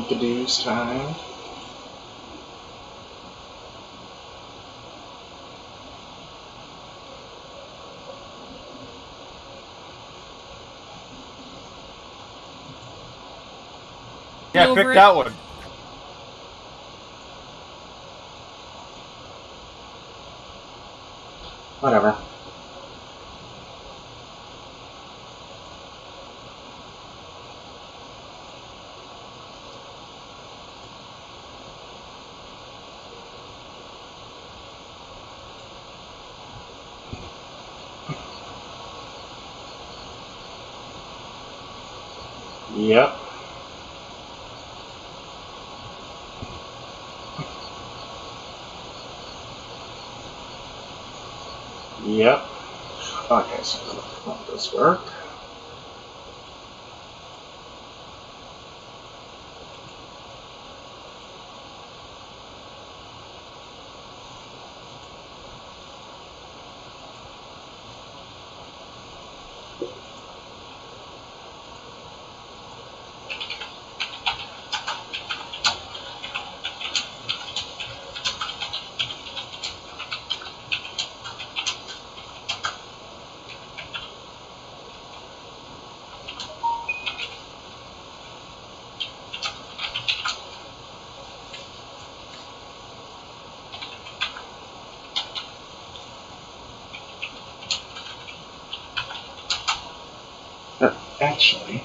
Dunkadoos time. Yeah, pick that one. Whatever. Yep. Yep. Okay, so how does this work? Actually,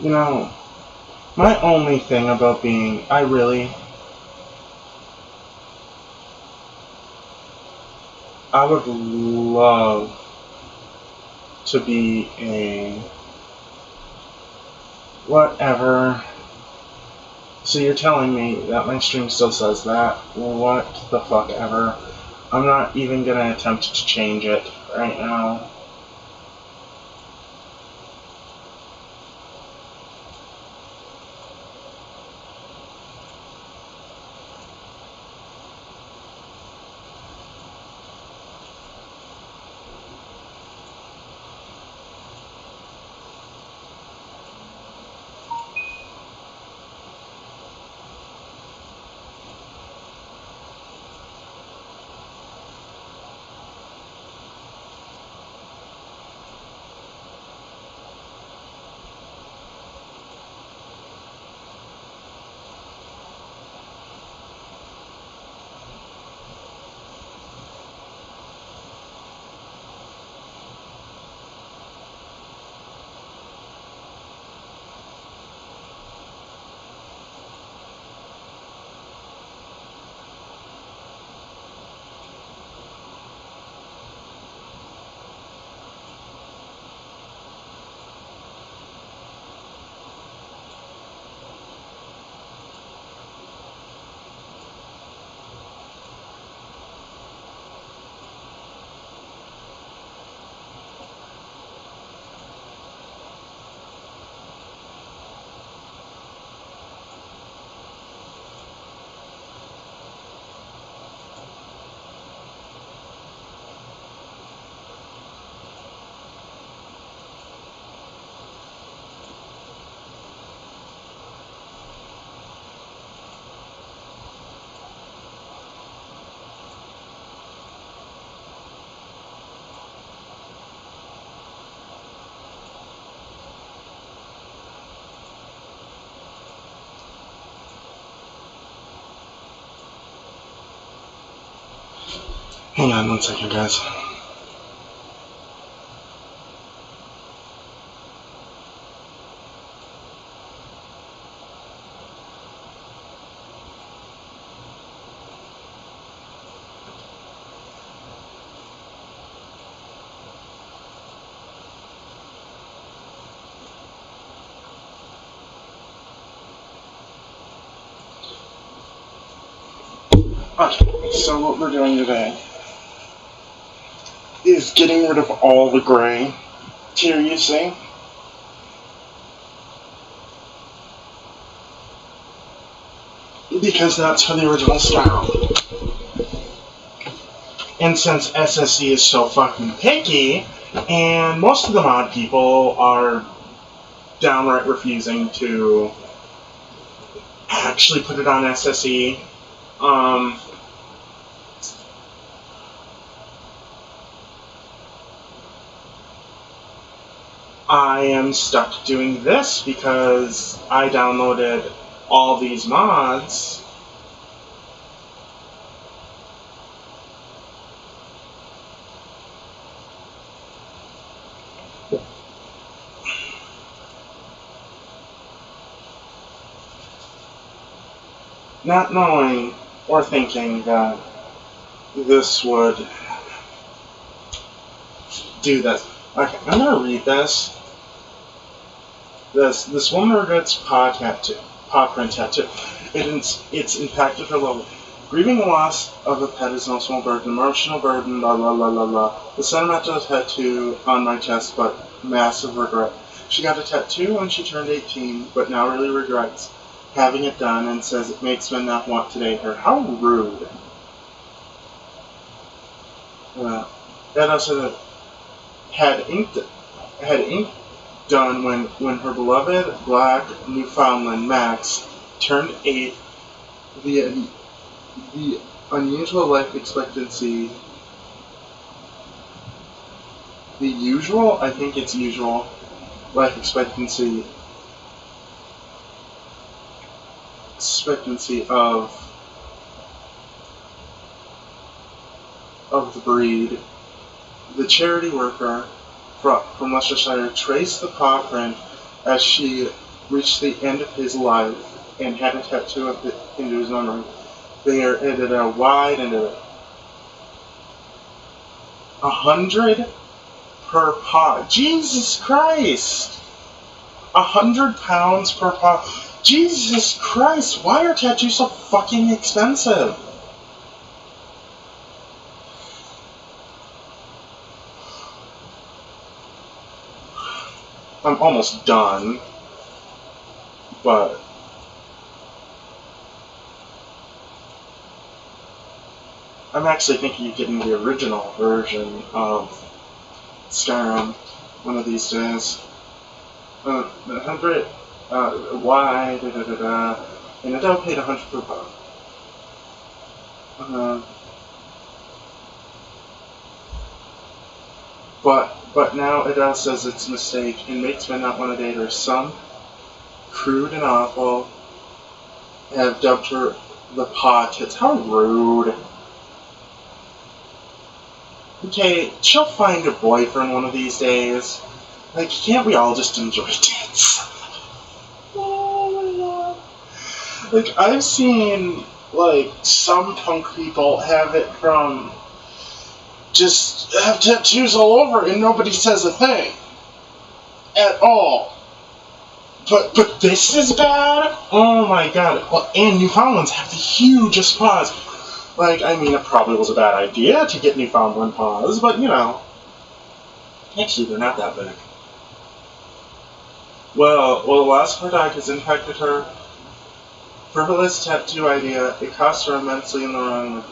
you know, my only thing about being, I would love to be a whatever. So you're telling me that my stream still says that? What the fuck ever? I'm not even gonna attempt to change it right now. Hang on 1 second, guys. Okay, so what we're doing today is getting rid of all the gray tier, you see? Because that's how the original style. And since SSE is so fucking picky, and most of the mod people are downright refusing to actually put it on SSE, I am stuck doing this because I downloaded all these mods not knowing or thinking that this would do this. Okay, I'm gonna read this. This woman regrets paw print tattoo. It's impacted her level. Grieving the loss of a pet is no small burden, emotional burden, la la la la la. The sentimental tattoo on my chest, but massive regret. She got a tattoo when she turned 18, but now really regrets having it done and says it makes men not want to date her. How rude. That also had ink done when her beloved black Newfoundland Max turned 8. The unusual life expectancy, the usual, I think it's usual, life expectancy of the breed. The charity worker from Leicestershire traced the paw print as she reached the end of his life and had a tattoo of it into his memory. They are edited out wide into it. 100 per pod. Jesus Christ! 100 pounds per pod. Jesus Christ! Why are tattoos so fucking expensive? I'm almost done, but I'm actually thinking of getting the original version of Skyrim one of these days. 100, why, and Adele paid 100 per pod. But now Adele says it's a mistake and makes men not want to date her. Some, crude and awful, have dubbed her the paw tits. How rude. Okay, she'll find a boyfriend one of these days. Like, can't we all just enjoy tits? Oh my god. Like, I've seen, like, some punk people have it from just have tattoos all over and nobody says a thing. At all. But this is bad? Oh my god. Well, and Newfoundlands have the hugest paws. Like, I mean, it probably was a bad idea to get Newfoundland paws, but, you know. Actually, they're not that big. Well, the last Murdoch has impacted her. For her list tattoo idea, it cost her immensely in the wrong.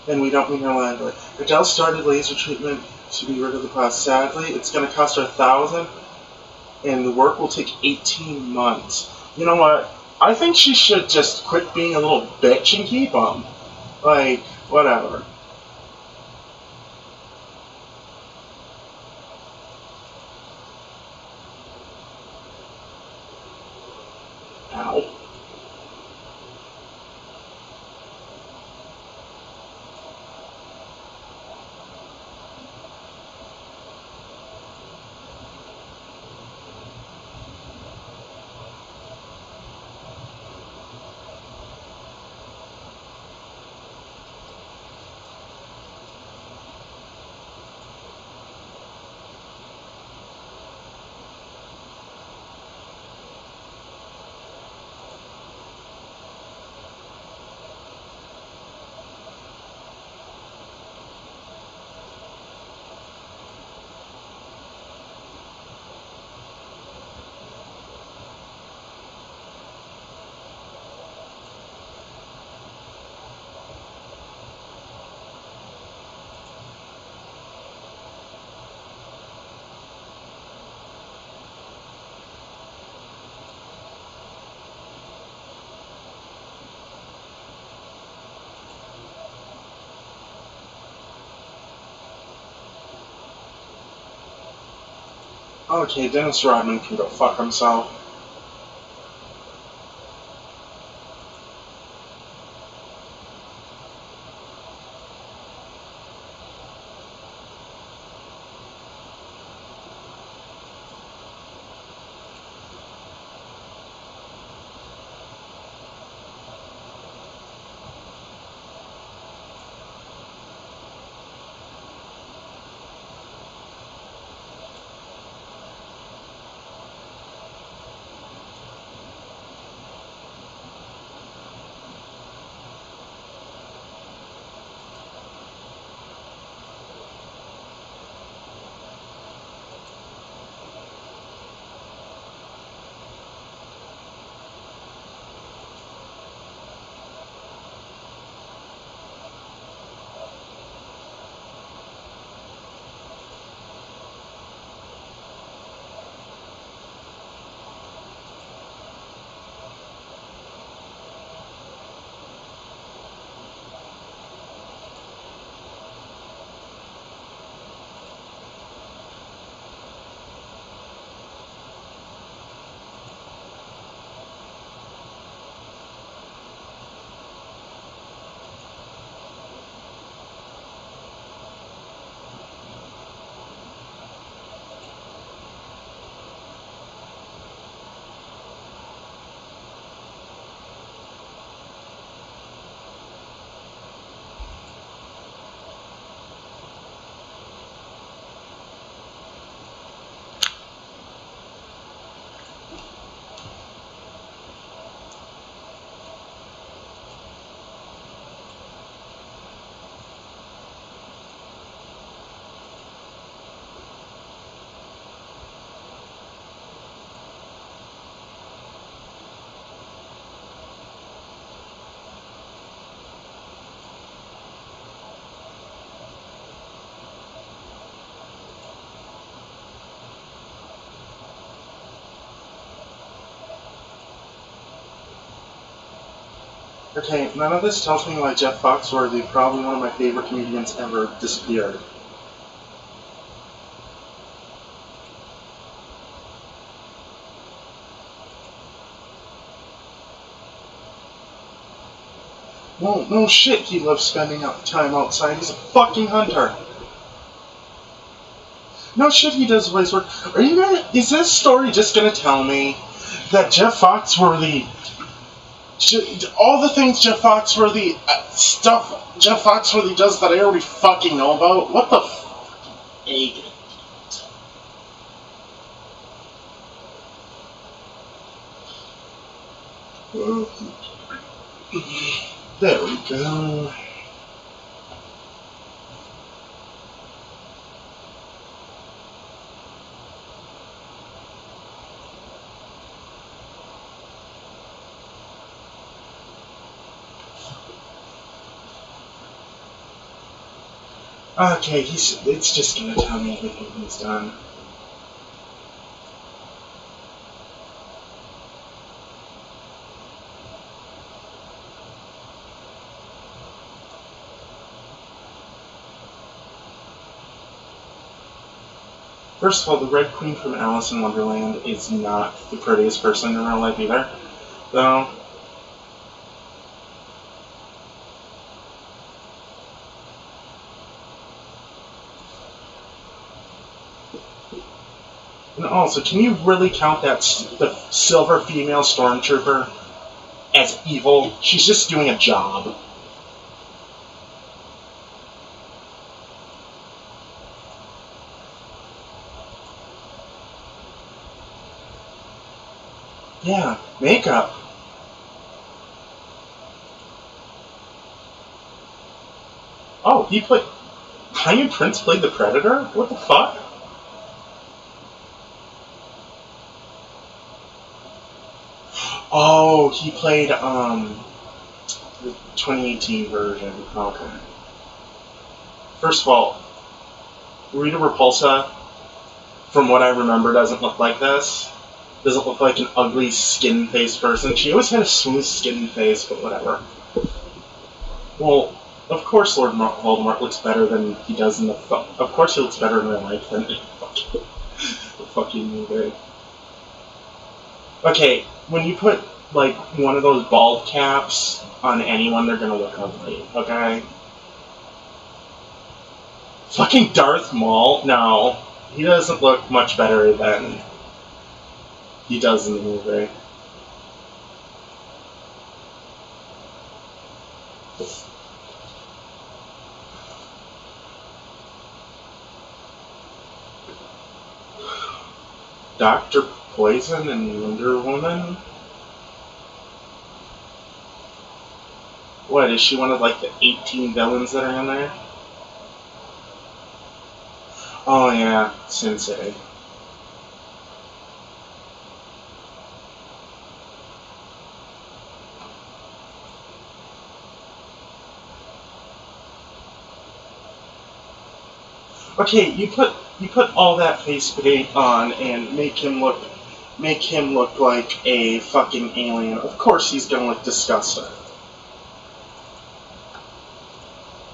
And we don't mean her landlord. Adele started laser treatment to be rid of the paws. Sadly, it's going to cost her $1,000, and the work will take 18 months. You know what? I think she should just quit being a little bitch and keep them. Like, whatever. Ow. Okay, Dennis Rodman can go fuck himself. Okay, none of this tells me why Jeff Foxworthy, probably one of my favorite comedians ever, disappeared. Well, no shit he loves spending time outside. He's a fucking hunter. No shit he does voice work. Are you gonna... Is this story just gonna tell me that Jeff Foxworthy... all the things Jeff Foxworthy... stuff Jeff Foxworthy does that I already fucking know about? What the egg? There we go. Okay, it's just gonna tell me everything he's done. First of all, the Red Queen from Alice in Wonderland is not the prettiest person in real life either, though. And also, can you really count the silver female stormtrooper as evil? She's just doing a job. Yeah, makeup. Oh, Tiny Prince played the Predator? What the fuck? Oh, he played, the 2018 version. Okay. First of all, Rita Repulsa, from what I remember, doesn't look like this. Doesn't look like an ugly skin-faced person. She always had a smooth skin face, but whatever. Well, of course Lord Voldemort looks better than he does in the... Of course he looks better in real life than in the fucking movie. Okay, when you put, like, one of those bald caps on anyone, they're gonna look ugly, okay? Fucking Darth Maul? No. He doesn't look much better than he does in the movie. Dr. Poison and Wonder Woman? What, is she one of, like, the 18 villains that are in there? Oh yeah, Sensei. Okay, you put all that face paint on and make him look like a fucking alien. Of course he's gonna look disgusting.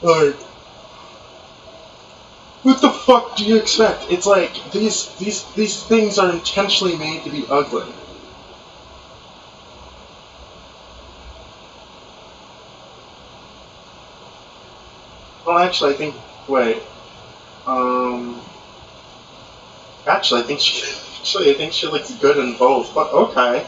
Like, what the fuck do you expect? It's like these things are intentionally made to be ugly. Well, actually, I think. Wait. Actually, I think she looks good in both. But okay.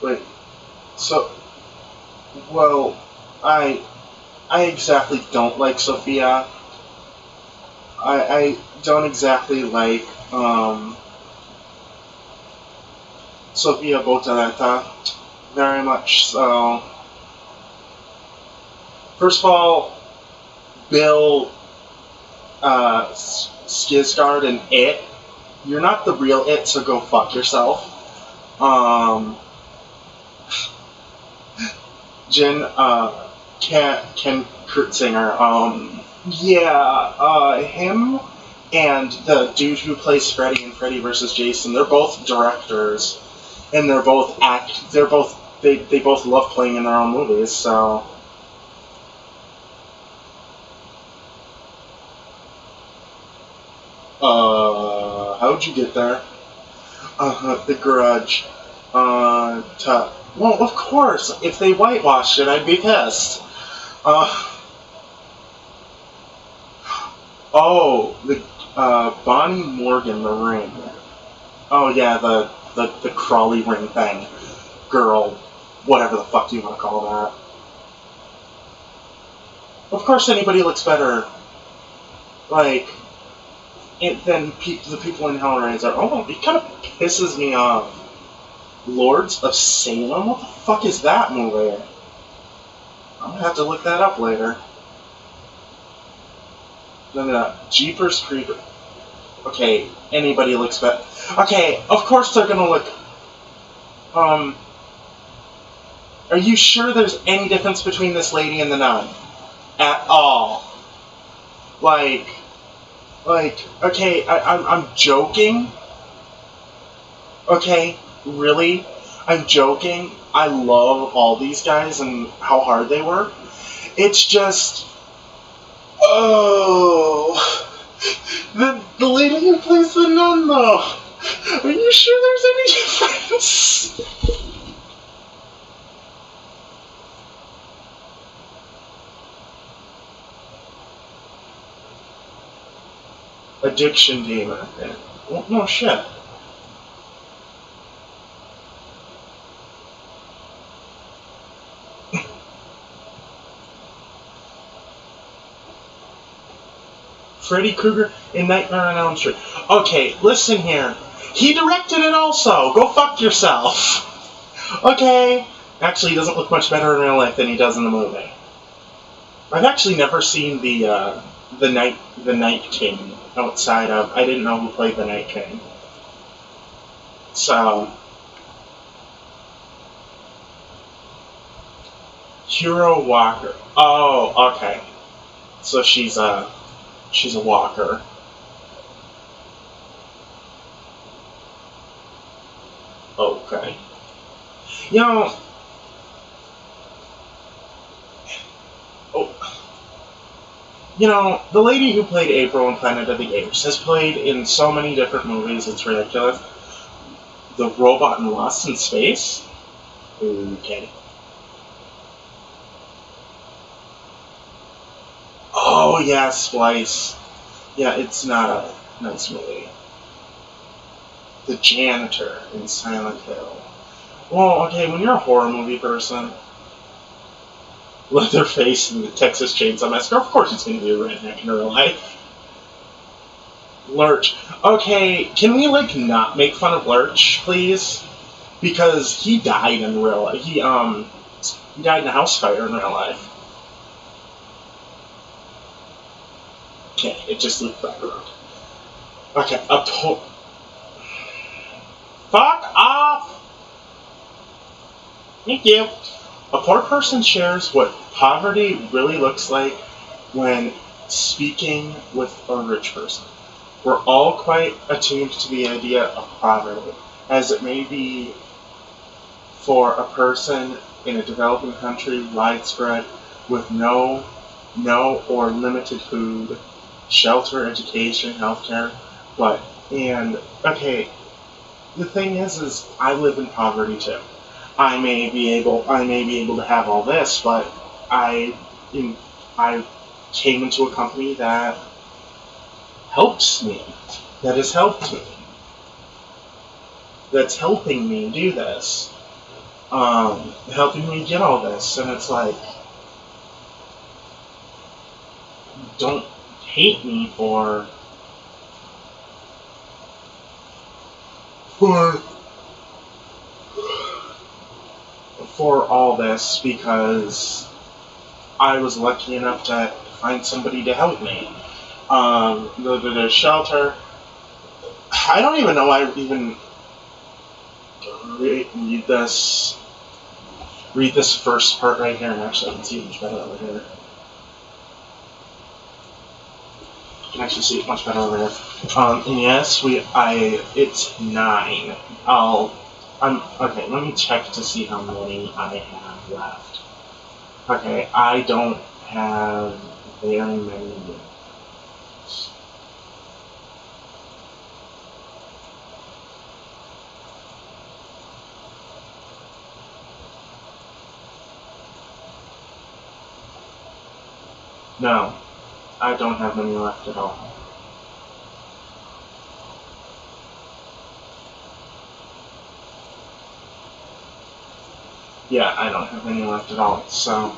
Wait. So, well, I exactly don't like Sophia. I don't exactly like Sofia Botareta very much. So, first of all, Bill Skarsgård and It, you're not the real It, so go fuck yourself. Jin can Kurt Singer. Him and the dude who plays Freddy in Freddy vs. Jason, they're both directors, and they're both they both love playing in their own movies, so. How'd you get there? The Grudge. Well, of course, if they whitewashed it, I'd be pissed. The Bonnie Morgan, The Ring. Oh yeah, the crawly ring thing. Girl, whatever the fuck you want to call that. Of course anybody looks better, like, than the people in Hellraiser. Oh, it kind of pisses me off. Lords of Salem? What the fuck is that movie? I'm gonna have to look that up later. Then Jeepers Creepers. Okay, anybody looks better. Okay, of course they're gonna look. Are you sure there's any difference between this lady and the nun? At all? Like, okay, I'm joking. Okay, really? I'm joking. I love all these guys and how hard they work. It's just, the lady who plays the nun, though. Are you sure there's any difference? Addiction demon. Well, no shit. Freddy Krueger in Nightmare on Elm Street. Okay, listen here. He directed it also. Go fuck yourself. Okay. Actually, he doesn't look much better in real life than he does in the movie. I've actually never seen the Night King outside of. I didn't know who played the Night King. So. Hero Walker. Oh, okay. So she's a walker. Okay. You know. You know, the lady who played April in Planet of the Apes has played in so many different movies, it's ridiculous. The robot in Lost in Space? Okay. Oh, yeah, Splice. Yeah, it's not a nice movie. The Janitor in Silent Hill. Well, okay, when you're a horror movie person, Leatherface in the Texas Chainsaw Massacre, of course it's going to be a redneck in real life. Lurch. Okay, can we, not make fun of Lurch, please? Because he died in real life. He died in a house fire in real life. Okay, it just looped back around. Okay, fuck off! Thank you. A poor person shares what poverty really looks like when speaking with a rich person. We're all quite attuned to the idea of poverty, as it may be for a person in a developing country widespread with no or limited food, shelter, education, healthcare, the thing is I live in poverty too. I may be able to have all this, but I came into a company that helps me, that has helped me, that's helping me do this, helping me get all this, and it's like, don't hate me for all this, because I was lucky enough to find somebody to help me. The shelter. I don't even know I even read this first part right here, and actually I can see much better over here. can actually see it much better over here. And yes, it's 9. Okay, let me check to see how many I have left. Okay, I don't have very many units. No, I don't have many left at all. Yeah, I don't have any left at all. So,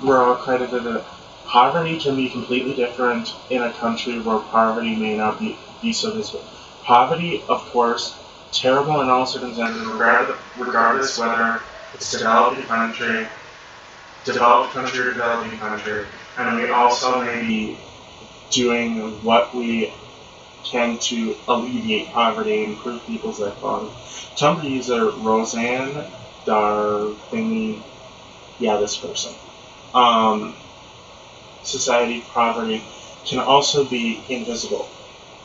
we're all credited it. Poverty can be completely different in a country where poverty may not be so visible. Poverty, of course, terrible in all circumstances, regardless whether it's a developing country, or developing country, and we also may be doing what we can to alleviate poverty and improve people's life quality. Tumblr user Roseanne Dar thingy, yeah, this person. Society poverty can also be invisible,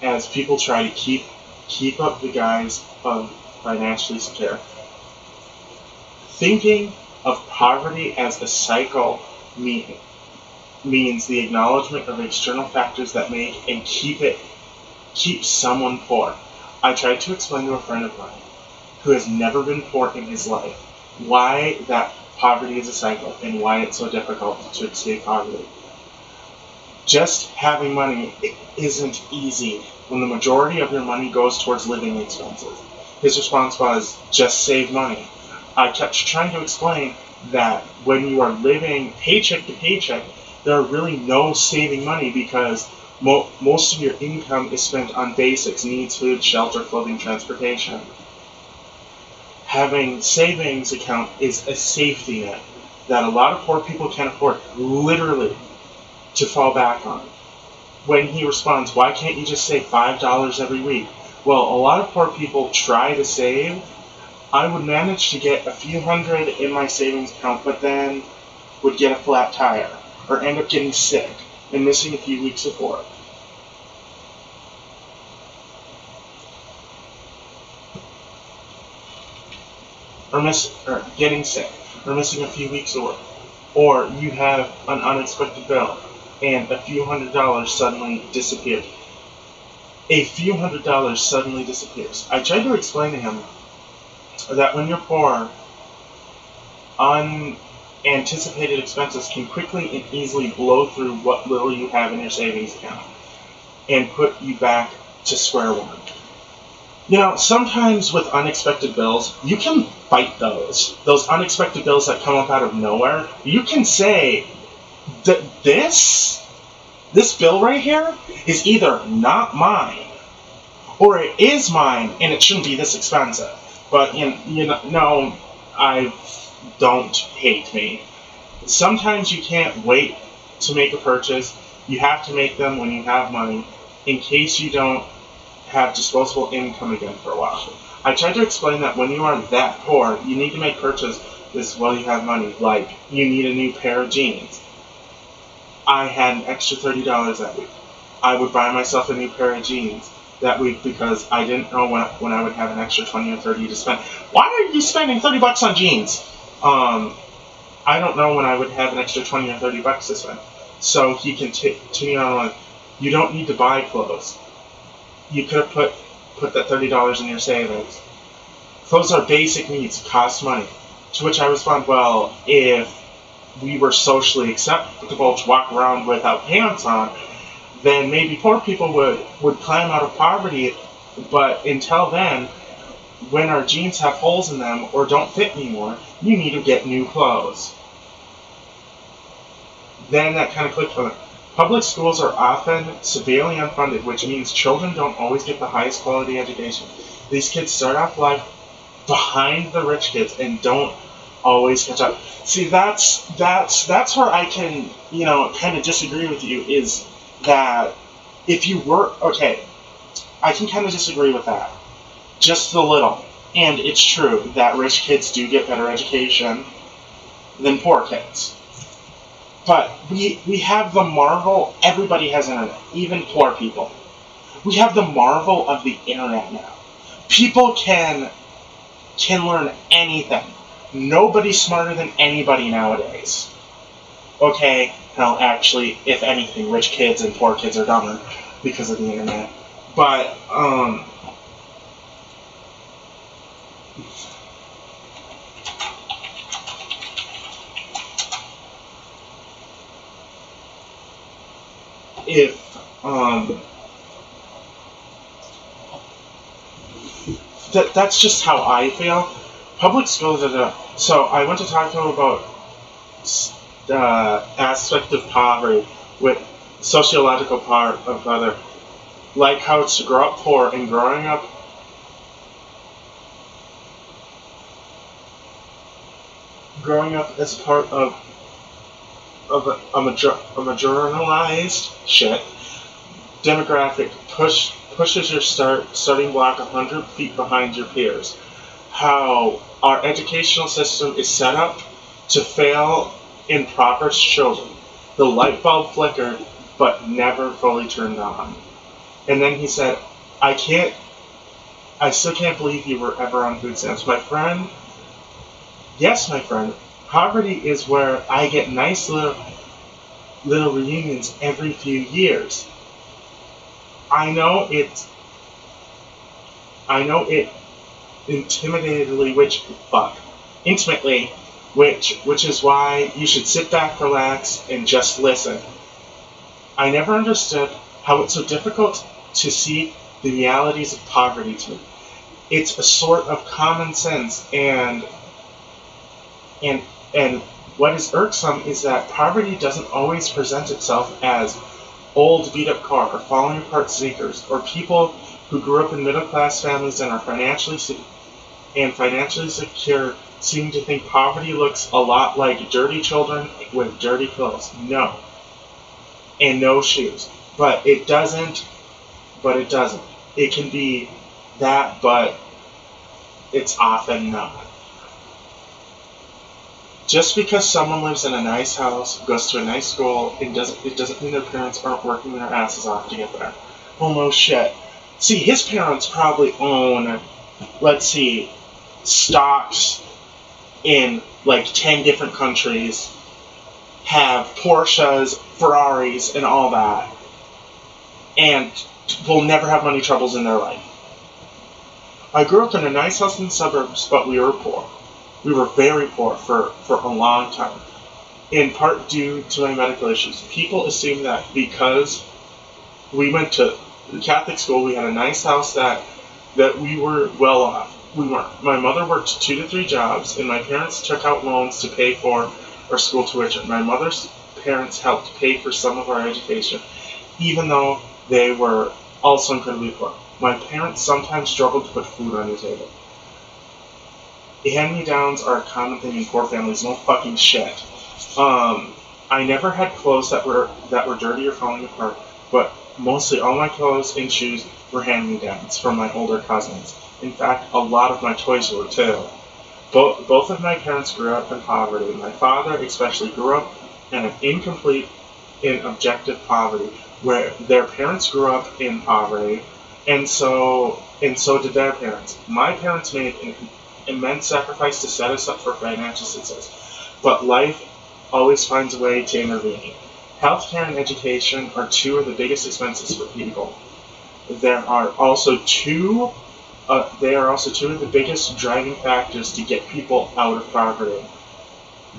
as people try to keep up the guise of financially secure. Thinking of poverty as a cycle means the acknowledgement of external factors that make and keep someone poor. I tried to explain to a friend of mine who has never been poor in his life why that poverty is a cycle and why it's so difficult to escape poverty. Just having money isn't easy when the majority of your money goes towards living expenses. His response was, just save money. I kept trying to explain that when you are living paycheck to paycheck, there are really no saving money because most of your income is spent on basics, needs, food, shelter, clothing, transportation. Having savings account is a safety net that a lot of poor people can afford, literally, to fall back on. When he responds, why can't you just save $5 every week? Well, a lot of poor people try to save. I would manage to get a few hundred in my savings account, but then would get a flat tire, or end up getting sick and missing a few weeks of work. Or getting sick, or missing a few weeks of work. Or you have an unexpected bill, and a few $100s suddenly disappear. A few $100s suddenly disappears. I tried to explain to him that when you're poor, unanticipated expenses can quickly and easily blow through what little you have in your savings account and put you back to square one. You know, sometimes with unexpected bills, you can fight those. Those unexpected bills that come up out of nowhere, you can say that this bill right here is either not mine, or it is mine and it shouldn't be this expensive. But, don't hate me. Sometimes you can't wait to make a purchase. You have to make them when you have money, in case you don't have disposable income again for a while. I tried to explain that when you are that poor, you need to make purchases while you have money, like you need a new pair of jeans. I had an extra $30 that week. I would buy myself a new pair of jeans that week because I didn't know when I would have an extra 20 or 30 to spend. Why are you spending $30 on jeans? I don't know when I would have an extra 20 or 30 bucks to spend. So he continued on, you don't need to buy clothes. You could have put that $30 in your savings. Clothes are basic needs, cost money. To which I respond, well, if we were socially acceptable to walk around without pants on, then maybe poor people would climb out of poverty. But until then, when our jeans have holes in them or don't fit anymore, you need to get new clothes. Then that kind of clicked for them. Public schools are often severely unfunded, which means children don't always get the highest quality education. These kids start off life behind the rich kids and don't always catch up. See, that's where I can, kind of disagree with you, is that if you were, okay, I can kind of disagree with that. Just a little. And it's true that rich kids do get better education than poor kids. But we have the marvel. Everybody has internet, even poor people. We have the marvel of the internet now. People can learn anything. Nobody's smarter than anybody nowadays. Okay, well, actually, if anything, rich kids and poor kids are dumber because of the internet. But, that's just how I feel. Public schools are so I went to talk to him about the aspect of poverty with sociological part of other, like how it's to grow up poor and growing up as part of a marginalized demographic pushes your starting block 100 feet behind your peers. How our educational system is set up to fail impoverished children. The light bulb flickered, but never fully turned on. And then he said, I still can't believe you were ever on food stamps. My friend, yes, my friend, poverty is where I get nice little reunions every few years. I know it intimately, which is why you should sit back, relax, and just listen. I never understood how it's so difficult to see the realities of poverty to me. It's a sort of common sense, and what is irksome is that poverty doesn't always present itself as old beat-up car or falling apart sneakers, or people who grew up in middle-class families and are financially secure seem to think poverty looks a lot like dirty children with dirty clothes. No. And no shoes. But it doesn't. It can be that, but it's often not. Just because someone lives in a nice house, goes to a nice school, it doesn't mean their parents aren't working their asses off to get there. Oh no shit. See, his parents probably own, let's see, stocks in like 10 different countries, have Porsches, Ferraris, and all that, and will never have money troubles in their life. I grew up in a nice house in the suburbs, but we were poor. We were very poor for a long time, in part due to my medical issues. People assume that because we went to Catholic school, we had a nice house, that we were well off. We weren't. My mother worked 2 to 3 jobs, and my parents took out loans to pay for our school tuition. My mother's parents helped pay for some of our education, even though they were also incredibly poor. My parents sometimes struggled to put food on the table. Hand-me-downs are a common thing in poor families. No fucking shit. I never had clothes that were dirty or falling apart, but mostly all my clothes and shoes were hand-me-downs from my older cousins. In fact, a lot of my toys were too. Both of my parents grew up in poverty. My father especially grew up in an incomplete and objective poverty, where their parents grew up in poverty, and so did their parents. My parents made an immense sacrifice to set us up for financial success, but life always finds a way to intervene. Healthcare and education are 2 of the biggest expenses for people. They are also two of the biggest driving factors to get people out of poverty.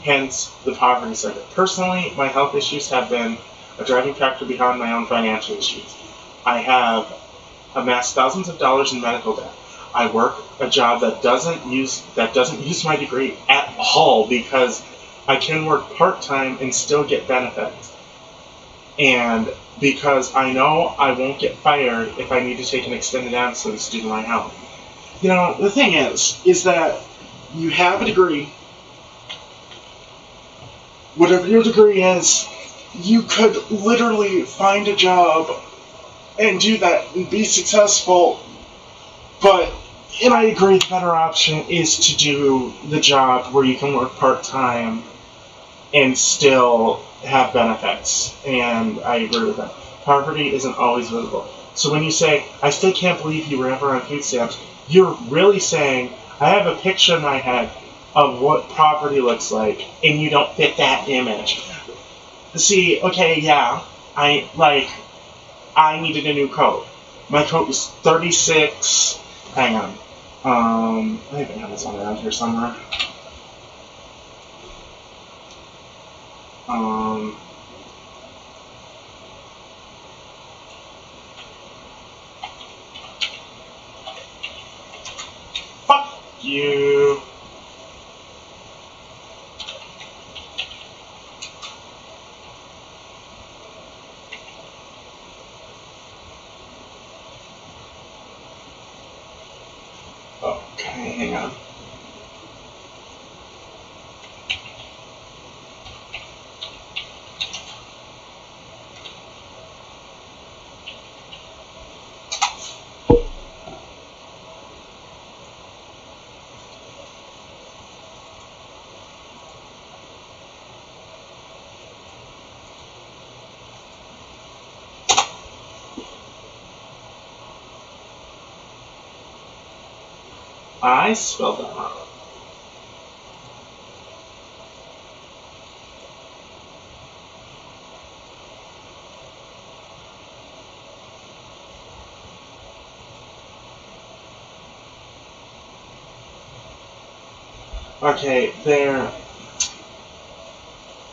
Hence, the poverty sector. Personally, my health issues have been a driving factor behind my own financial issues. I have amassed thousands of dollars in medical debt. I work a job that doesn't use my degree at all, because I can work part-time and still get benefits. And because I know I won't get fired if I need to take an extended absence due to my health. You know, the thing is that you have a degree. Whatever your degree is, you could literally find a job and do that and be successful. And I agree, the better option is to do the job where you can work part-time and still have benefits, and I agree with that. Poverty isn't always visible. So when you say, I still can't believe you were ever on food stamps, you're really saying, I have a picture in my head of what poverty looks like, and you don't fit that image. See, okay, yeah, I needed a new coat. My coat was 36. Hang on. I think I have this one around here somewhere. Fuck you. Okay, hang on. I spelled that wrong. Okay, there.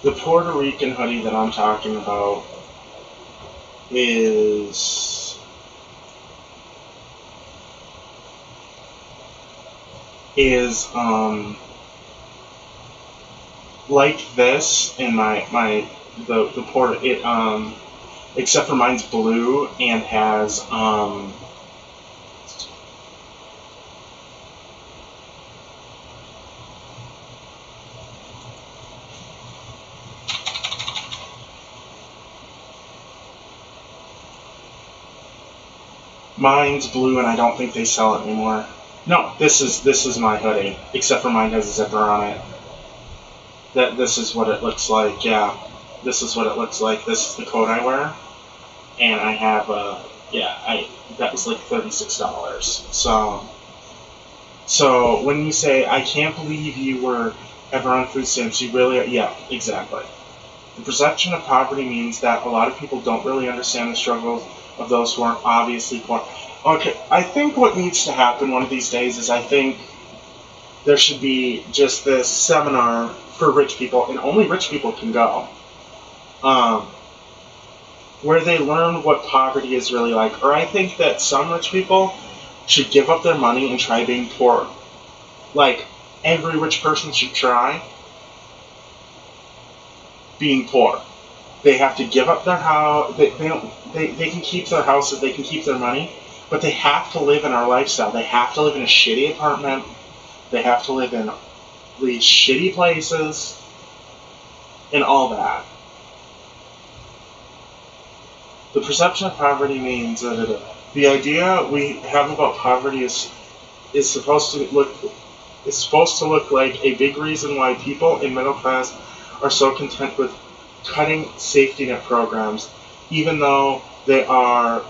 The Puerto Rican hoodie that I'm talking about is like this in the Puerto except for mine's blue and has mine's blue, and I don't think they sell it anymore. No, this is my hoodie, except for mine has a zipper on it. This is what it looks like. Yeah, this is what it looks like. This is the coat I wear, and I have that was like $36. So when you say I can't believe you were ever on food stamps, you really are. Yeah, exactly. The perception of poverty means that a lot of people don't really understand the struggles of those who are obviously poor. Okay, I think what needs to happen one of these days is I think there should be just this seminar for rich people, and only rich people can go, where they learn what poverty is really like. Or I think that some rich people should give up their money and try being poor. Like, every rich person should try being poor. They have to give up their house. They can keep their houses, they can keep their money, but they have to live in our lifestyle. They have to live in a shitty apartment. They have to live in these shitty places and all that. The perception of poverty means that the idea we have about poverty is supposed to look like a big reason why people in middle class are so content with cutting safety net programs, even though they are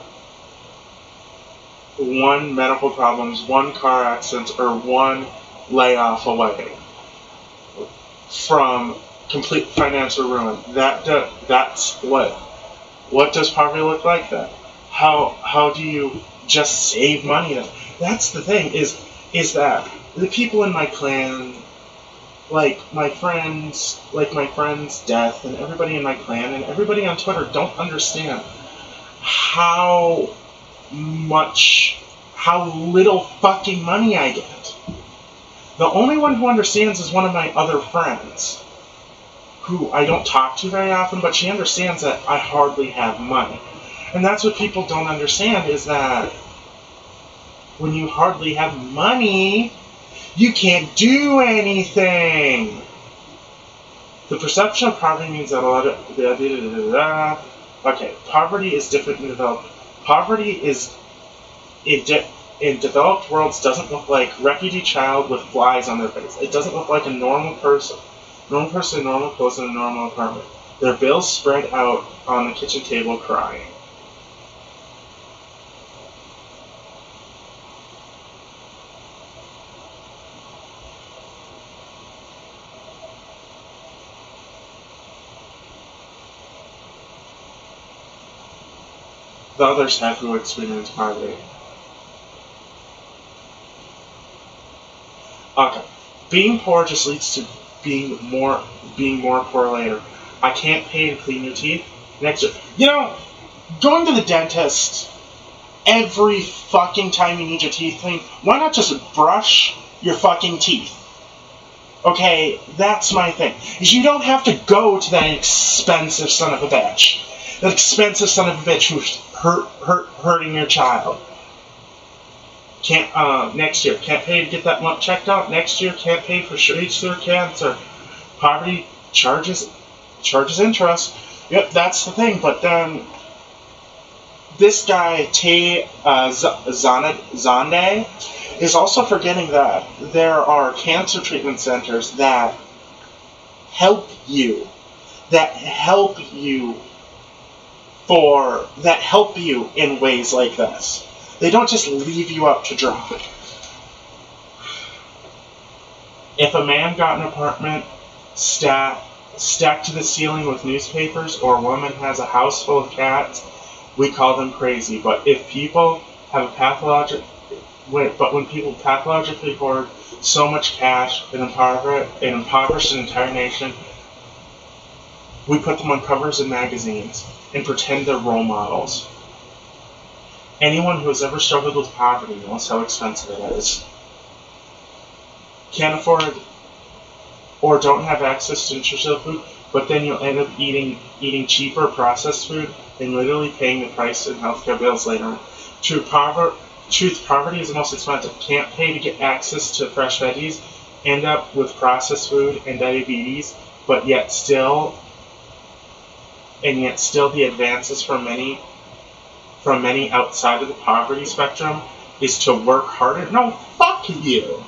one medical problems, one car accident, or one layoff away from complete financial ruin. That's what does poverty look like then? How do you just save money then? That's the thing, is that the people in my clan, like my friend's death, and everybody in my clan, and everybody on Twitter don't understand how little fucking money I get. The only one who understands is one of my other friends, who I don't talk to very often, but she understands that I hardly have money. And that's what people don't understand, is that when you hardly have money, you can't do anything. The perception of poverty means that a lot of... Okay, poverty is different in developed... Poverty is... In developed worlds doesn't look like refugee child with flies on their face. It doesn't look like a normal person. Normal person in normal clothes in a normal apartment. their bills spread out on the kitchen table crying. The others have who experience poverty. Okay. Being poor just leads to being more poor later. I can't pay to clean your teeth next year. You know, going to the dentist every fucking time you need your teeth cleaned, why not just brush your fucking teeth? Okay, that's my thing. Is you don't have to go to that expensive son of a bitch. That expensive son of a bitch who's hurting your child. Can't, next year, can't pay to get that lump checked out. Next year, can't pay for stage 3 cancer. Poverty charges interest. Yep, that's the thing. But then, this guy, Zonde, is also forgetting that there are cancer treatment centers that help you in ways like this. They don't just leave you up to dry. If a man got an apartment stacked to the ceiling with newspapers, or a woman has a house full of cats, we call them crazy. But if people have when people pathologically hoard so much cash and impoverish an entire nation, we put them on covers in magazines and pretend they're role models. Anyone who has ever struggled with poverty knows how expensive it is. Can't afford or don't have access to nutritious food, but then you'll end up eating cheaper processed food and literally paying the price in healthcare bills later on. Poverty is the most expensive. Can't pay to get access to fresh veggies, end up with processed food and diabetes, but yet still the advances from many outside of the poverty spectrum is to work harder. No, fuck you.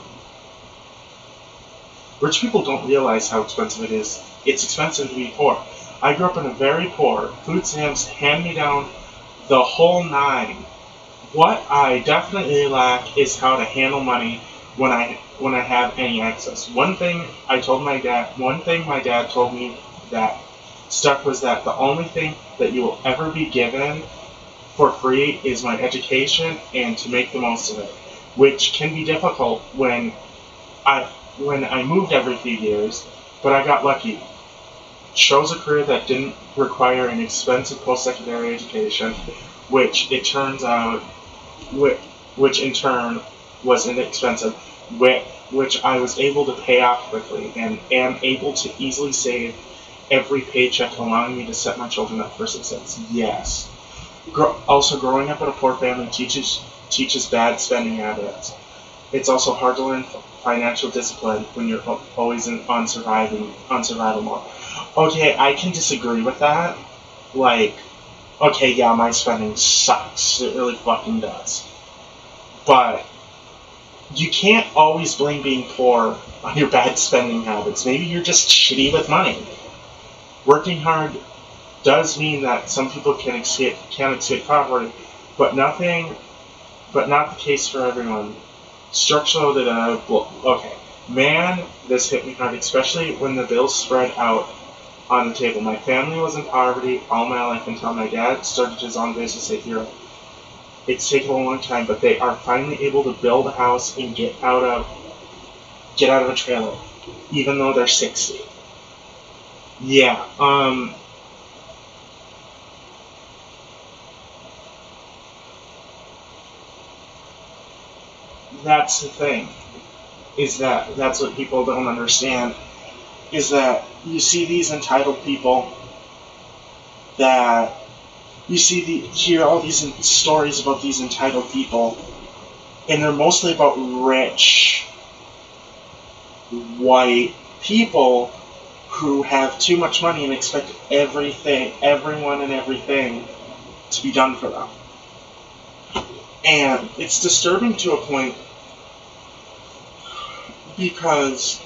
Rich people don't realize how expensive it is. It's expensive to be poor. I grew up in a very poor, food stamps, hand-me-down, the whole nine. What I definitely lack is how to handle money when I have any excess. One thing my dad told me that stuck was that the only thing that you will ever be given for free is my education, and to make the most of it, which can be difficult when I moved every few years, but I got lucky. Chose a career that didn't require an expensive post-secondary education, which in turn was inexpensive, which I was able to pay off quickly, and am able to easily save every paycheck, allowing me to set my children up for success. Yes. Also, growing up in a poor family teaches bad spending habits. It's also hard to learn financial discipline when you're always on survival mode. Okay, I can disagree with that. Like, okay, yeah, my spending sucks. It really fucking does. But you can't always blame being poor on your bad spending habits. Maybe you're just shitty with money. Working hard does mean that some people can escape poverty, but not the case for everyone. Okay. Man, this hit me hard, especially when the bills spread out on the table. My family was in poverty all my life until my dad started his own business at Europe. It's taken a long time, but they are finally able to build a house and get out of a trailer, even though they're 60. Yeah, that's the thing, is that's what people don't understand, is that you see these entitled people hear all these stories about these entitled people, and they're mostly about rich, white people who have too much money and expect everyone and everything to be done for them. And it's disturbing to a point because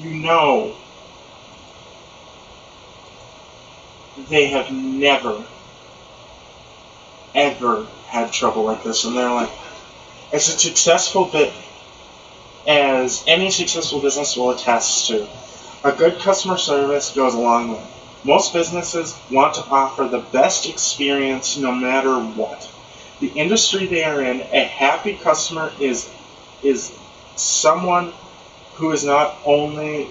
you know they have never, ever had trouble like this, and they're like, as a successful bit, as any successful business will attest to, a good customer service goes a long way. Most businesses want to offer the best experience no matter what. The industry they are in, a happy customer is someone who is not only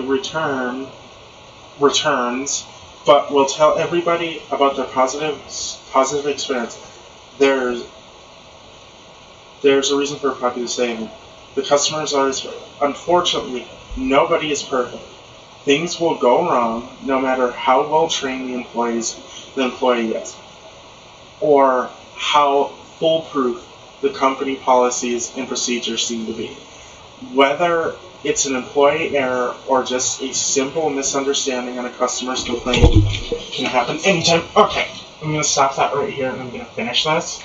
returns, but will tell everybody about their positive experience. There's a reason for a popular saying: the customer is always right. Unfortunately, nobody is perfect. Things will go wrong no matter how well trained the employee is, or how foolproof the company policies and procedures seem to be. Whether it's an employee error or just a simple misunderstanding on a customer's complaint can happen anytime. Okay, I'm going to stop that right here and I'm going to finish this.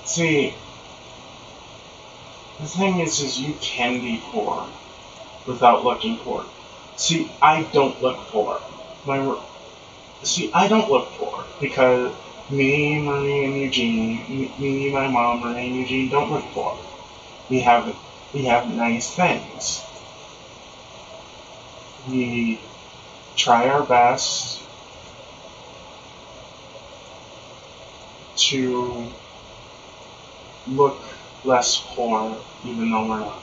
See, the thing is you can be poor without looking poor. See, I don't look poor. I don't look poor because me, Marie, and Eugene, me, my mom, Marie, and Eugene don't look poor. We have nice things. We try our best to look less poor, even though we're not.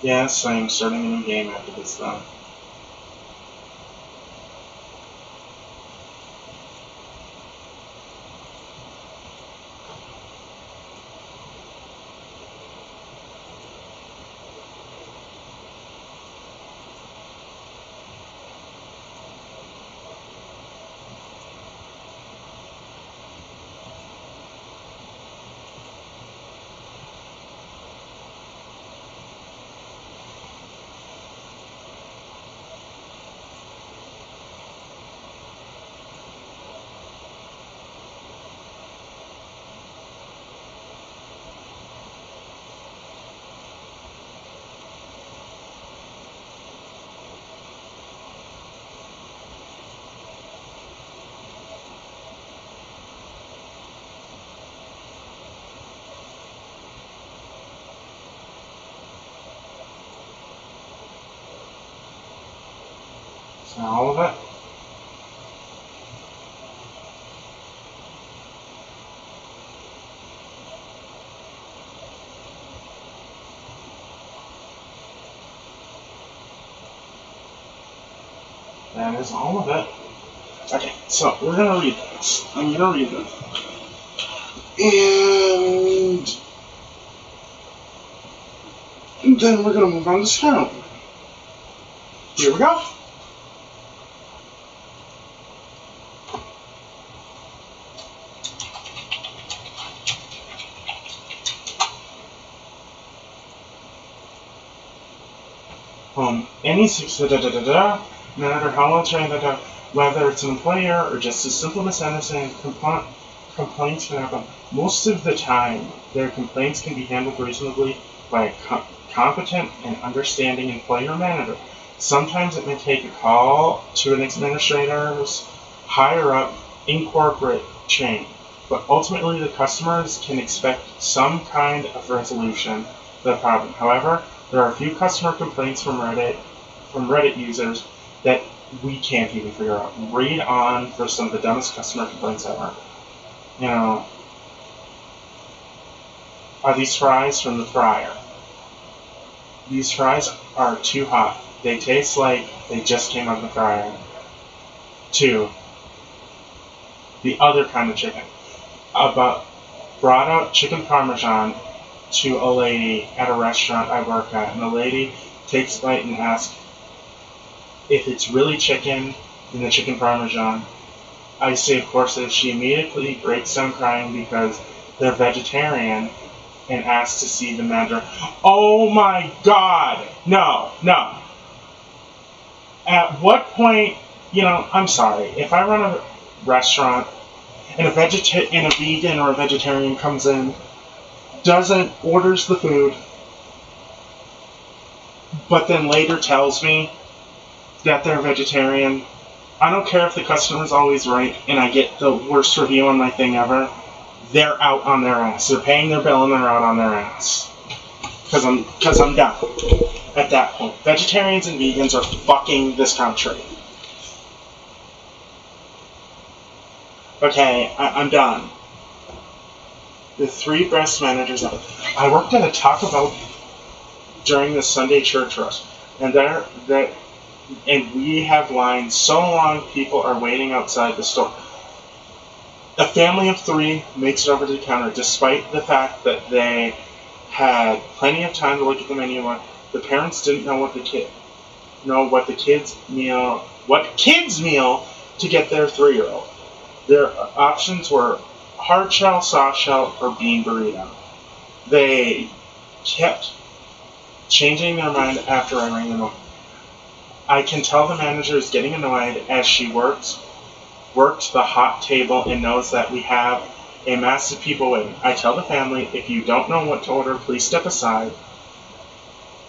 Yes, I am starting a new game after this though. Is that all of it? That is all of it. Okay, so we're gonna read this. I'm gonna read this. And then we're gonna move on to Skyrim. Here we go. Any no matter how well trained, whether it's an employer or just a simple misunderstanding, complaints can happen. Most of the time, their complaints can be handled reasonably by a competent and understanding employer or manager. Sometimes it may take a call to an administrator's higher up in corporate chain, but ultimately the customers can expect some kind of resolution to the problem. However, there are a few customer complaints from Reddit users that we can't even figure out. Read on for some of the dumbest customer complaints ever. You know, are these fries from the fryer? These fries are too hot. They taste like they just came out of the fryer. 2. The other kind of chicken. Brought out chicken parmesan to a lady at a restaurant I work at, and the lady takes a bite and asks if it's really chicken in the chicken parmesan. I say, of course, that she immediately breaks down crying because they're vegetarian and asks to see the manager. Oh my God! No. At what point, I'm sorry, if I run a restaurant and a vegan or a vegetarian comes in, orders the food, but then later tells me that they're vegetarian, I don't care if the customer's always right and I get the worst review on my thing ever. They're out on their ass. They're paying their bill and they're out on their ass. Because I'm done at that point. Vegetarians and vegans are fucking this country. Okay, I'm done. The 3 best managers ever. I worked at a Taco Bell during the Sunday church rush, and we have lines so long people are waiting outside the store. A family of 3 makes it over to the counter, despite the fact that they had plenty of time to look at the menu. The parents didn't know what kids meal to get their 3-year-old. Their options were hard shell, soft shell, or bean burrito. They kept changing their mind after I rang them up. I can tell the manager is getting annoyed as she worked the hot table and knows that we have a mass of people waiting. I tell the family, if you don't know what to order, please step aside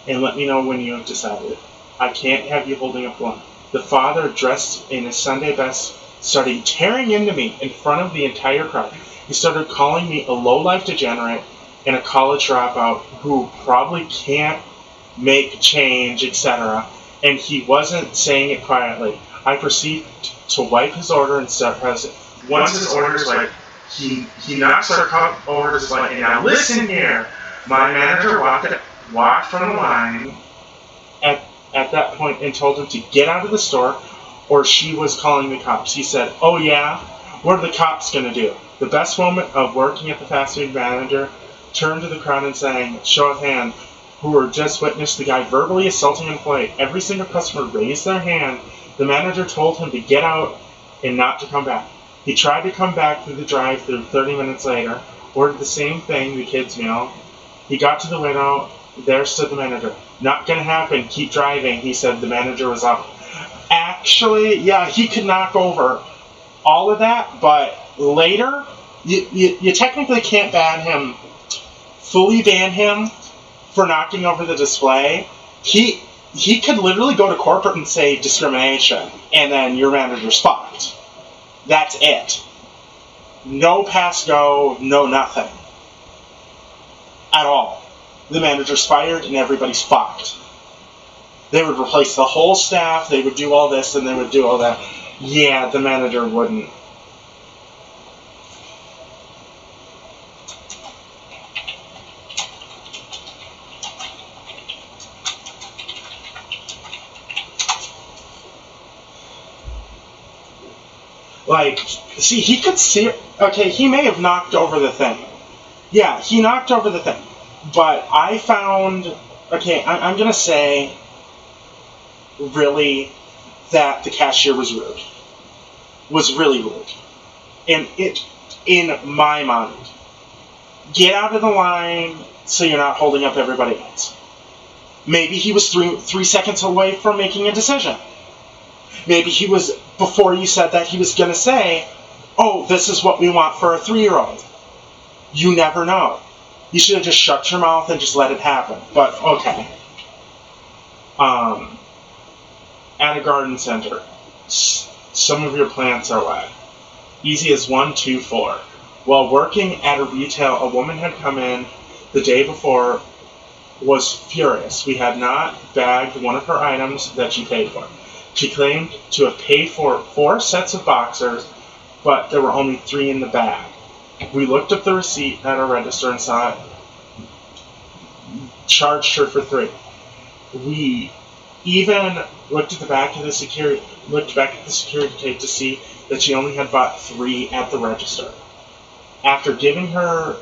and let me know when you have decided. I can't have you holding up the line. The father, dressed in his Sunday best, started tearing into me in front of the entire crowd. He started calling me a low-life degenerate and a college dropout who probably can't make change, etc. And he wasn't saying it quietly. I proceeded to wipe his order and start pressing. Once his order is wiped, he knocks our cup over his plate. And now listen here. My manager walked walked from the line at that point and told him to get out of the store or she was calling the cops. He said, "Oh yeah? What are the cops going to do?" The best moment of working at the fast food manager turned to the crowd and sang, "Show of hand," who were just witnessed the guy verbally assaulting an employee. Every single customer raised their hand. The manager told him to get out and not to come back. He tried to come back through the drive-thru 30 minutes later, ordered the same thing, the kids' meal. He got to the window. There stood the manager. "Not gonna happen. Keep driving," he said. The manager was up. Actually, yeah, he could knock over all of that, but later, you technically can't fully ban him for knocking over the display. He could literally go to corporate and say discrimination, and then your manager's fucked. That's it. No pass go, no nothing. At all. The manager's fired and everybody's fucked. They would replace the whole staff, they would do all this, and they would do all that. Yeah, the manager wouldn't. Like, see, he could see... Okay, he may have knocked over the thing. Yeah, he knocked over the thing. But I found... Okay, I'm going to say, really, that the cashier was rude. Was really rude. And it, in my mind, get out of the line so you're not holding up everybody else. Maybe he was three seconds away from making a decision. Maybe he was, before you said that, he was going to say, "Oh, this is what we want for a 3-year-old. You never know. You should have just shut your mouth and just let it happen." But, okay. At a garden center, some of your plants are wet. Easy as 1, 2, 4. While working at a retail, a woman had come in the day before, was furious. We had not bagged one of her items that she paid for. She claimed to have paid for 4 sets of boxers, but there were only 3 in the bag. We looked up the receipt at our register and saw it charged her for 3. We even looked back at the security tape to see that she only had bought 3 at the register. After giving her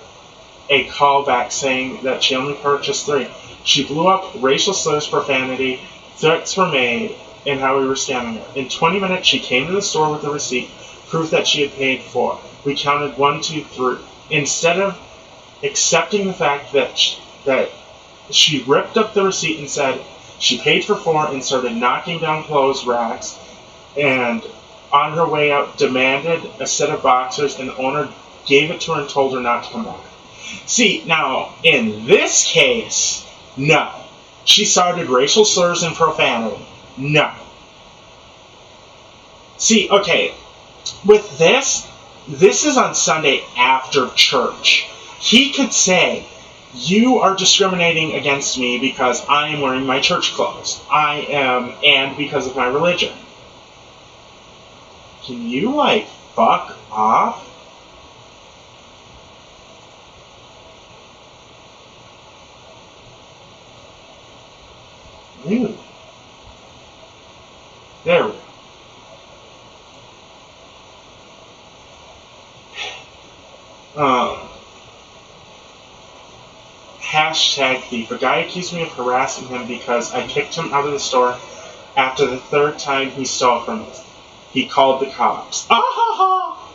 a call back saying that she only purchased 3, she blew up racial slurs, profanity, threats were made, and how we were scamming her. In 20 minutes, she came to the store with the receipt, proof that she had paid for. We counted 1, 2, 3. Instead of accepting the fact that she ripped up the receipt and said she paid for 4 and started knocking down clothes racks, and on her way out demanded a set of boxers, and the owner gave it to her and told her not to come back. See, now, in this case, no. She started racial slurs and profanity. No. See, okay, with this is on Sunday after church. He could say, "You are discriminating against me because I am wearing my church clothes. And because of my religion." Can you, fuck off? Dude. There we go. Hashtag thief. A guy accused me of harassing him because I kicked him out of the store after the 3rd time he stole from me. He called the cops. Ah ha ha!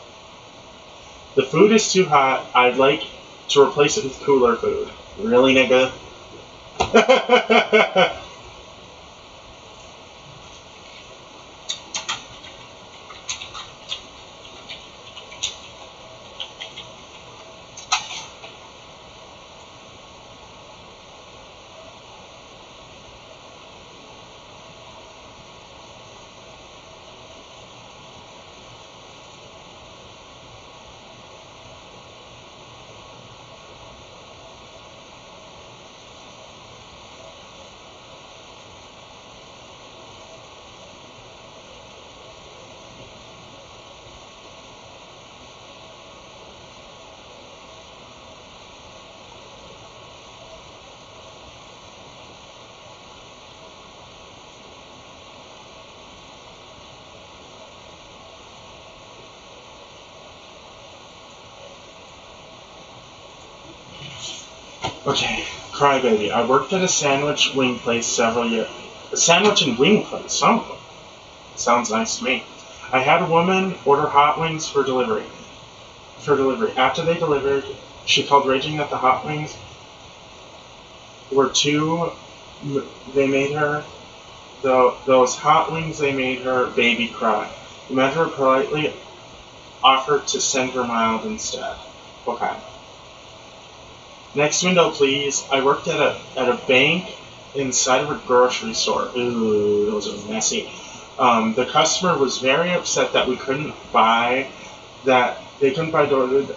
The food is too hot. I'd like to replace it with cooler food. Really, nigga? Okay, crybaby. I worked at a sandwich wing place several years. A sandwich and wing place, huh? Sounds nice to me. I had a woman order hot wings for delivery. After they delivered, she called raging that the hot wings were too. They made her. Those hot wings, they made her baby cry. The manager politely offered to send her mild instead. Okay. Next window, please. I worked at a bank inside of a grocery store. Ooh, those are messy. The customer was very upset that we couldn't buy that. They couldn't buy doors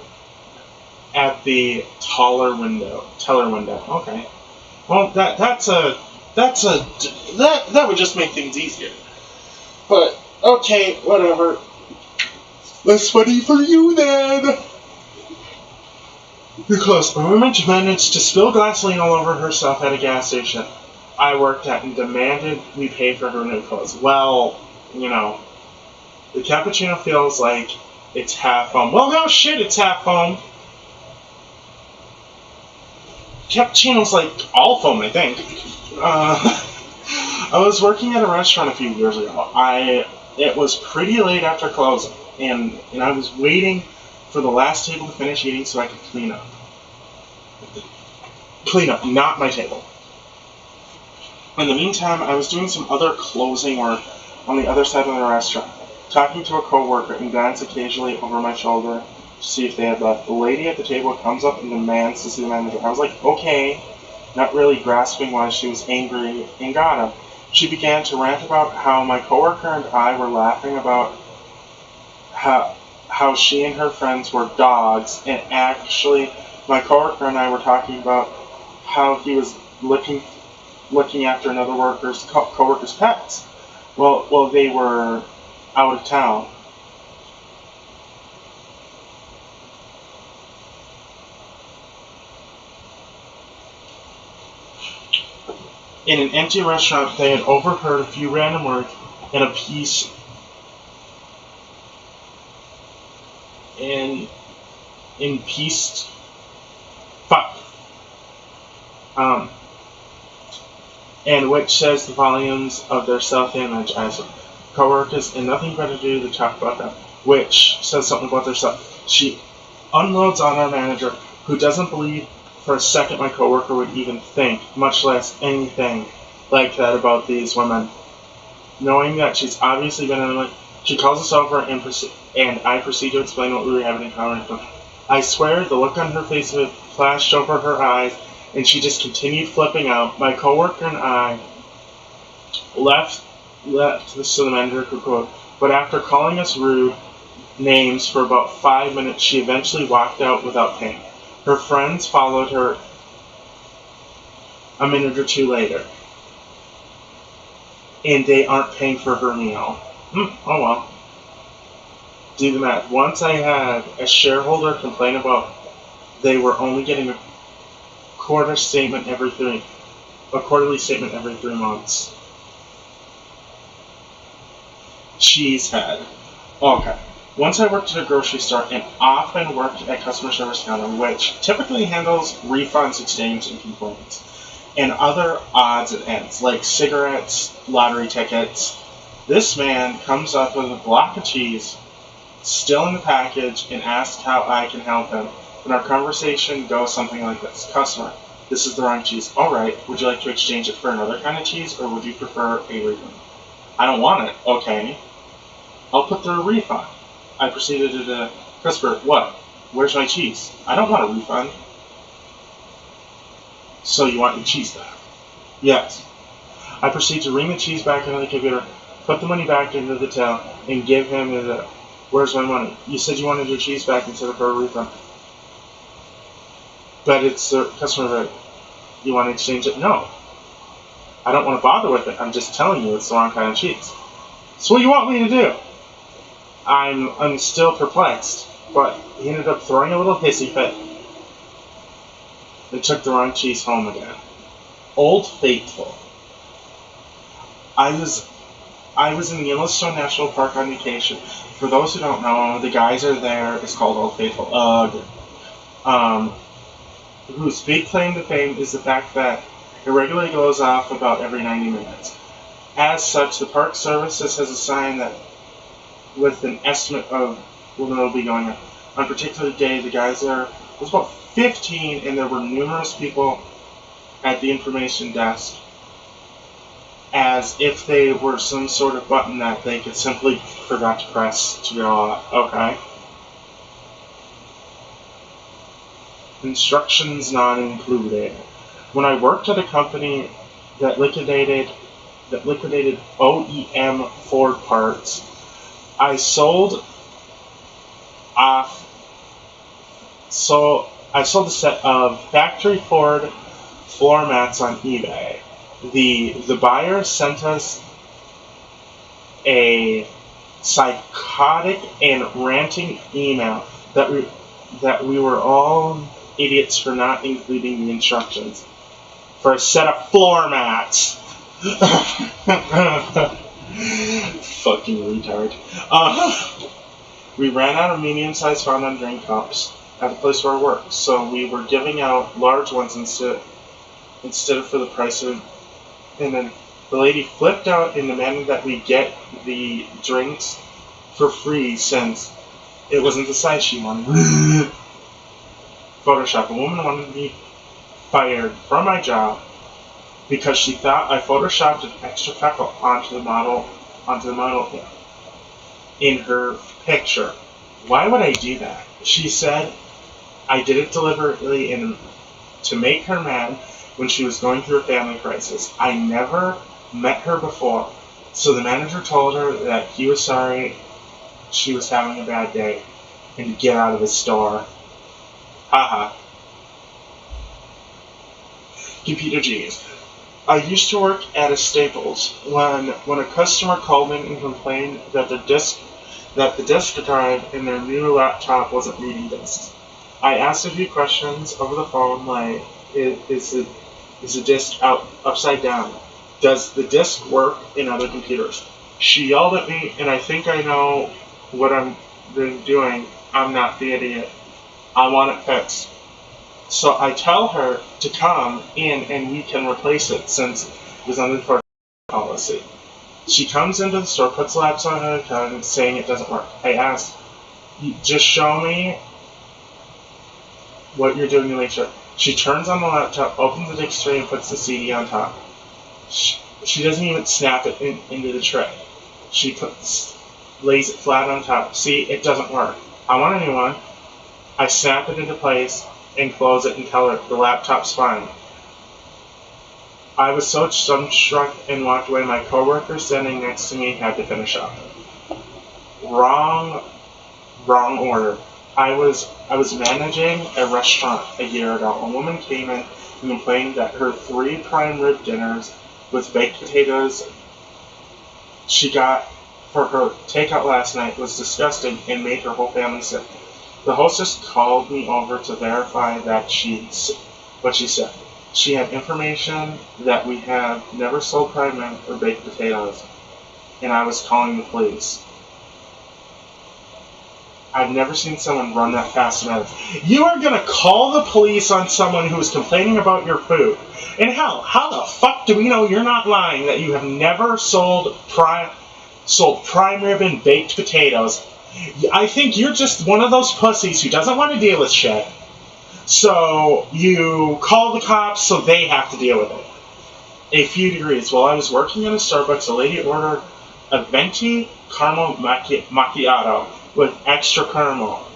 at the teller window. Okay. Well, that would just make things easier. But okay, whatever. Less money for you then. Because a woman managed to spill gasoline all over herself at a gas station I worked at and demanded we pay for her new clothes. Well, the cappuccino feels like it's half foam. Well, no shit, it's half foam. Cappuccino's like all foam, I think. I was working at a restaurant a few years ago. It was pretty late after closing, and I was waiting for the last table to finish eating so I could clean up. Not my table. In the meantime, I was doing some other closing work on the other side of the restaurant, talking to a coworker and glance occasionally over my shoulder to see if they had left. The lady at the table comes up and demands to see the manager. I was like, okay, not really grasping why she was angry, and got him. She began to rant about how my coworker and I were laughing about how she and her friends were dogs, and actually my coworker and I were talking about how he was looking after another coworker's pets. Well, they were out of town. In an empty restaurant, they had overheard a few random words and a piece in pieced fuck. And which says the volumes of their self-image as coworkers and nothing better to do to talk about them, which says something about their self. She unloads on our manager, who doesn't believe for a second my coworker would even think, much less anything like that about these women. Knowing that she's obviously been in it, she calls us over and I proceed to explain what we were having in common. I swear the look on her face flashed over her eyes, and she just continued flipping out. My coworker and I left this to the manager who quote, but after calling us rude names for about 5 minutes, she eventually walked out without paying. Her friends followed her a minute or two later, and they aren't paying for her meal. Oh well. Do the math. Once I had a shareholder complain about they were only getting a quarterly statement every 3 months. Cheesehead. Okay. Once I worked at a grocery store and often worked at customer service counter, which typically handles refunds, exchange, and complaints, and other odds and ends like cigarettes, lottery tickets. This man comes up with a block of cheese, still in the package, and asks how I can help him. And our conversation goes something like this. Customer, this is the wrong cheese. Alright, would you like to exchange it for another kind of cheese, or would you prefer a refund? I don't want it. Okay. I'll put through a refund. I proceeded to the customer, what? Where's my cheese? I don't want a refund. So you want your cheese back? Yes. I proceed to ring the cheese back into the computer, put the money back into the till, and give him the, where's my money? You said you wanted your cheese back instead of for a refund. But it's the customer that you want to exchange it? No. I don't want to bother with it. I'm just telling you it's the wrong kind of cheese. So what do you want me to do? I'm still perplexed, but he ended up throwing a little hissy fit. They took the wrong cheese home again. Old Faithful. I was in the Yellowstone National Park on vacation. For those who don't know, the geyser there is called Old Faithful. whose big claim to fame is the fact that it regularly goes off about every 90 minutes. As such, the Park Services has a sign that with an estimate of when it'll be going on. On a particular day, the guys there was about 15, and there were numerous people at the information desk, as if they were some sort of button that they could simply forgot to press to go off. Okay. Instructions not included. When I worked at a company that liquidated OEM Ford parts, I sold a set of factory Ford floor mats on eBay. The buyer sent us a psychotic and ranting email that we were all idiots for not including the instructions for a set of floor mats. Fucking retard. We ran out of medium-sized fountain drink cups at the place where I worked, so we were giving out large ones instead of for the price of. And then the lady flipped out and demanded that we get the drinks for free since it wasn't the size she wanted. Photoshop. A woman wanted to be fired from my job because she thought I photoshopped an extra freckle onto the model in her picture. Why would I do that? She said I did it deliberately to make her mad when she was going through a family crisis. I never met her before, so the manager told her that he was sorry she was having a bad day and to get out of the store. Haha. Computer genius. I used to work at a Staples when a customer called in and complained that the disk drive in their new laptop wasn't reading disks. I asked a few questions over the phone, like, is the disk upside down? Does the disk work in other computers? She yelled at me, and I think I know what I'm doing. I'm not the idiot. I want it fixed. So I tell her to come in and we can replace it since it was under the policy. She comes into the store, puts the laptop on her tongue, saying it doesn't work. I ask, just show me what you're doing to make sure. She turns on the laptop, opens the disk tray, and puts the CD on top. She doesn't even snap it into the tray. She lays it flat on top. See, it doesn't work. I want a new one. I snap it into place and close it and tell her the laptop's fine. I was so dumbstruck and walked away. My coworker standing next to me had to finish up. Wrong order. I was managing a restaurant a year ago. A woman came in and complained that her 3 prime rib dinners with baked potatoes she got for her takeout last night was disgusting and made her whole family sick. The hostess called me over to verify that what she said. She had information that we have never sold prime rib or baked potatoes, and I was calling the police. I've never seen someone run that fast about it. You are going to call the police on someone who is complaining about your food. And how the fuck do we know you're not lying that you have never sold prime rib and baked potatoes? I think you're just one of those pussies who doesn't want to deal with shit. So you call the cops so they have to deal with it. A few degrees. While I was working in a Starbucks, a lady ordered a venti caramel macchiato with extra caramel,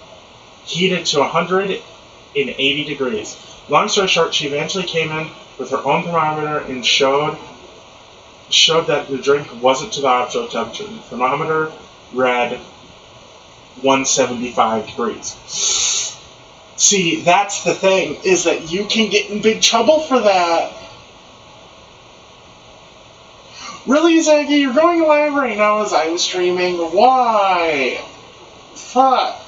heated to 180 degrees. Long story short, she eventually came in with her own thermometer and showed that the drink wasn't to the optimal temperature. The thermometer read 175 degrees. See, that's the thing, is that you can get in big trouble for that. Really, Zaggy, you're going live right now as I'm streaming. Why? Fuck.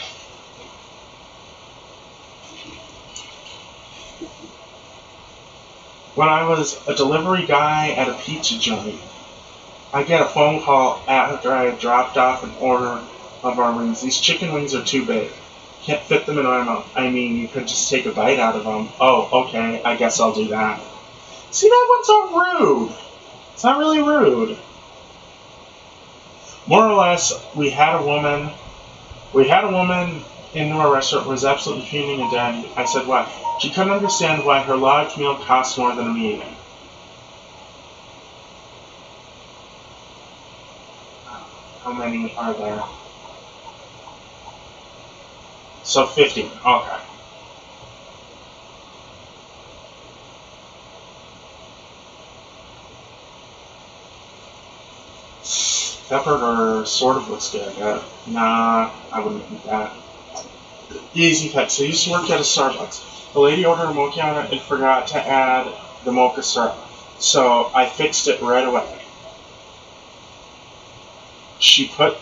When I was a delivery guy at a pizza joint, I get a phone call after I had dropped off an order of our wings. These chicken wings are too big. Can't fit them in my mouth. I mean, you could just take a bite out of them. Oh, okay, I guess I'll do that. See, that one's not rude. It's not really rude. More or less, we had a woman into our restaurant who was absolutely fuming and dying. I said, why? She couldn't understand why her large meal cost more than a medium. How many are there? So 50. Okay. That burger sort of looks good. Nah, I wouldn't eat that. Easy fix. So I used to work at a Starbucks. The lady ordered a mocha on it and forgot to add the mocha syrup. So I fixed it right away. She put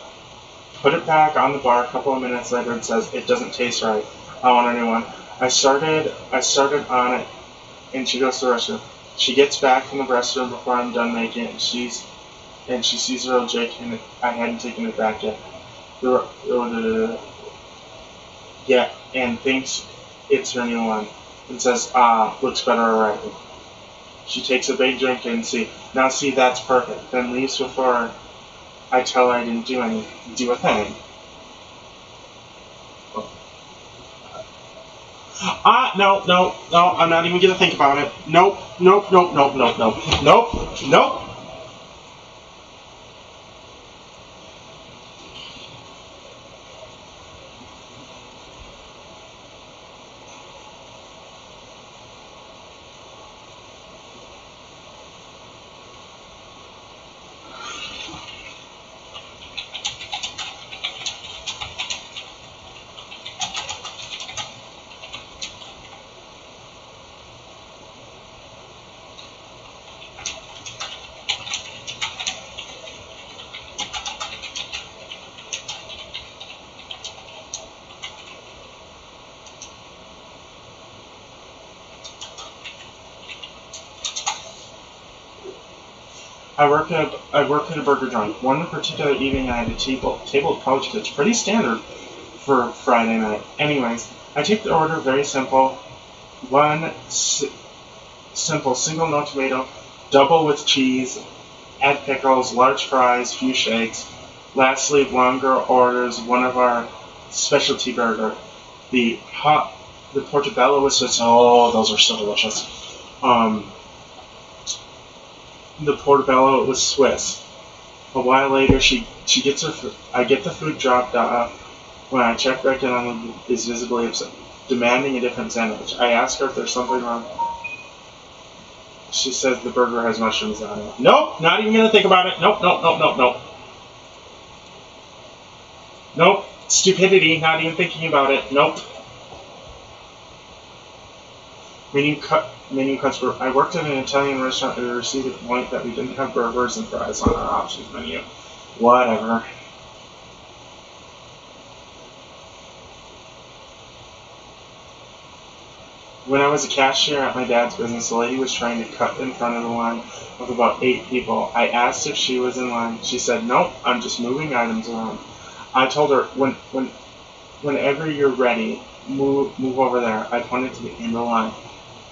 it back on the bar a couple of minutes later and says, it doesn't taste right. I want a new one. I started on it, and she goes to the restroom. She gets back from the restroom before I'm done making it, and she sees her old Jake, and I hadn't taken it back yet. Yeah, and thinks it's her new one, and says, looks better already. She takes a big drink and see, that's perfect. Then leaves before I tell her I didn't do a thing. No, I'm not even gonna think about it. Nope. I work at a burger joint. One particular evening I had a table of college kids. Pretty standard for Friday night. Anyways, I take the order very simple. One simple single no tomato, double with cheese, add pickles, large fries, few shakes. Lastly, longer orders one of our specialty burger. The portobello was just, those are so delicious. The portobello was Swiss. A while later, she gets her food. I get the food dropped off. When I check back in on them, is visibly upset, demanding a different sandwich. I ask her if there's something wrong. She says the burger has mushrooms on it. Nope, not even gonna think about it. Nope. Nope, stupidity, not even thinking about it. Nope. Menu cuts were. I worked at an Italian restaurant and received a complaint that we didn't have burgers and fries on our options menu. Whatever. When I was a cashier at my dad's business, the lady was trying to cut in front of the line of about 8 people. I asked if she was in line. She said, nope, I'm just moving items around. I told her, whenever you're ready, move over there. I pointed to the end of the line.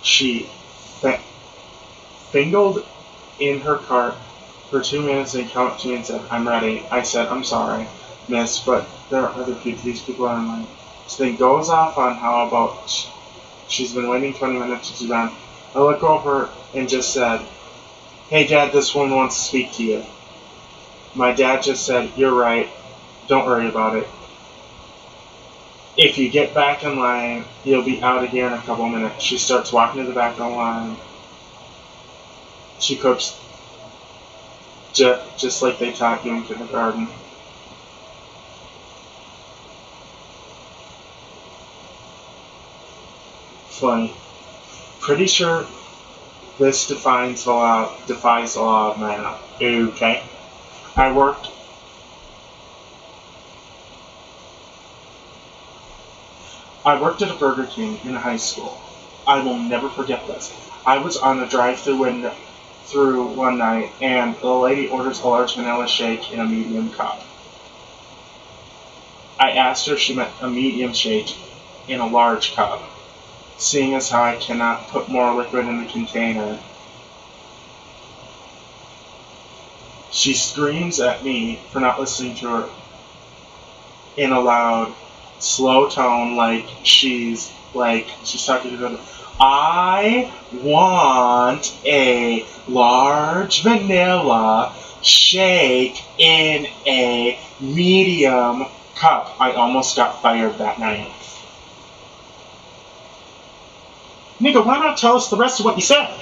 She fingled in her cart for 2 minutes and came up to me and said, I'm ready. I said, I'm sorry, miss, but there are other people. These people are in line. So then goes off on how about she's been waiting 20 minutes to do that. I look over and just said, hey, Dad, this woman wants to speak to you. My dad just said, you're right. Don't worry about it. If you get back in line, you'll be out of here in a couple minutes. She starts walking to the back of the line. She cooks just like they taught you in kindergarten. Funny. Pretty sure this defies the law of man. Okay. I worked at a Burger King in high school. I will never forget this. I was on the drive-thru one night, and the lady orders a large vanilla shake in a medium cup. I asked her if she meant a medium shake in a large cup, seeing as how I cannot put more liquid in the container. She screams at me for not listening to her in a loud, slow tone, like she's talking to her. I want a large vanilla shake in a medium cup. I almost got fired that night. Nigga, why not tell us the rest of what you said?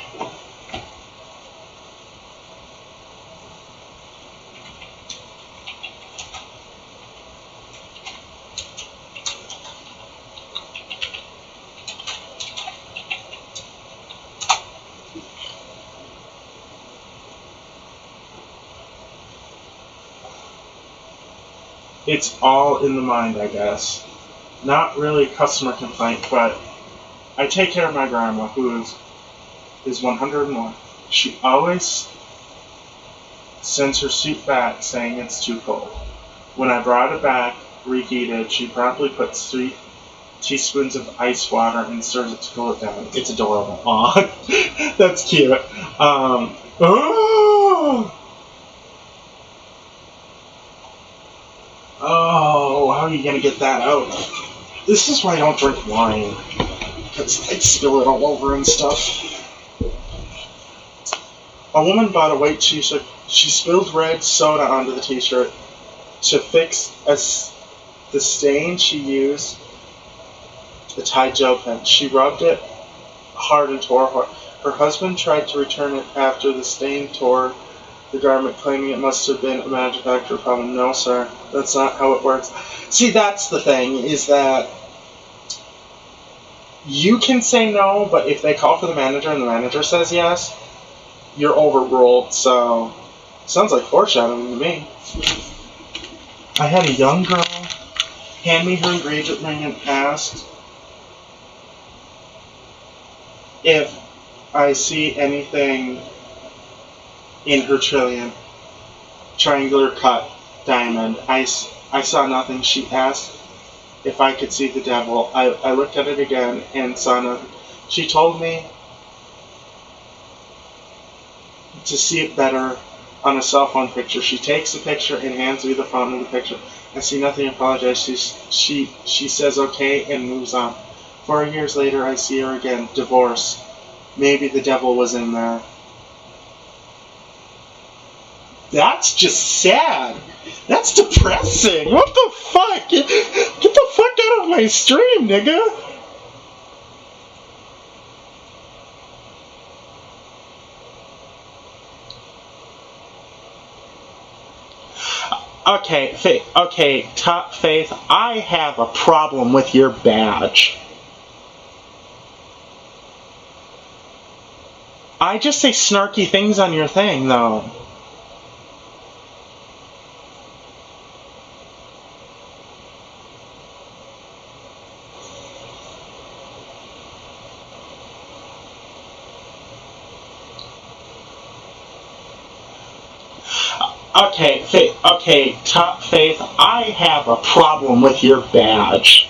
It's all in the mind, I guess. Not really a customer complaint, but I take care of my grandma, who is 101. She always sends her soup back saying it's too cold. When I brought it back, reheated, she promptly puts 3 teaspoons of ice water and stirs it to cool it down. It's adorable. Aw, that's cute. Oh, how are you gonna get that out? This is why I don't drink wine, because I'd spill it all over and stuff. A woman bought a white t-shirt. She spilled red soda onto the t-shirt. To fix the stain, she used a Tide gel pen. She rubbed it hard and tore it. Her husband tried to return it after the stain tore the garment, claiming it must have been a manufacturer problem. No, sir, that's not how it works. See, that's the thing, is that you can say no, but if they call for the manager and the manager says yes, you're overruled. So, sounds like foreshadowing to me. I had a young girl hand me her engagement ring and asked if I see anything in her triangular cut diamond. I saw nothing. She asked if I could see the devil. I looked at it again and saw nothing. She told me to see it better on a cell phone picture. She takes the picture and hands me the phone of the picture. I see nothing. Apologize. She says okay and moves on. 4 years later, I see her again. Divorce. Maybe the devil was in there. That's just sad. That's depressing. What the fuck? Get the fuck out of my stream, nigga. Okay, Faith. Okay, Top Faith. I have a problem with your badge. I just say snarky things on your thing, though. Okay, Faith. Okay, Top Faith. I have a problem with your badge.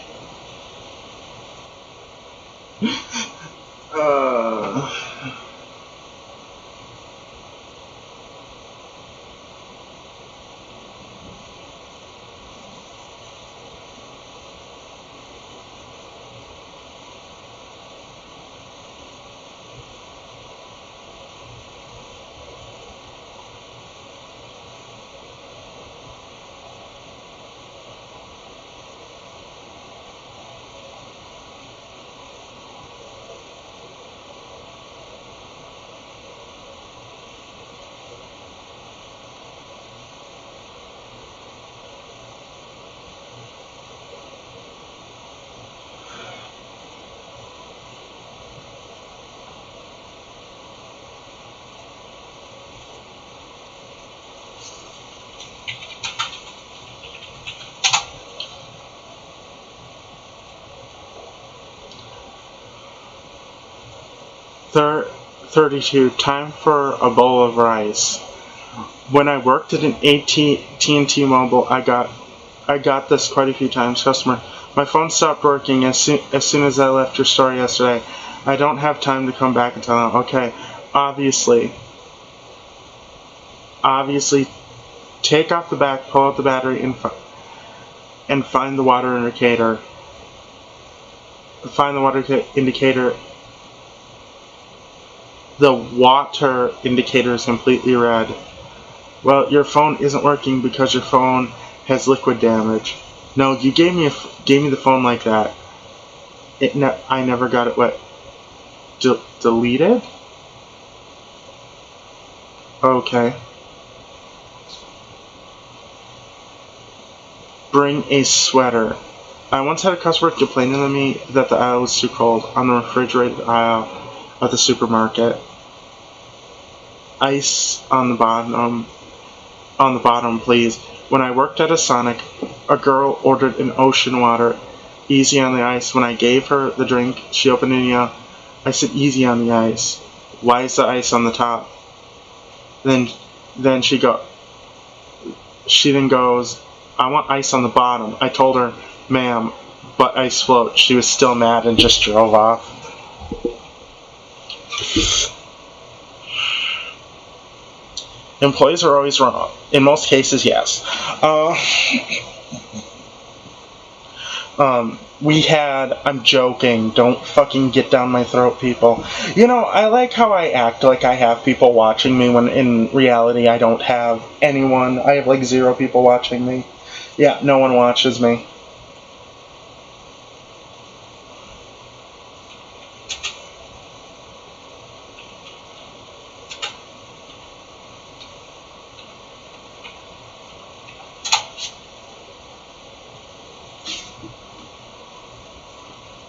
Third, 32. Time for a bowl of rice. When I worked at an AT&T Mobile, I got I got this quite a few times. Customer, my phone stopped working as soon as I left your store yesterday. I don't have time to come back and tell them. Okay, obviously, take off the back, pull out the battery, and find the water indicator. Find the water indicator. The water indicator is completely red. Well, your phone isn't working because your phone has liquid damage. No, you gave me the phone like that. I never got it wet. Deleted? Okay. Bring a sweater. I once had a customer complaining to me that the aisle was too cold on the refrigerated aisle of the supermarket. Ice on the bottom, please. When I worked at a Sonic, a girl ordered an ocean water, easy on the ice. When I gave her the drink, she opened it and yelled, I said easy on the ice. Why is the ice on the top? Then she then goes, I want ice on the bottom. I told her, ma'am, but ice floats. She was still mad and just drove off. Employees are always wrong. In most cases, yes. I'm joking. Don't fucking get down my throat, people. You know, I like how I act like I have people watching me when in reality I don't have anyone. I have like 0 people watching me. Yeah, no one watches me.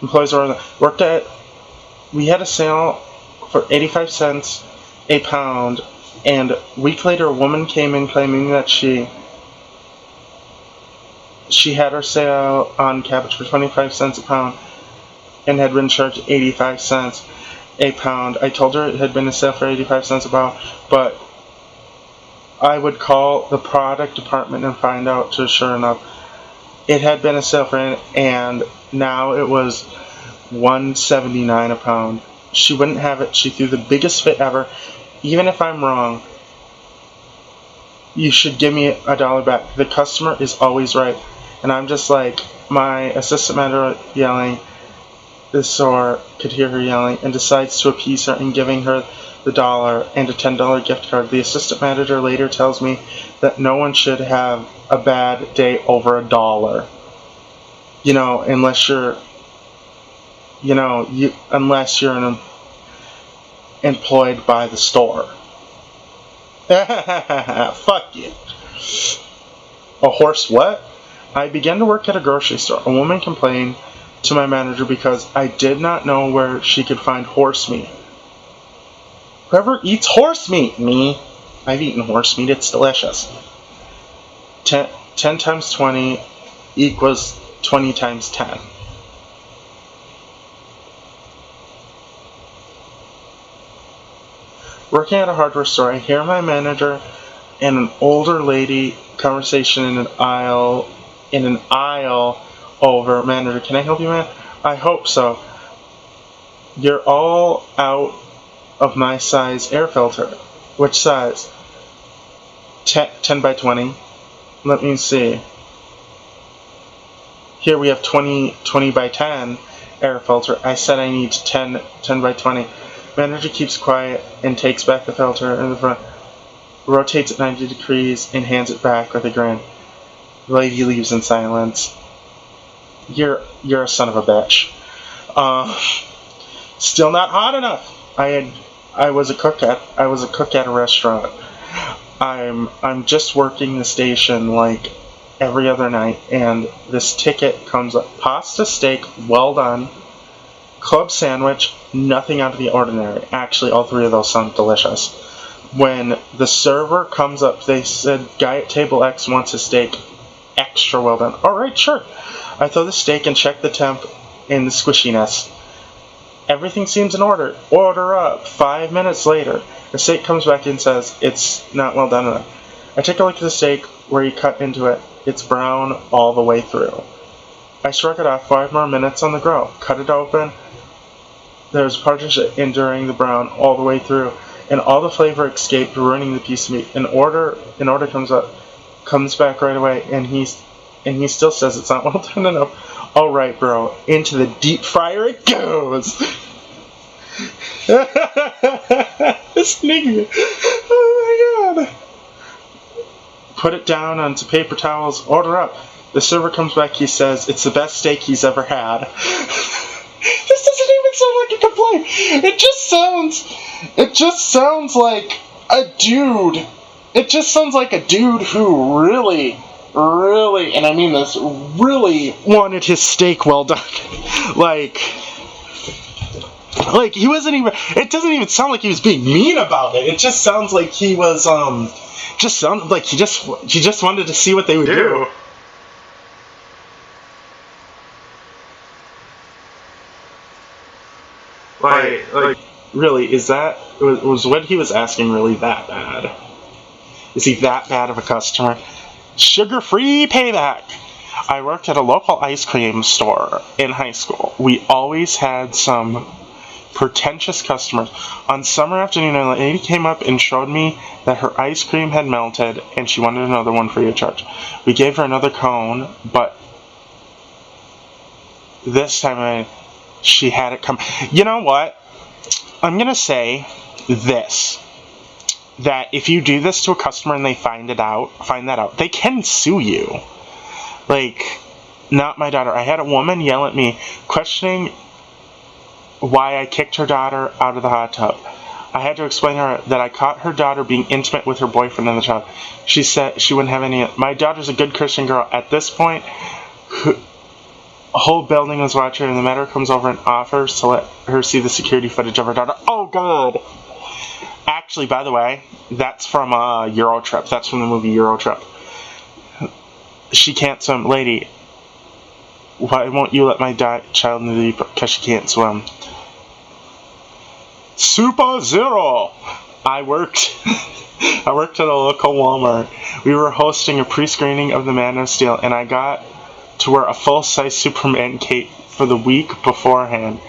Employees we had a sale for 85 cents a pound, and a week later a woman came in claiming that she had her sale on cabbage for 25 cents a pound and had been charged 85 cents a pound. I told her it had been a sale for 85 cents a pound, but I would call the product department and find out, so sure enough, it had been a sale for it, and now it was $1.79 a pound. She wouldn't have it. She threw the biggest fit ever. Even if I'm wrong, you should give me $1 back. The customer is always right. And I'm just like, my assistant manager yelling, the store could hear her yelling, and decides to appease her and giving her the $1 and a $10 gift card. The assistant manager later tells me that no one should have a bad day over $1. You know, unless you're employed by the store. Fuck you. A horse what? I began to work at a grocery store. A woman complained to my manager because I did not know where she could find horse meat. Whoever eats horse meat? Me. I've eaten horse meat. It's delicious. 10 times 20 equals 20 times 10. Working at a hardware store, I hear my manager and an older lady conversation in an aisle over. Manager, can I help you, man? I hope so. You're all out of my size air filter. Which size? 10 by 20. Let me see. Here we have 20 by 10 air filter. I said I need 10 by 20. Manager keeps quiet and takes back the filter in the front, rotates it 90 degrees, and hands it back with a grin. The lady leaves in silence. You're a son of a bitch. Still not hot enough. I was a cook at a restaurant. I'm just working the station like every other night, and this ticket comes up: pasta steak, well done. Club sandwich, nothing out of the ordinary. Actually, all 3 of those sound delicious. When the server comes up, they said, guy at table X wants a steak extra well done. Alright, sure. I throw the steak and check the temp and the squishiness. Everything seems in order. Order up. 5 minutes later, the steak comes back and says, it's not well done enough. I take a look at the steak where he cut into it. It's brown all the way through. I struck it off 5 more minutes on the grill. Cut it open. There's partridge enduring the brown all the way through, and all the flavor escaped, ruining the piece of meat. An order comes back right away, and he still says it's not well done enough. All right, bro, into the deep fryer it goes. This nigga, oh my god! Put it down onto paper towels. Order up. The server comes back. He says it's the best steak he's ever had. This doesn't even sound like a complaint. It just sounds like a dude. It just sounds like a dude who really, and I mean this, really wanted his steak well done. like he wasn't even, it doesn't even sound like he was being mean about it. It just sounds like he was, just sounded like he just wanted to see what they would do. Like, really, was what he was asking really that bad? Is he that bad of a customer? Sugar-free payback! I worked at a local ice cream store in high school. We always had some pretentious customers. On summer afternoon, a lady came up and showed me that her ice cream had melted and she wanted another one free of charge. We gave her another cone, but this time she had it come. You know what? I'm gonna say this. That if you do this to a customer and they find that out, they can sue you. Like, not my daughter. I had a woman yell at me, questioning why I kicked her daughter out of the hot tub. I had to explain to her that I caught her daughter being intimate with her boyfriend in the tub. She said she wouldn't have any. My daughter's a good Christian girl. At this point, a whole building was watching, and the matter comes over and offers to let her see the security footage of her daughter. Oh, God! Actually, by the way, that's from Euro Trip. That's from the movie Euro Trip. She can't swim. Lady, why won't you let my child in the deep? Because she can't swim. Super Zero! I worked at a local Walmart. We were hosting a pre-screening of The Man of Steel, and I got to wear a full-size Superman cape for the week beforehand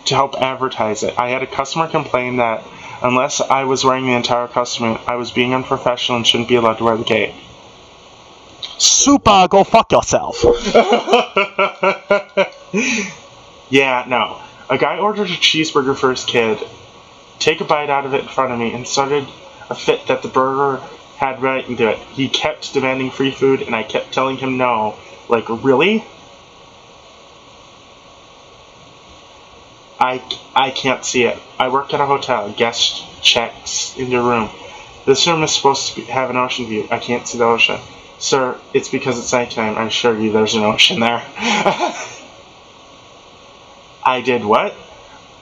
to help advertise it. I had a customer complain that unless I was wearing the entire costume, I was being unprofessional and shouldn't be allowed to wear the cape. Super, go fuck yourself. Yeah, no. A guy ordered a cheeseburger for his kid, take a bite out of it in front of me, and started a fit that the burger had right into it. He kept demanding free food, and I kept telling him no. Like, really? I can't see it. I work at a hotel. Guest checks in your room. This room is supposed to have an ocean view. I can't see the ocean. Sir, it's because it's nighttime. I assure you there's an ocean there. I did what?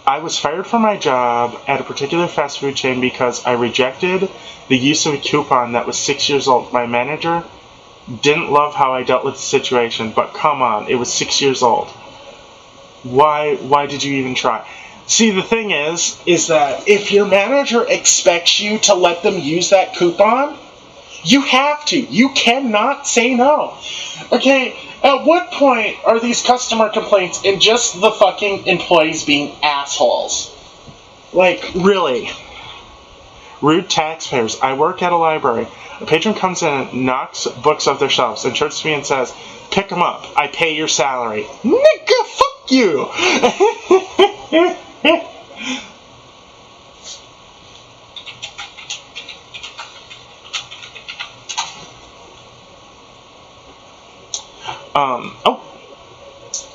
I was fired from my job at a particular fast food chain because I rejected the use of a coupon that was 6 years old. My manager didn't love how I dealt with the situation, but come on, it was 6 years old. Why did you even try? See, the thing is that if your manager expects you to let them use that coupon, you have to. You cannot say no. Okay, at what point are these customer complaints and just the fucking employees being assholes? Like, really? Rude taxpayers. I work at a library. A patron comes in and knocks books off their shelves and turns to me and says, "Pick them up. I pay your salary." Nigga, fuck you!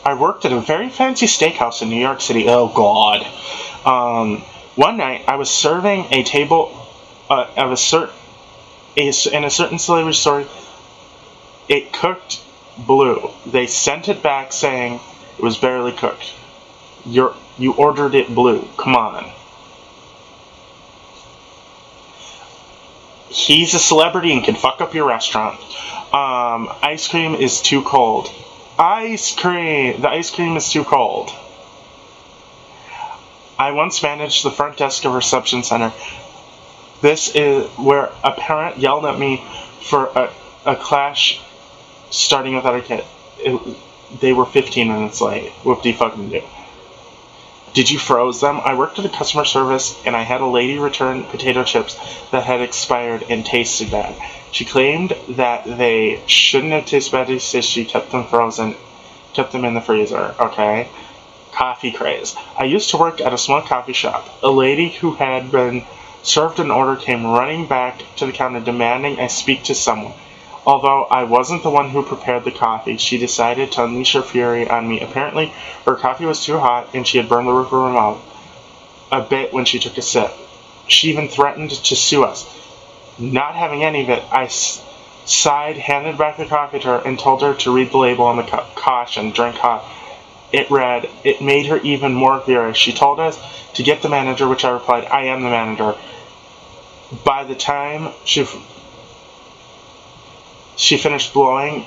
I worked at a very fancy steakhouse in New York City. Oh, God. One night, I was serving a table in a certain celebrity story. It cooked blue. They sent it back saying it was barely cooked. You ordered it blue. Come on. He's a celebrity and can fuck up your restaurant. Ice cream is too cold. Ice cream! The ice cream is too cold. I once managed the front desk of a reception center. This is where a parent yelled at me for a clash starting with etiquette. They were 15 minutes late. Whoop-de-fucking-do. Did you froze them? I worked at a customer service, and I had a lady return potato chips that had expired and tasted bad. She claimed that they shouldn't have tasted bad. She said she kept them frozen, kept them in the freezer. Okay. Coffee craze. I used to work at a small coffee shop. A lady who had been served an order came running back to the counter demanding I speak to someone. Although I wasn't the one who prepared the coffee, she decided to unleash her fury on me. Apparently, her coffee was too hot and she had burned the roof of her mouth a bit when she took a sip. She even threatened to sue us. Not having any of it, I sighed, handed back the coffee to her, and told her to read the label on the cup. Caution, drink hot. It read. It made her even more furious. She told us to get the manager, which I replied, I am the manager. By the time she finished blowing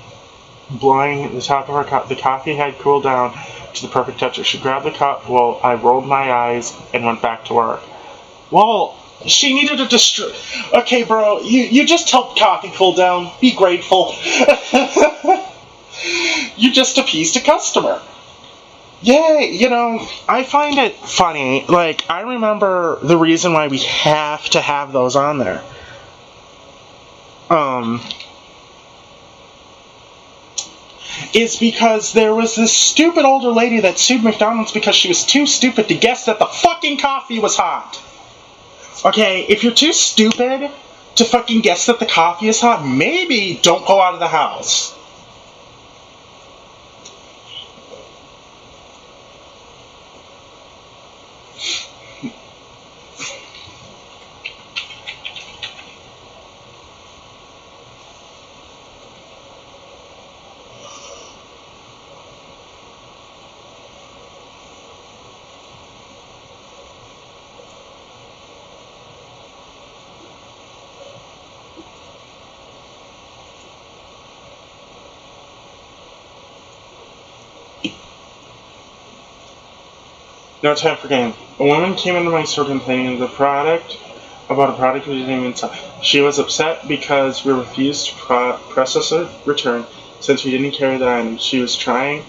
the top of her cup, the coffee had cooled down to the perfect temperature. She grabbed the cup while I rolled my eyes and went back to work. Well, she needed to destroy... Okay, bro, you just helped coffee cool down. Be grateful. You just appeased a customer. Yay, I find it funny. Like, I remember the reason why we have to have those on there. Is because there was this stupid older lady that sued McDonald's because she was too stupid to guess that the fucking coffee was hot. Okay, if you're too stupid to fucking guess that the coffee is hot, maybe don't go out of the house. No time for game. A woman came into my store complaining about a product we didn't even sell. She was upset because we refused to process a return since we didn't carry the item. She was trying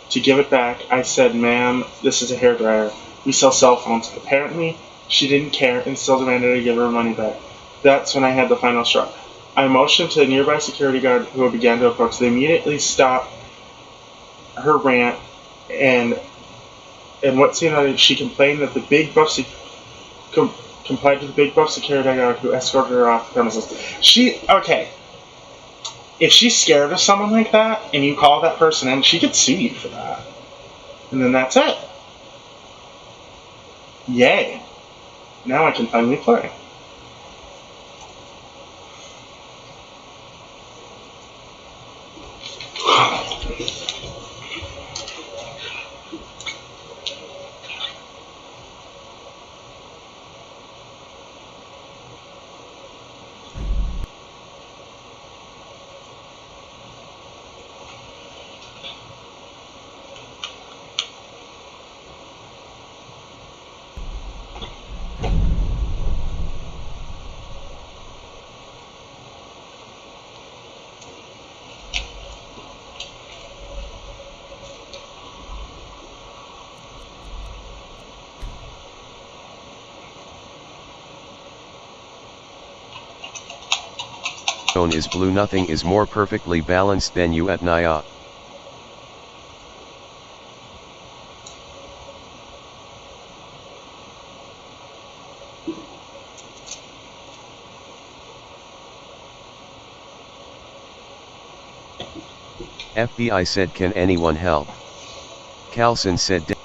to give it back. I said, ma'am, this is a hairdryer. We sell cell phones. Apparently, she didn't care and still demanded I give her money back. That's when I had the final straw. I motioned to a nearby security guard who began to approach. They immediately stopped her rant and what seemed like she complained that the big buff complied to the big buff security guard who escorted her off the premises. Okay. If she's scared of someone like that, and you call that person in, she could sue you for that. And then that's it. Yay. Now I can finally play. Is blue. Nothing is more perfectly balanced than you at Naya. FBI said, can anyone help? Carlson said,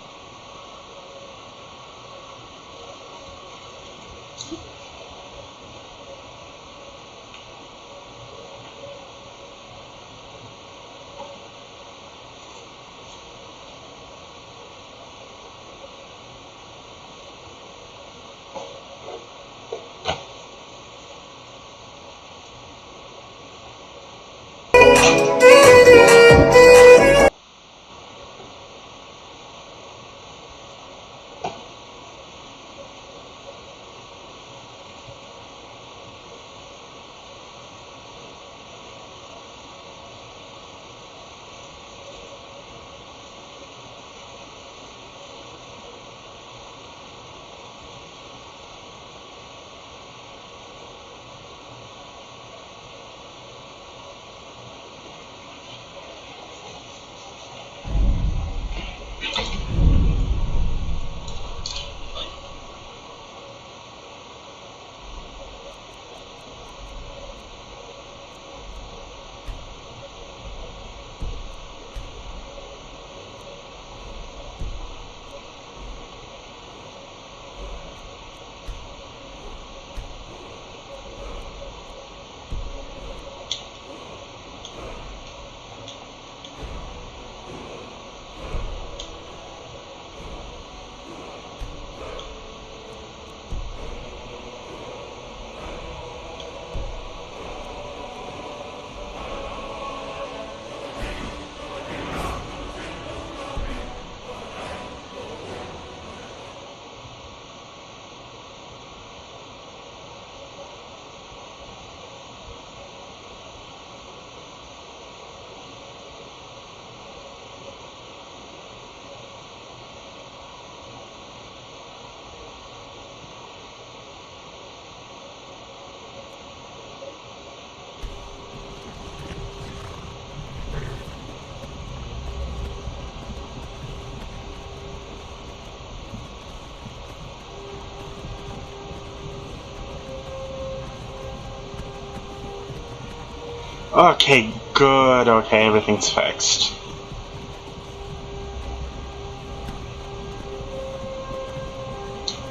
Okay, good. Okay, everything's fixed.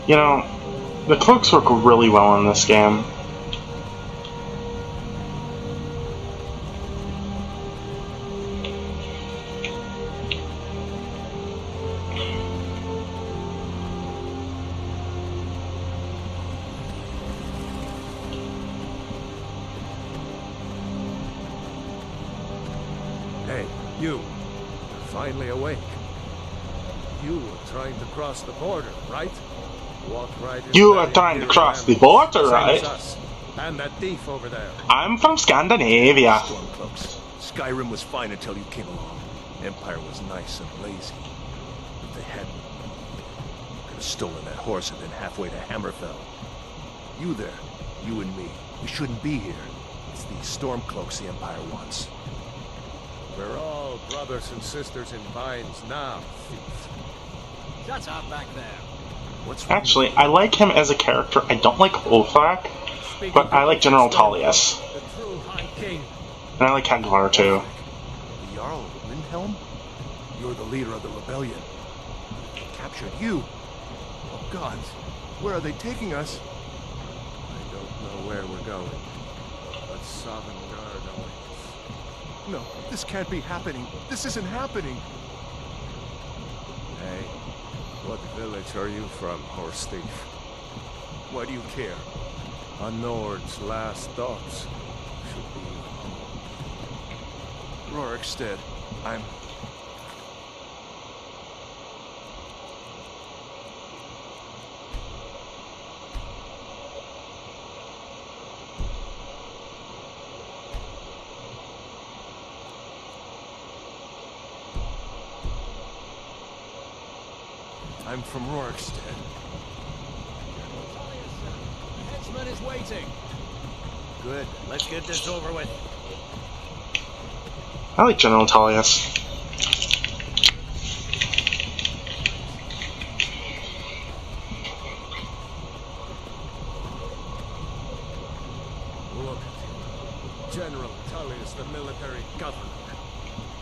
You know, the cloaks work really well in this game. Hey, you're finally awake. You were trying to cross the border, right? Walk right in. You are trying to cross the border, right? Us. And that thief over there. I'm from Scandinavia. Stormcloaks. Skyrim was fine until you came along. Empire was nice and lazy. If they hadn't, could have stolen that horse and been halfway to Hammerfell. You there, you and me, we shouldn't be here. It's these Stormcloaks the Empire wants. We're all brothers and sisters in binds now, thief. Shut up back there. What's wrong? Actually, I like him as a character. I don't like Ulfak, but I like General Tullius. The true High King. And I like Keglar too. The Jarl of Windhelm? You're the leader of the rebellion. They captured you. Oh God, where are they taking us? I don't know where we're going, but Sovngarde awaits. No, this can't be happening. This isn't happening. Hey, what village are you from, horse thief? Why do you care? A Nord's last thoughts should be home. Rorikstead, I'm from Rorikstead. The henchman is waiting. Good. Let's get this over with. I like General Tullius. Look at him. General Tullius, the military governor.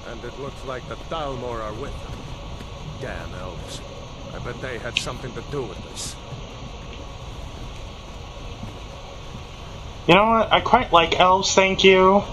And it looks like the Thalmor are with him. Damn elves. I bet they had something to do with this. You know what? I quite like elves, thank you.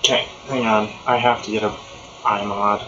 Okay, hang on. I have to get a iMod.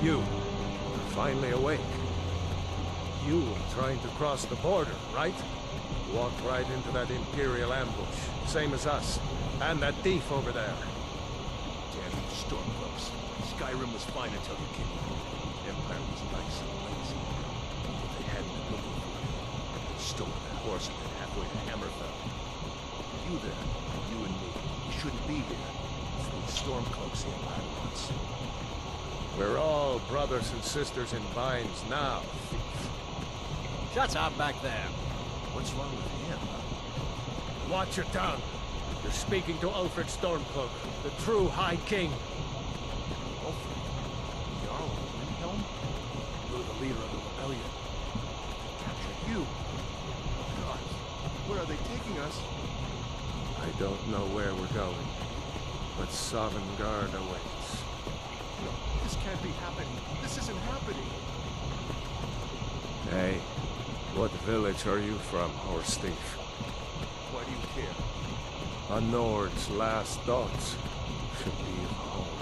You, finally awake. You were trying to cross the border, right? Walked right into that Imperial ambush, same as us. And that thief over there. Damn you stormcloaks. Skyrim was fine until you came along. Empire was nice and lazy. But they hadn't been looking for you. They'd stolen that horse and been halfway to Hammerfell. You there, you and me, we shouldn't be here. It's these stormcloaks the Empire wants. We're all brothers and sisters in binds now, thief. Shut up back there. What's wrong with him? Watch your tongue. You're speaking to Ulfric Stormcloak, the true High King. Ulfric? Jarl of Windhelm? You're the leader of the rebellion. They captured you. God, where are they taking us? I I don't know where we're going, but Sovngarde awaits. No, this can't be happening. This isn't happening. Hey, what village are you from, horse thief? Why do you care? A Nord's last thoughts should be of home.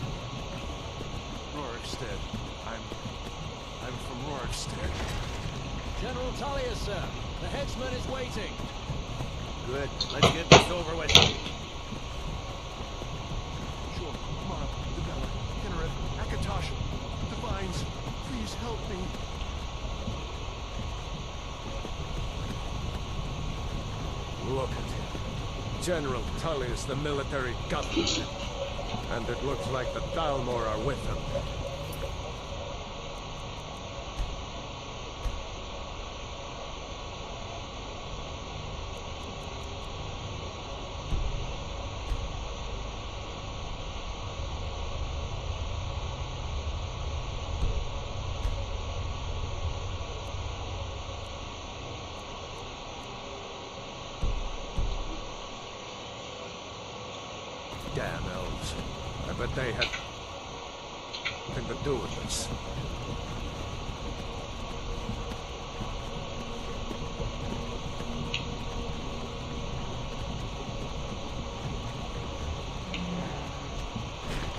Rorikstead. I'm from Rorikstead. General Talia, sir. The headsman is waiting. Good. Let's get this over with. Sure, Mara, Debella, Kinneret, Akatosh, Divines, please help me. Look at him. General Tullius, the military governor. And it looks like the Thalmor are with him. Damn elves. I bet they had nothing to do with this.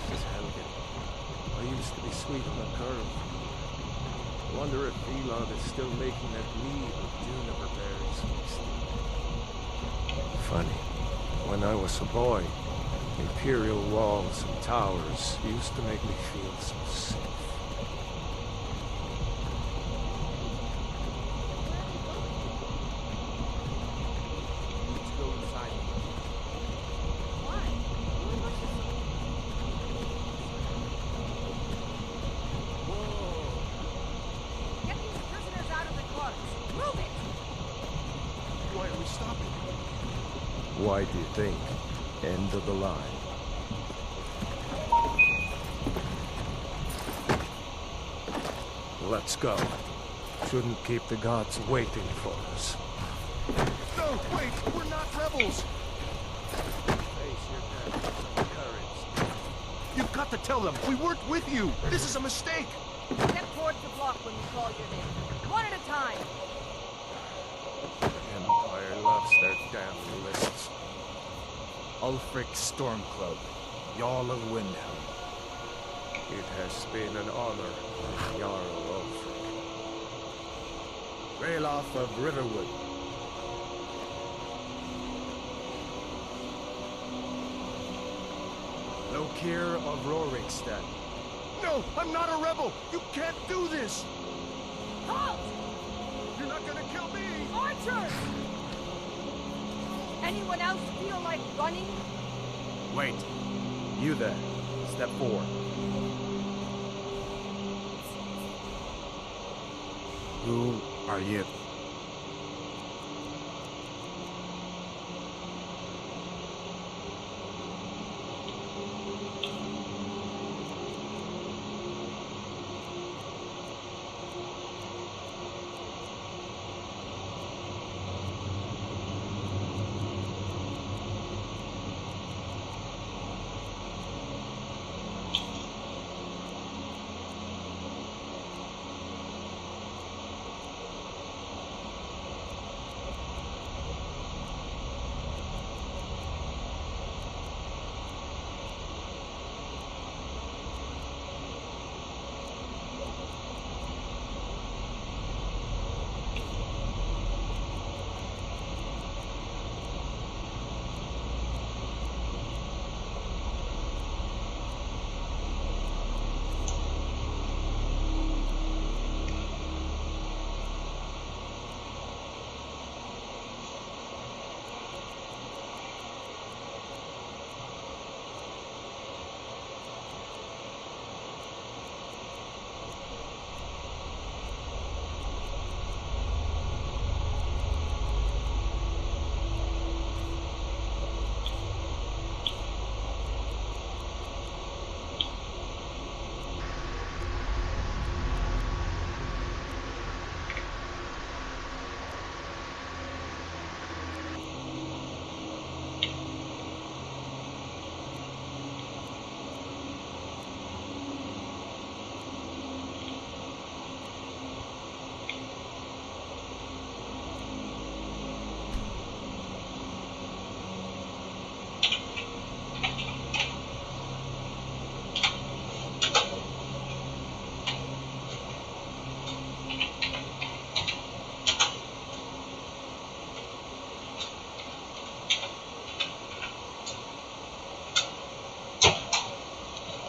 This is Helgen. I used to be sweet on the curve. I wonder if Elon is still making that mead with juniper berries. Funny. When I was a boy, imperial walls and towers used to make me feel so safe. Let's go inside. Why? Whoa! Get these prisoners out of the cars. Move it! Why are we stopping? Why do you think? End of the line. Let's go. Shouldn't keep the gods waiting for us. No, wait! We're not rebels! Face your death with some courage. You've got to tell them! We weren't with you! This is a mistake! Step towards the block when we call your name. One at a time. Empire loves their damn lists. Ulfric Stormcloak, Jarl of Windhelm. It has been an honor, Jarl Ulfric. Ralof of Riverwood. Lokir of Rorikstead. No! I'm not a rebel! You can't do this! Halt! You're not gonna kill me! Archers! Anyone else feel like running? Wait. You there. Step forward. Who are you?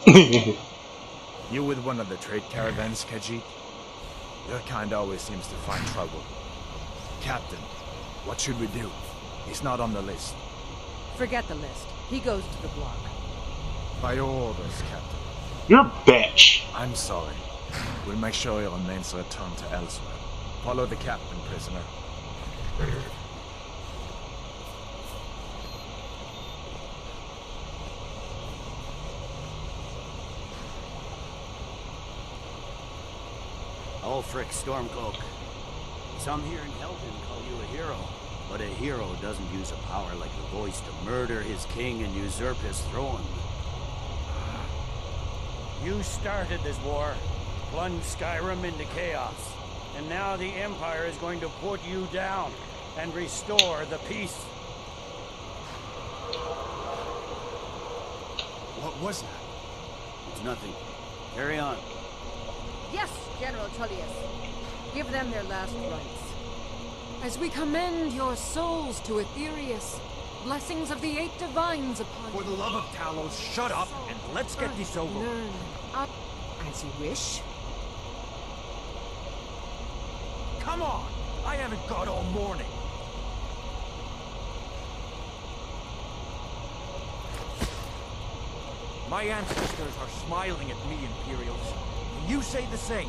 You with one of the trade caravans, Khajiit? Your kind always seems to find trouble. Captain, what should we do? He's not on the list. Forget the list. He goes to the block. By your orders, Captain. You're a bitch. I'm sorry. We'll make sure he remains returned to elsewhere. Follow the captain, prisoner. Ulfric Stormcloak. Some here in Helton call you a hero, but a hero doesn't use a power like the voice to murder his king and usurp his throne. You started this war, plunged Skyrim into chaos, and now the Empire is going to put you down and restore the peace. What was that? It's nothing. Carry on. Yes, General Tullius. Give them their last rites. As we commend your souls to Aetherius, blessings of the 8 divines upon you. For the love of Talos, shut up and let's get this over. Learn. As you wish. Come on! I haven't got all morning. My ancestors are smiling at me, Imperials. Can you say the same?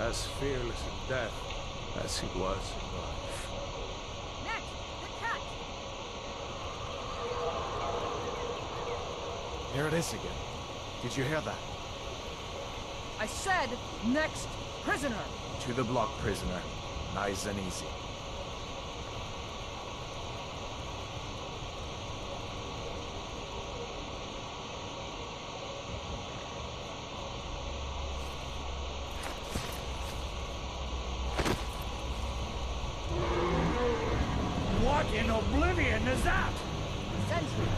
As fearless in death as he was in life. Next, the cat. Here it is again. Did you hear that? I said, next prisoner. To the block, prisoner. Nice and easy. What in oblivion is that? Sentries.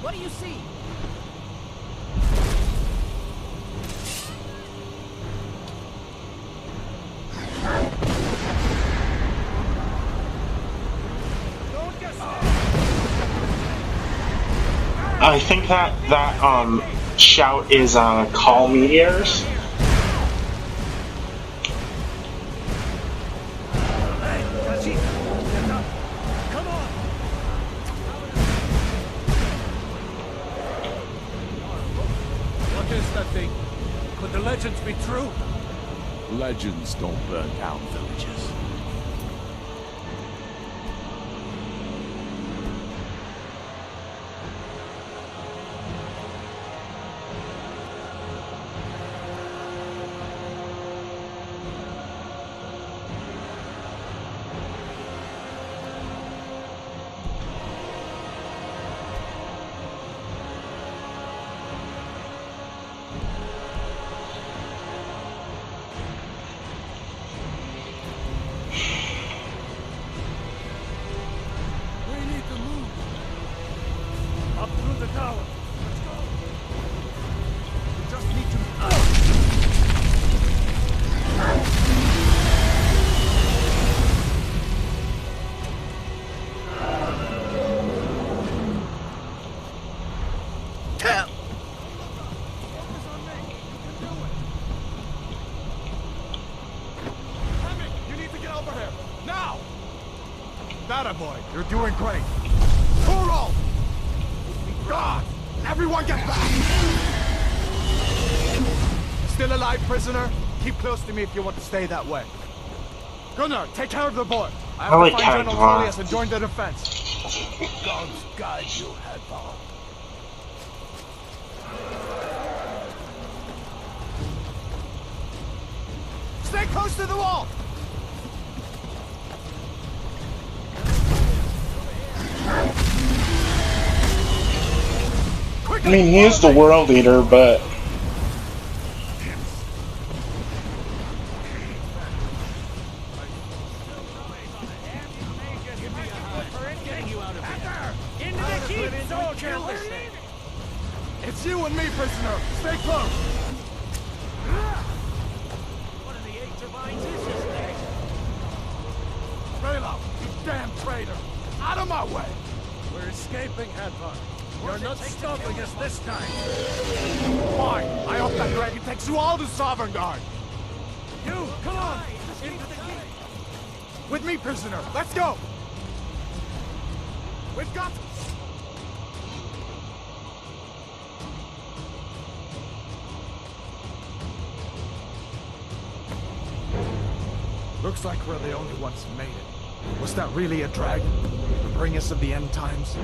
What do you see? I think that shout is call meteors. What is that thing? Could the legends be true? Legends don't burn down villages. Up through the tower. Let's go. We just need to... Focus on me. You can do it. Hemming, you need to get over here. Now! That boy, you're doing great. Toro! God! Everyone get back! Still alive, prisoner? Keep close to me if you want to stay that way. Gunnar, take care of the boy. I have like to find General Kagvar. Tullius and join the defense. Gods guide you, Hadval. Stay close to the wall! I mean, he is the world leader, but It's you and me, prisoner. Stay close. One of the 8 divines is this thing. Raylo, you damn traitor. Out of my way. We're escaping, Hadvar. You're not stopping us this time. Fine. I hope that dragon takes you all to Sovereign Guard. You, come on! Into the gate! With me, prisoner. Let's go. We've got... Looks like we're the only ones who made it. Was that really a dragon? To bring us of the end times?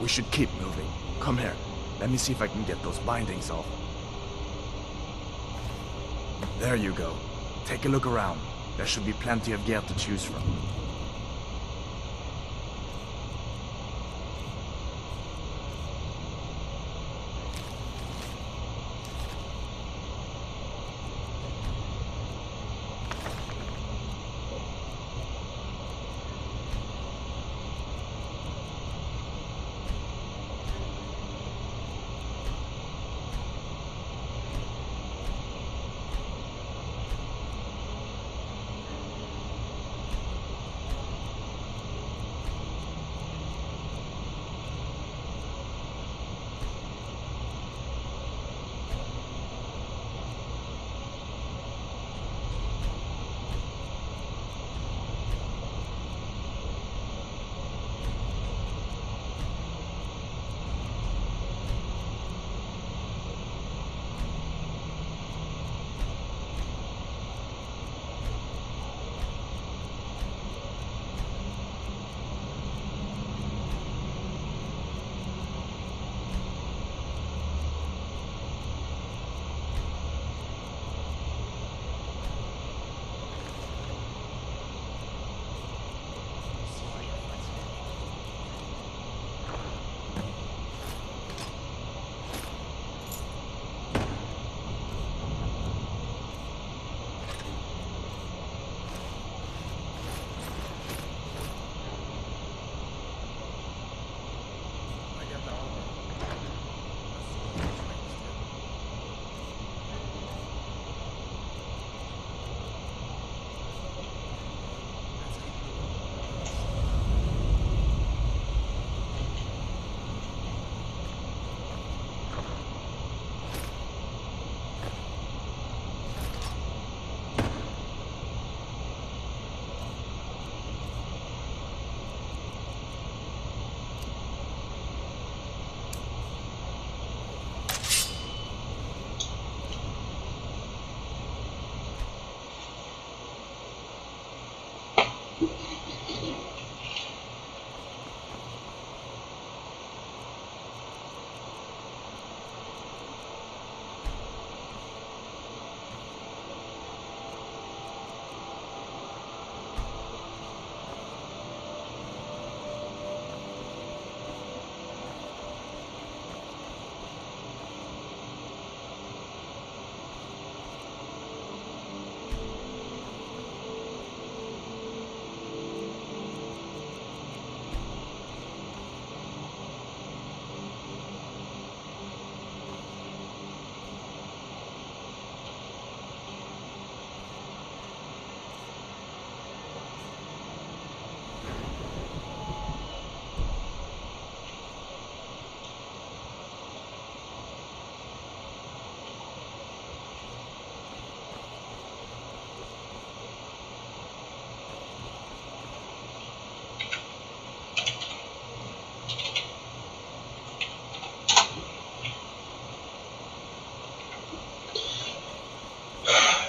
We should keep moving. Come here. Let me see if I can get those bindings off. There you go. Take a look around. There should be plenty of gear to choose from.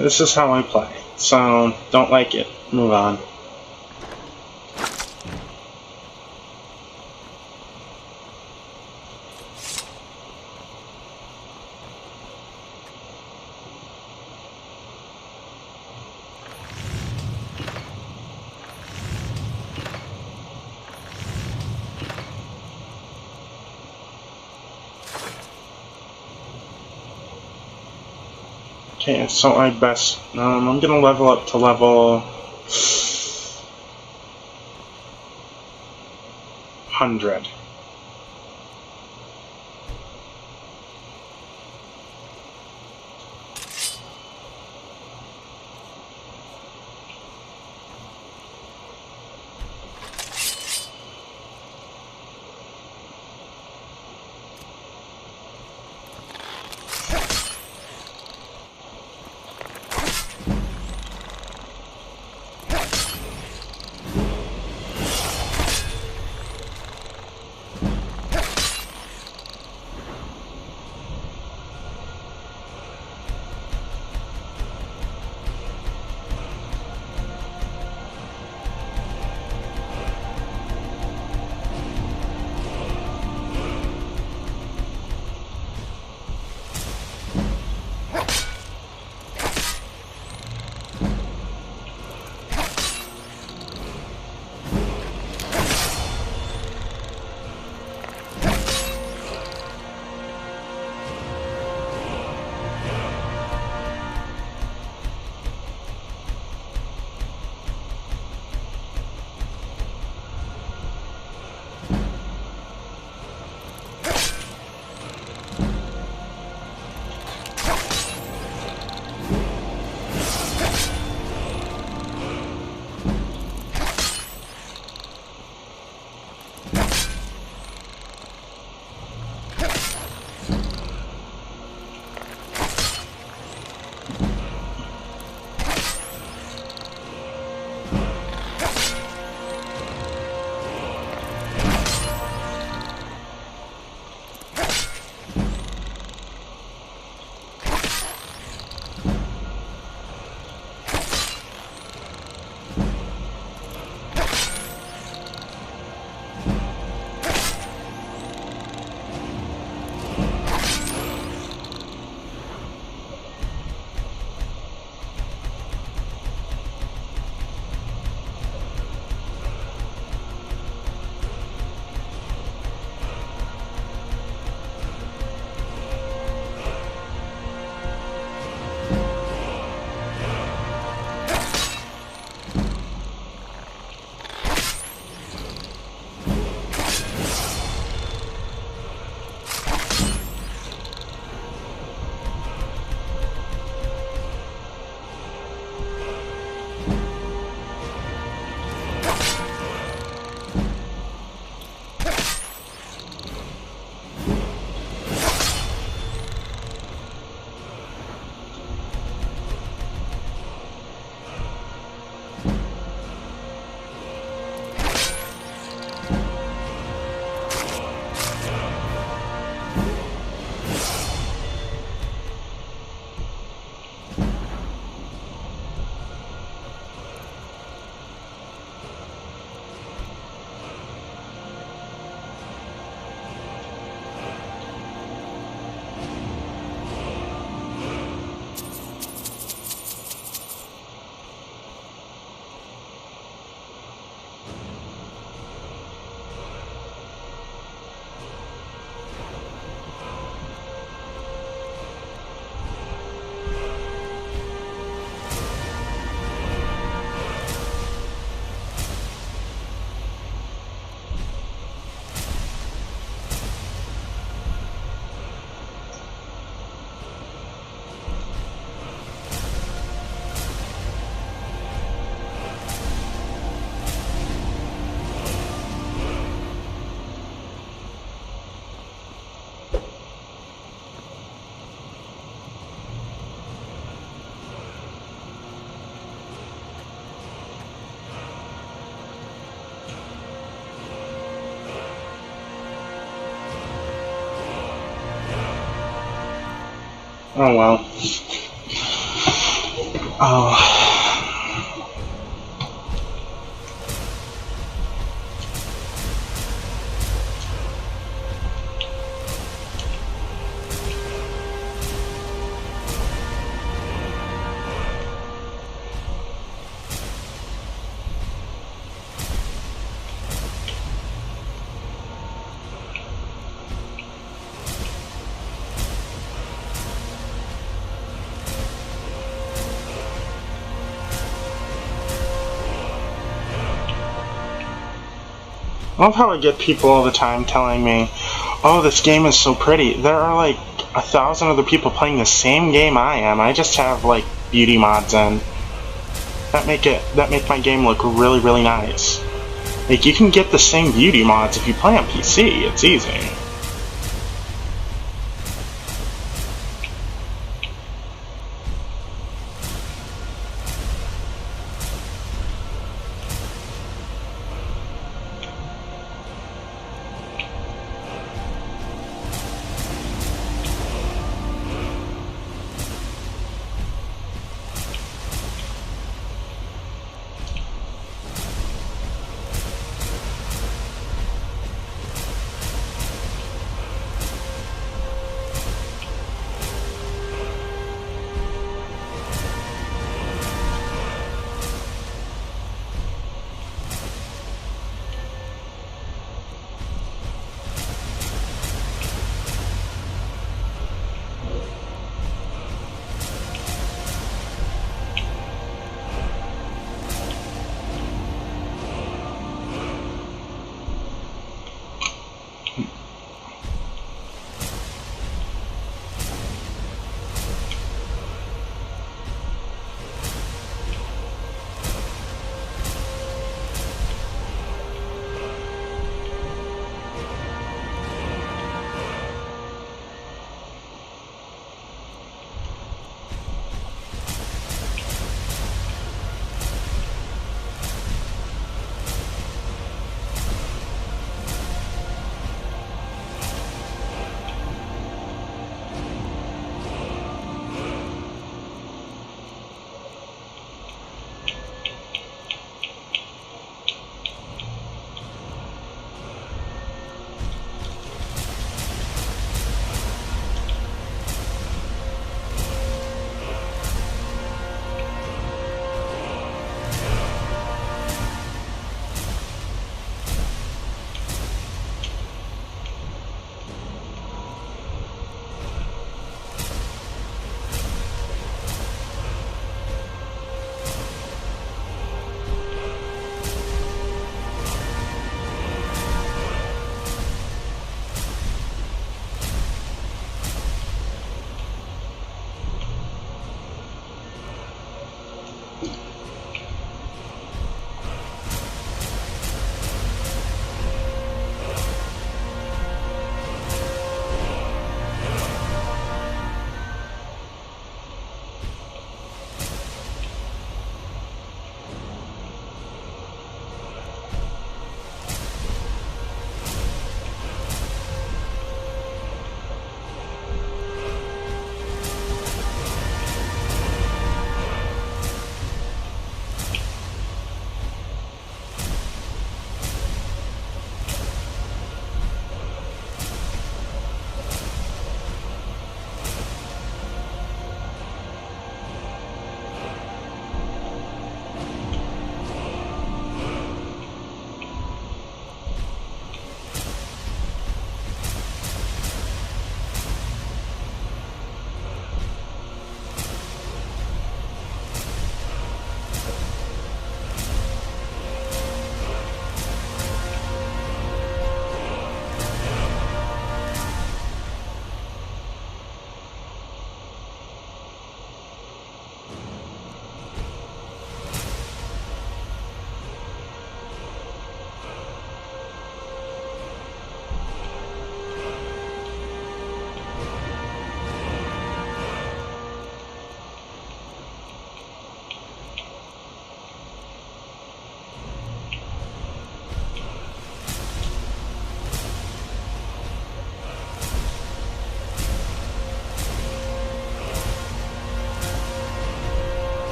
this is how I play. So, don't like it. Move on. Okay, so I best. I'm gonna level up to level 100. Oh well. Oh. I love how I get people all the time telling me, oh, this game is so pretty. There are like 1,000 other people playing the same game I am. I just have like beauty mods in. That make my game look really, really nice. Like, you can get the same beauty mods if you play on PC. It's easy.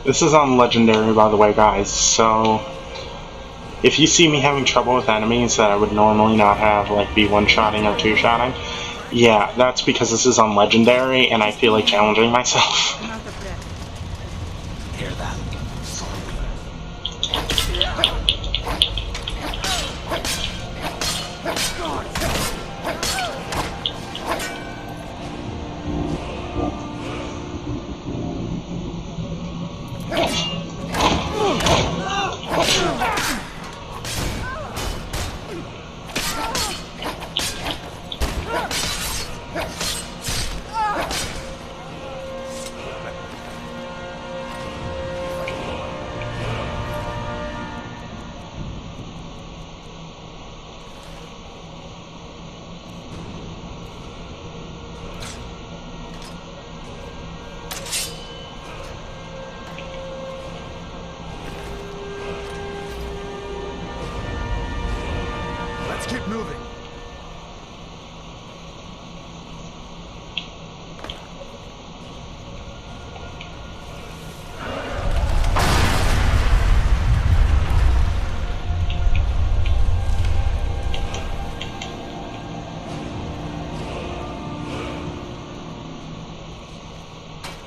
This is on Legendary, by the way, guys, so if you see me having trouble with enemies that I would normally not have, like be one-shotting or two-shotting, yeah, that's because this is on Legendary, and I feel like challenging myself. I'm out of breath. Hear that? Let's keep moving.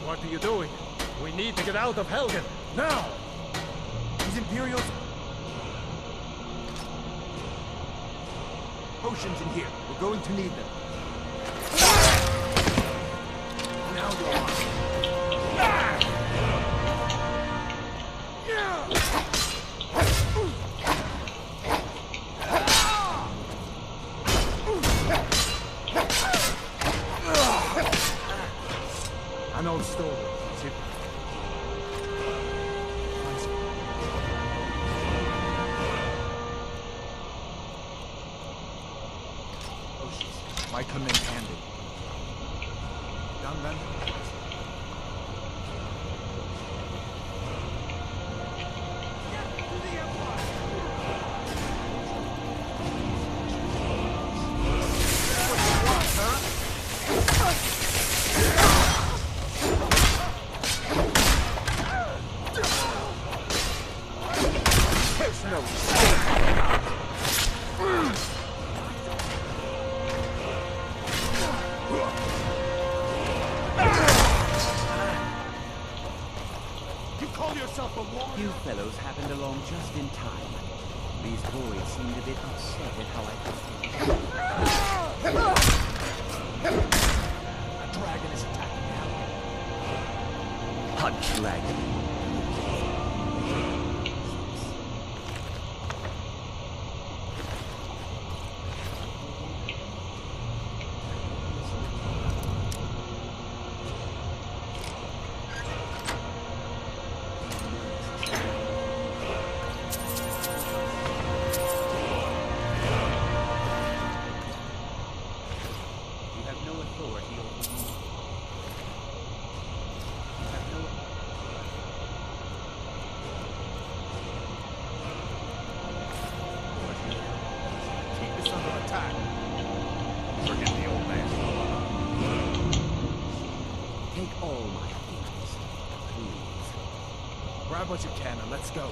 What are you doing? We need to get out of Helgen, now! These Imperials... Potions in here. We're going to need them. Now you're on. An old stalwart. Is it? Might come in handy. Done then? There's no You fellows happened along just in time. These boys seemed a bit upset at how I A dragon is attacking now. Hot dragon. Grab what you can and let's go.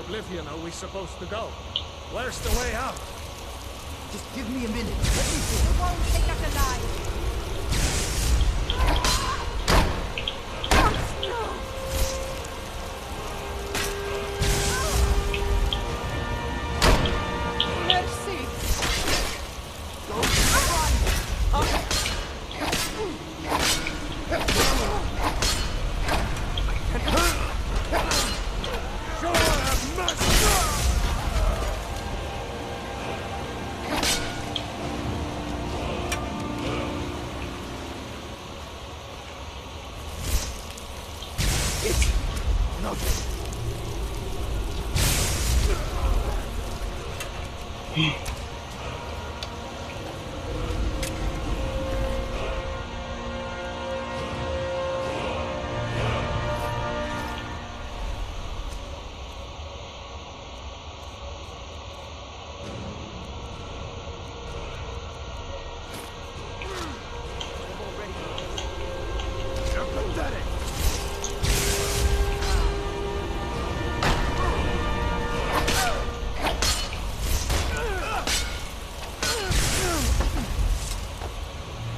Oblivion are we supposed to go? Where's the way out? Just give me a minute. Let me see. You won't take us alive. Mercy. It's not.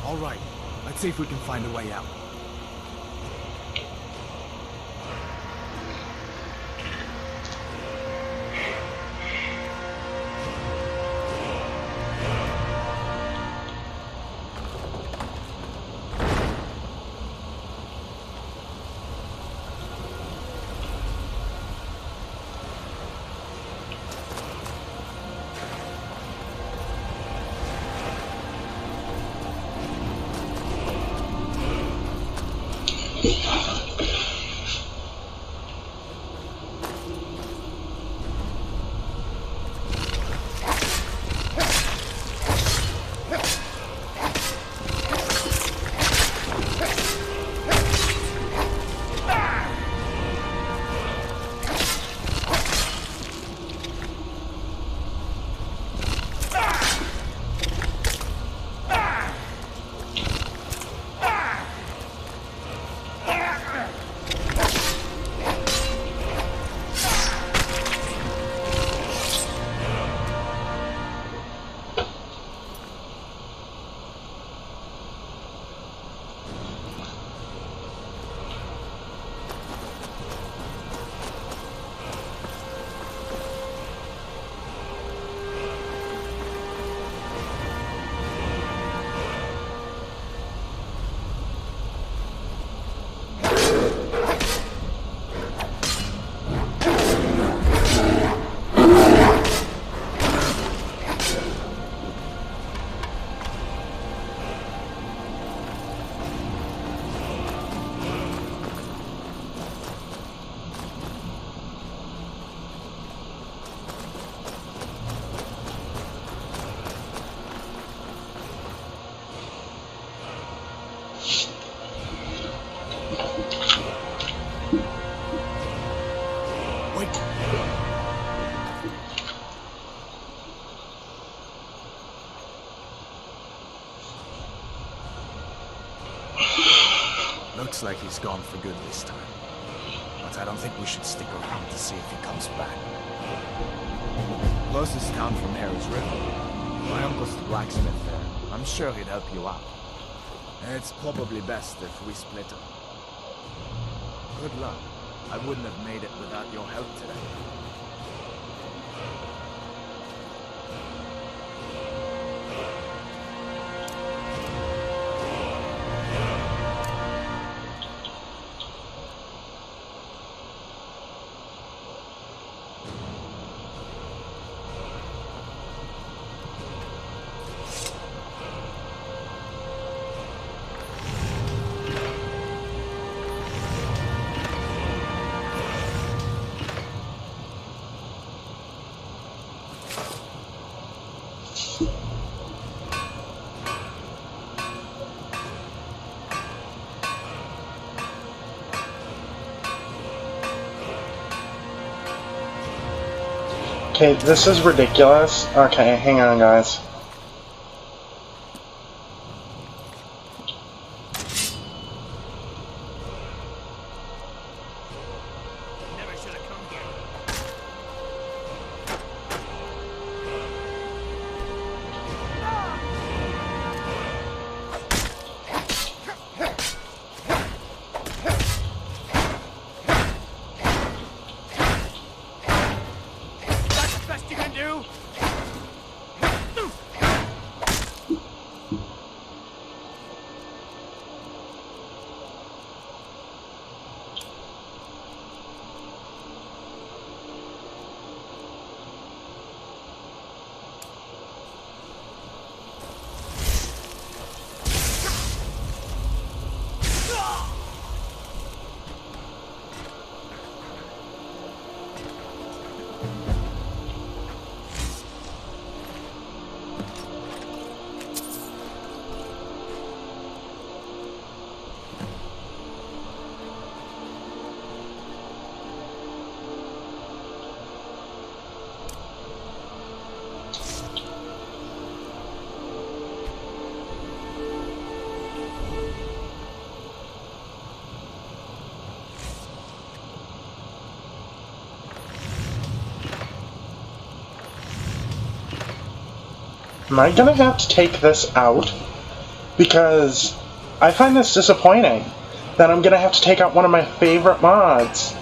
All right, let's see if we can find a way out. Looks like he's gone for good this time. But I don't think we should stick around to see if he comes back. Closest town from here is River. My uncle's the blacksmith there. I'm sure he'd help you out. It's probably best if we split up. Good luck. I wouldn't have made it without your help today. Okay, this is ridiculous. Okay, hang on, guys. Am I gonna have to take this out? Because I find this disappointing that I'm gonna have to take out one of my favorite mods.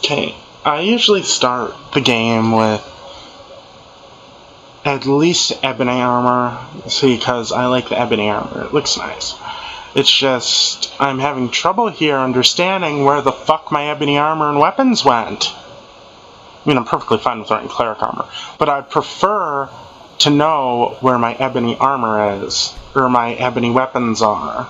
Okay, I usually start the game with at least ebony armor, because I like the ebony armor. It looks nice. It's just, I'm having trouble here understanding where the fuck my ebony armor and weapons went. I mean, I'm perfectly fine with wearing cleric armor, but I'd prefer to know where my ebony armor is, or my ebony weapons are.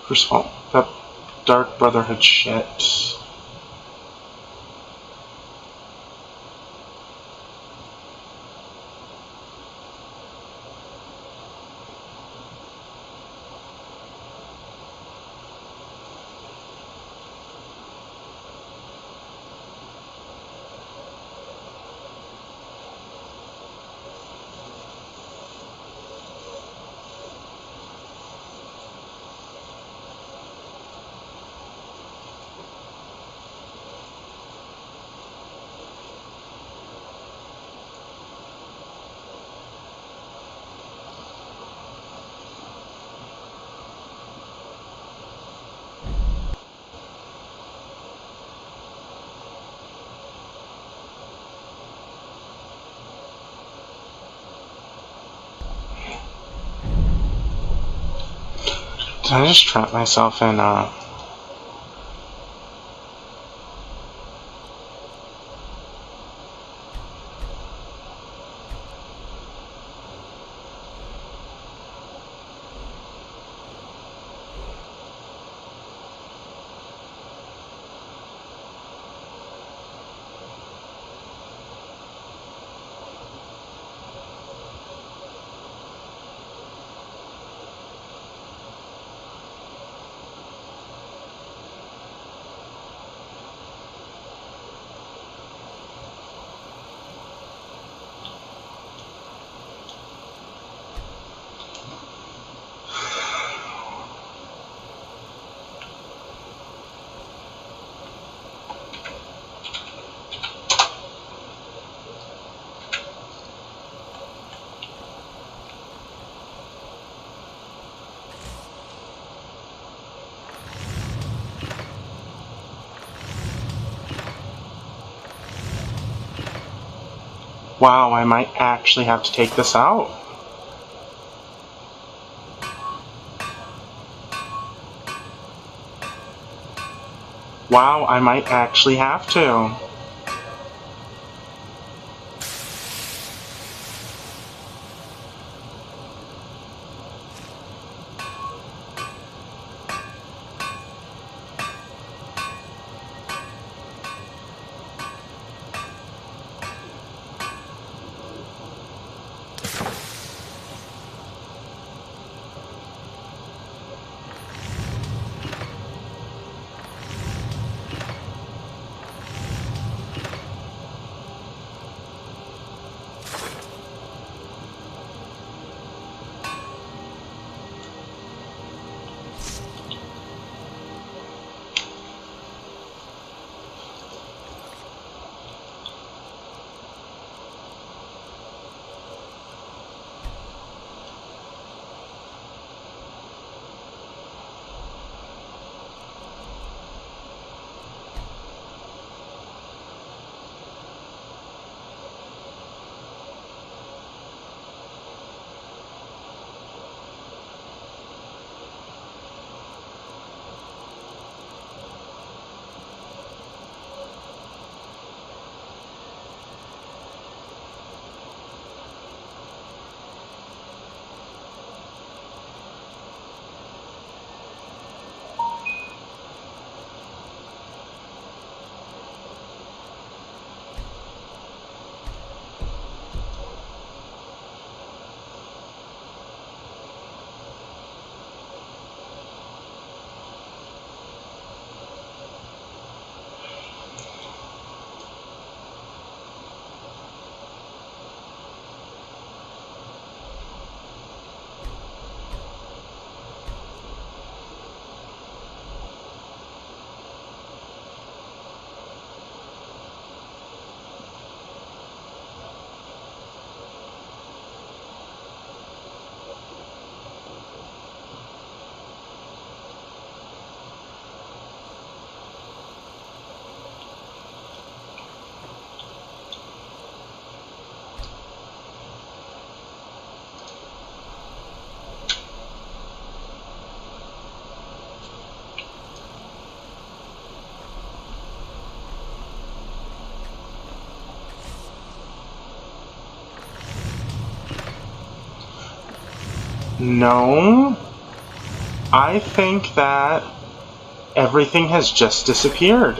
First of all, that Dark Brotherhood shit. Did I just trap myself in, wow, I might actually have to take this out. Wow, I might actually have to. No. I think that everything has just disappeared.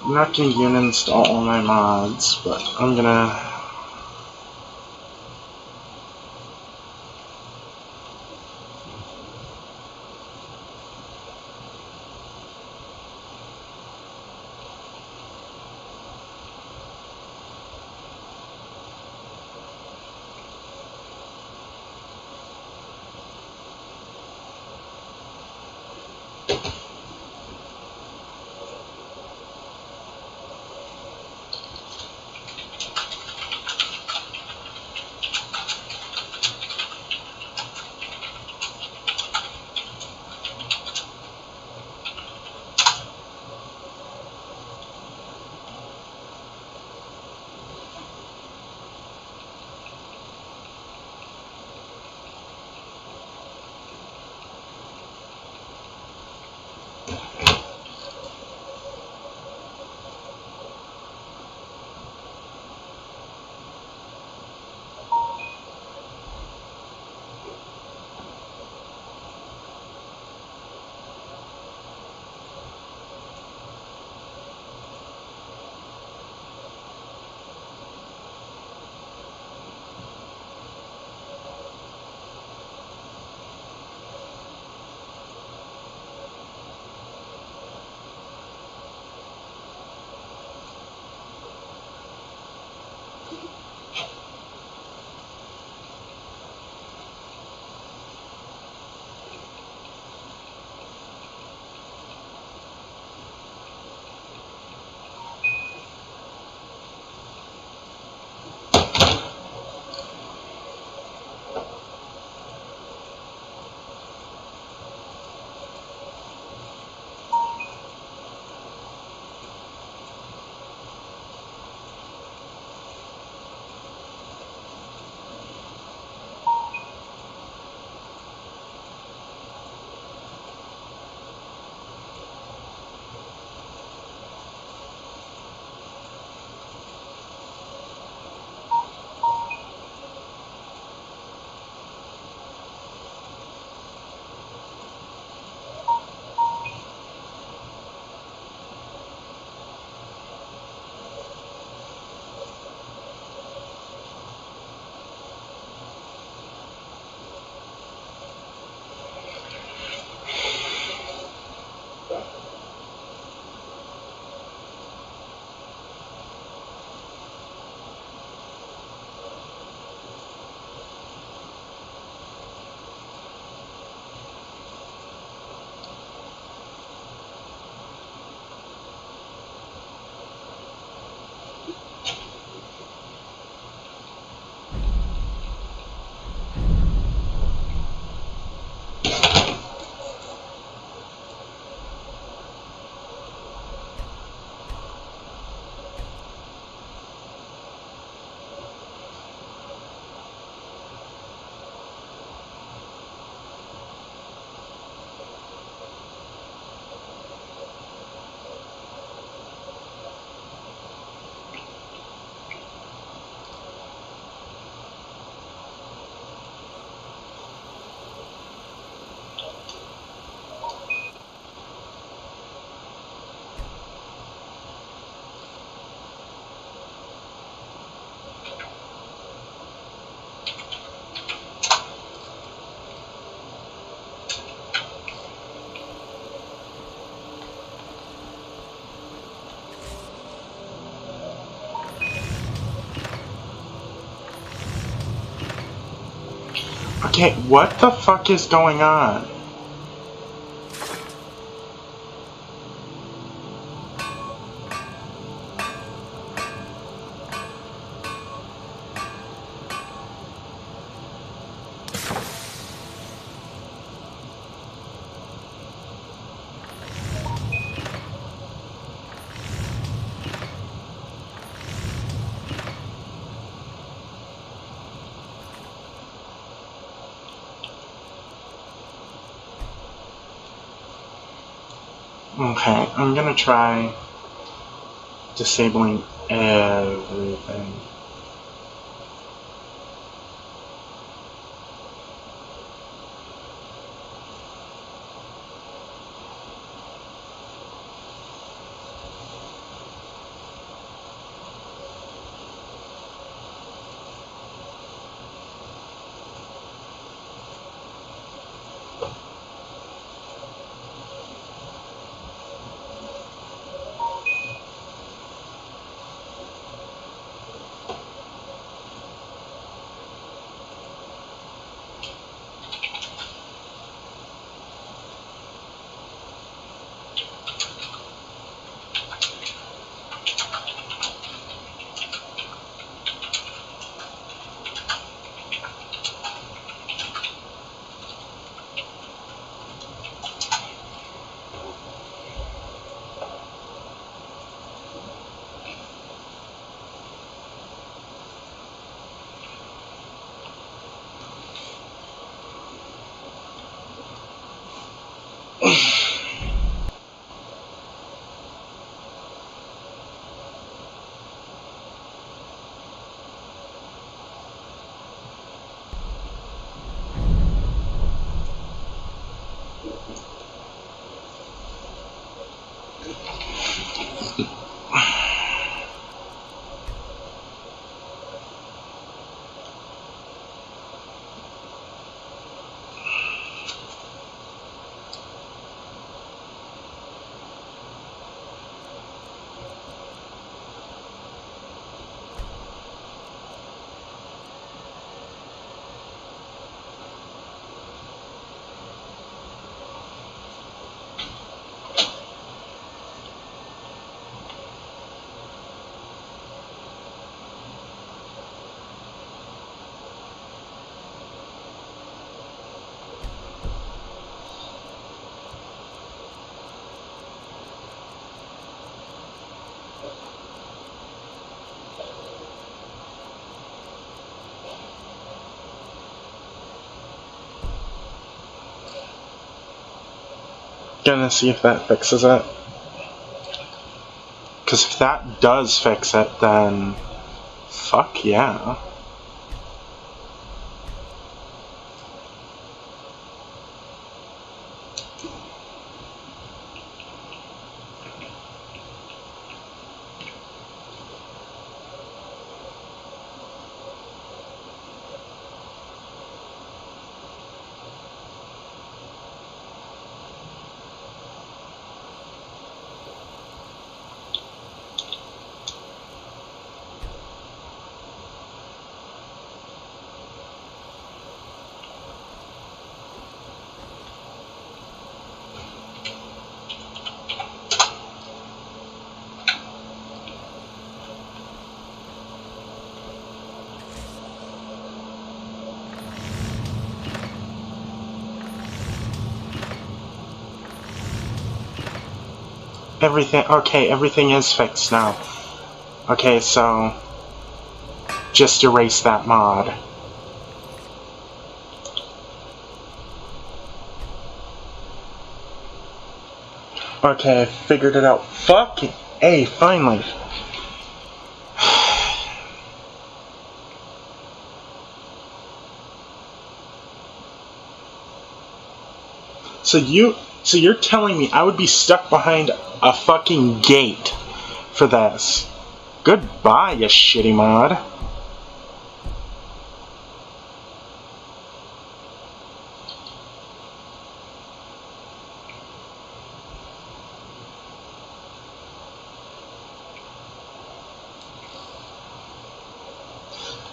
I'm not gonna uninstall all my mods, but I'm gonna. Okay, what the fuck is going on? Okay, I'm gonna try disabling everything. Gonna see if that fixes it. Because if that does fix it, then fuck yeah. Everything is fixed now. Okay, so just erase that mod. Okay, I figured it out. Fucking A, finally. So you're telling me I would be stuck behind a fucking gate for this? Goodbye, you shitty mod.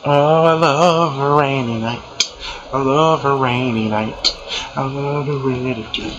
Oh, I love a rainy night. I love a rainy night. I love the rainy do.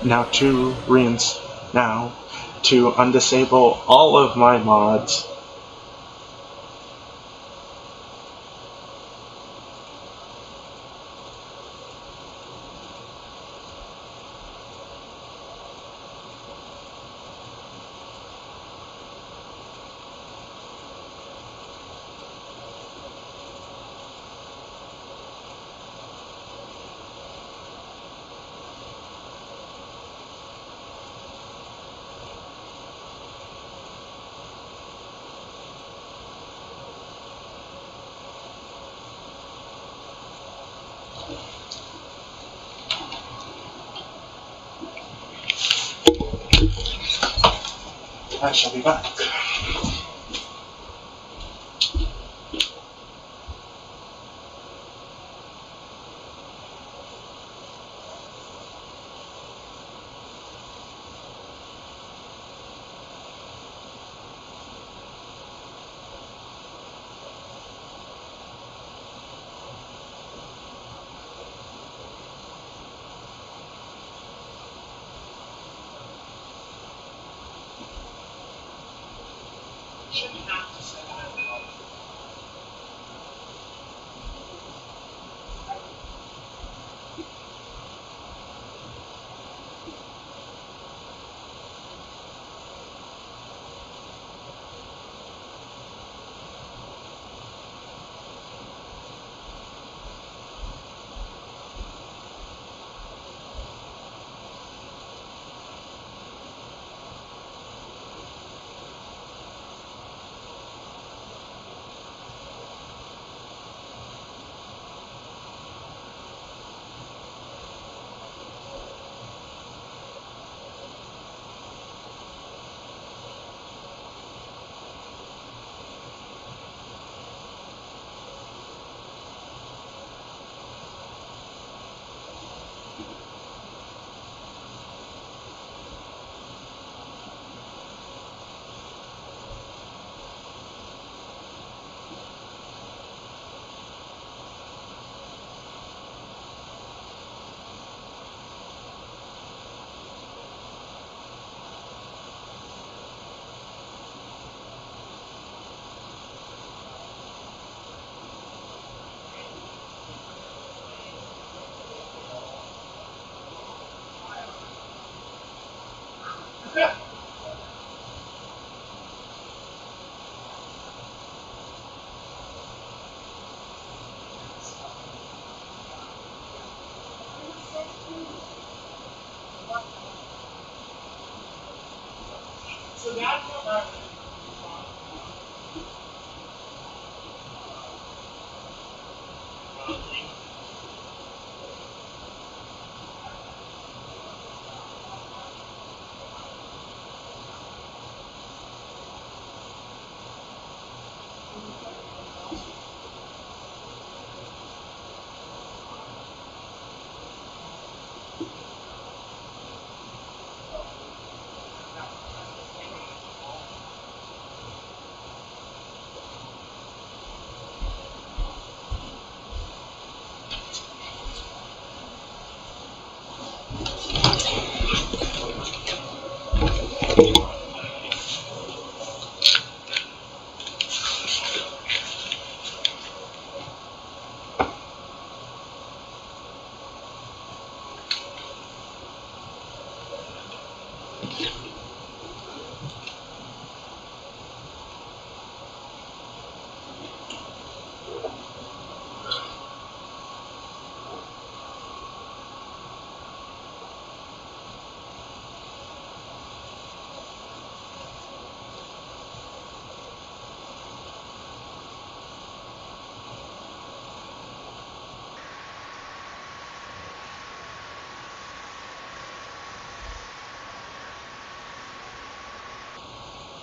Now to rinse. Now to undisable all of my mods. I shall be back.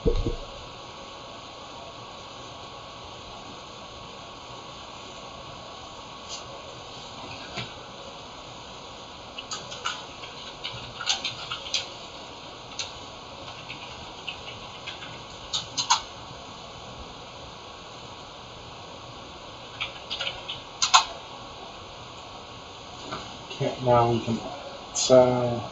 Okay, now we can. So.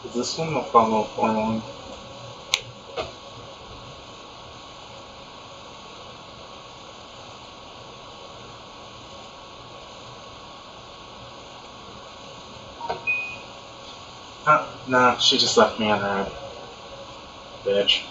Is this one the follow form? Nah, she just left me on that. Bitch.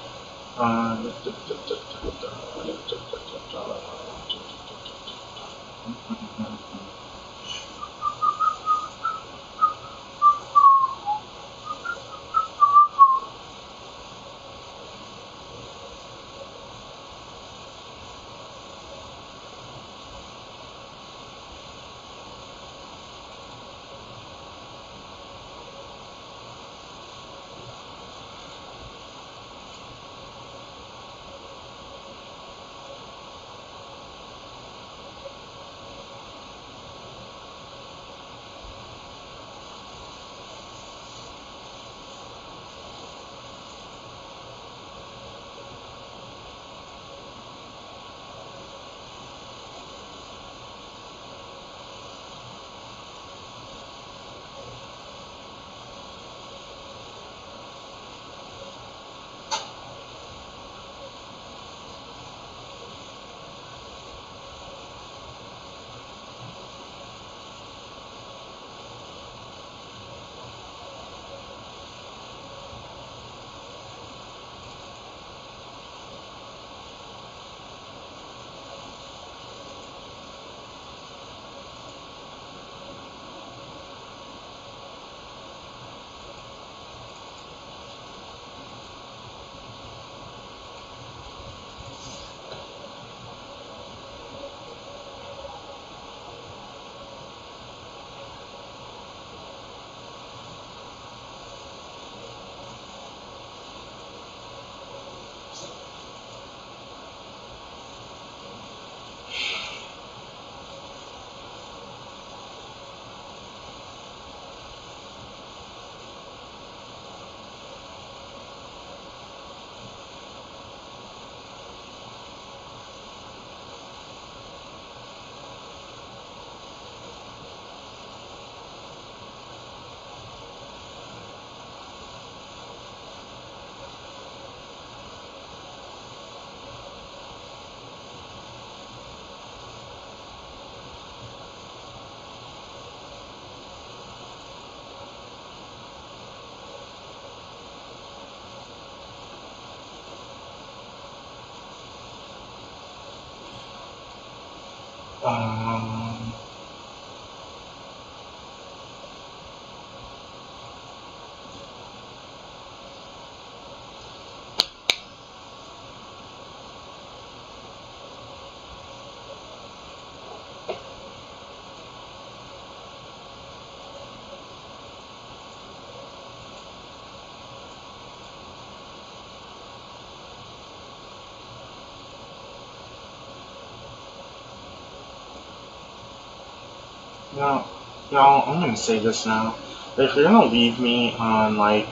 Now, y'all, I'm gonna say this now. If you're gonna leave me on, like,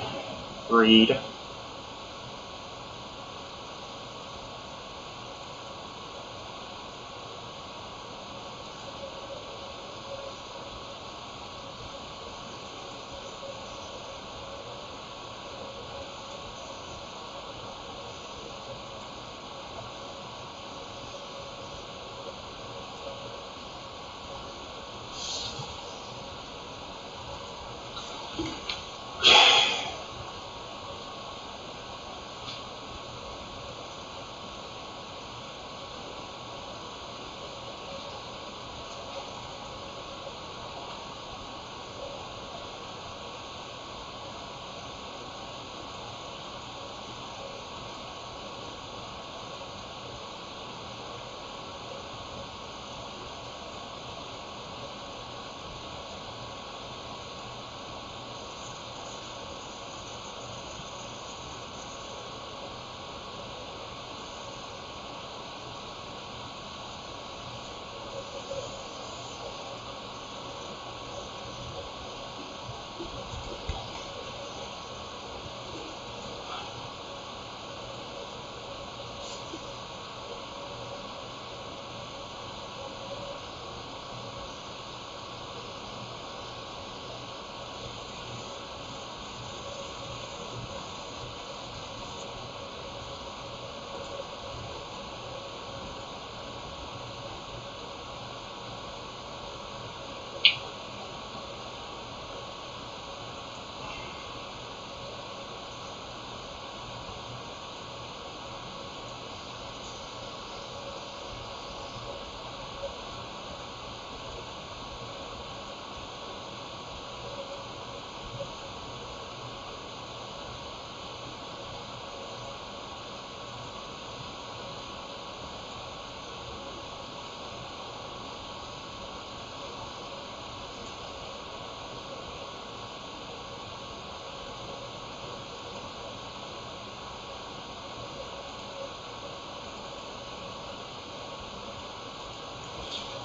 read,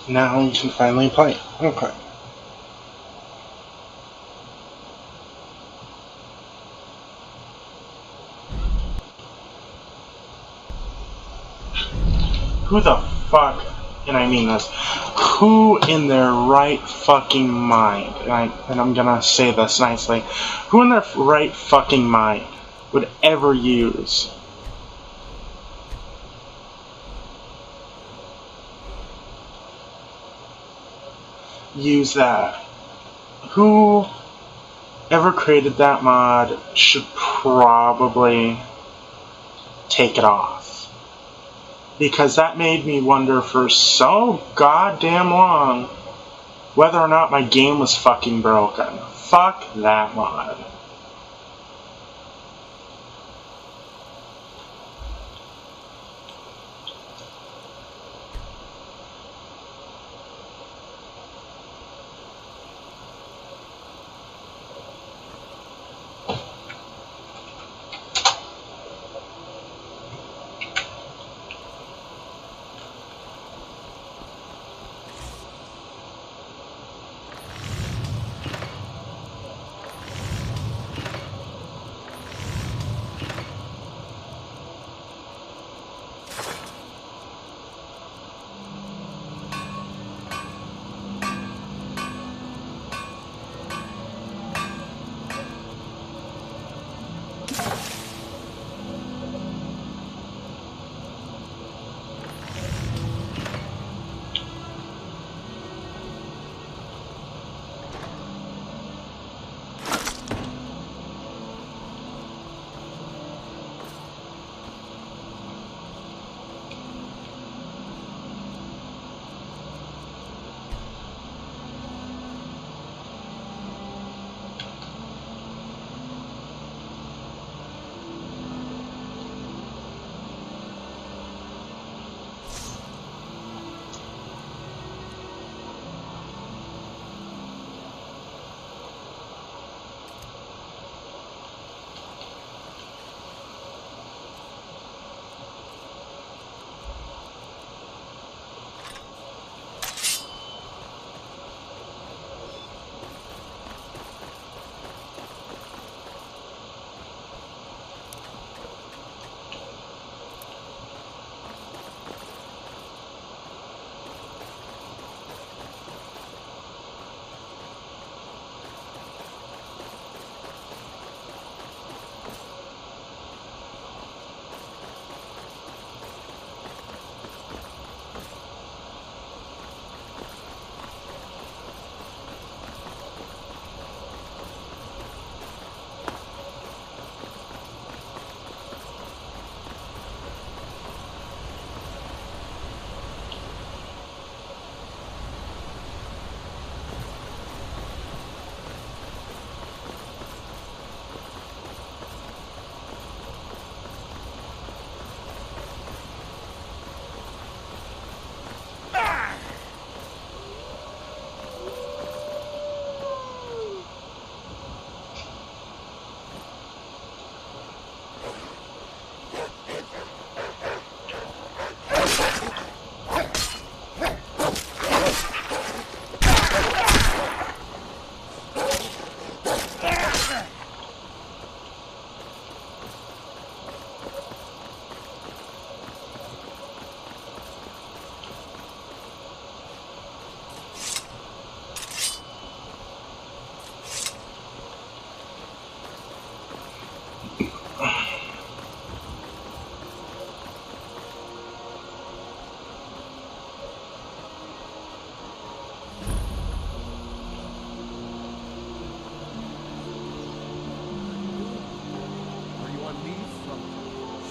now you can finally play. Okay. Who the fuck, and I mean this, who in their right fucking mind, and I'm gonna say this nicely, who in their right fucking mind would ever use that? Who ever created that mod should probably take it off. Because that made me wonder for so goddamn long whether or not my game was fucking broken. Fuck that mod.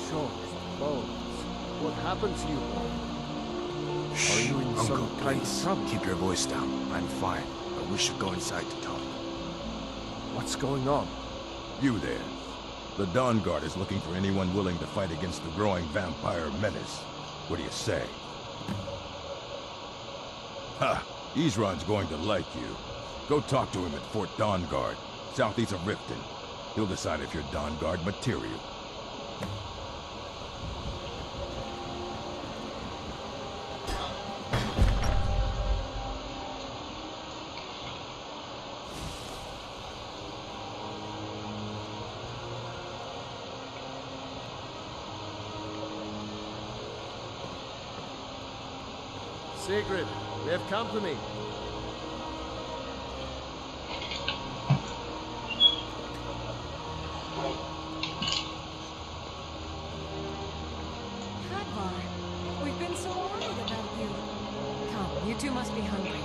shores, bones. What happened to you, boy? Are you in Uncle, some kind of please, trouble? keep your voice down. I'm fine, but we should go inside to talk. What's going on? You there. The Dawn Guard is looking for anyone willing to fight against the growing vampire menace. What do you say? Ha! Ezron's going to like you. Go talk to him at Fort Dawn Guard, southeast of Riften. He'll decide if you're Dawn Guard material. Sigrid, we have company. Hadvar, we've been so worried about you. Come, you two must be hungry.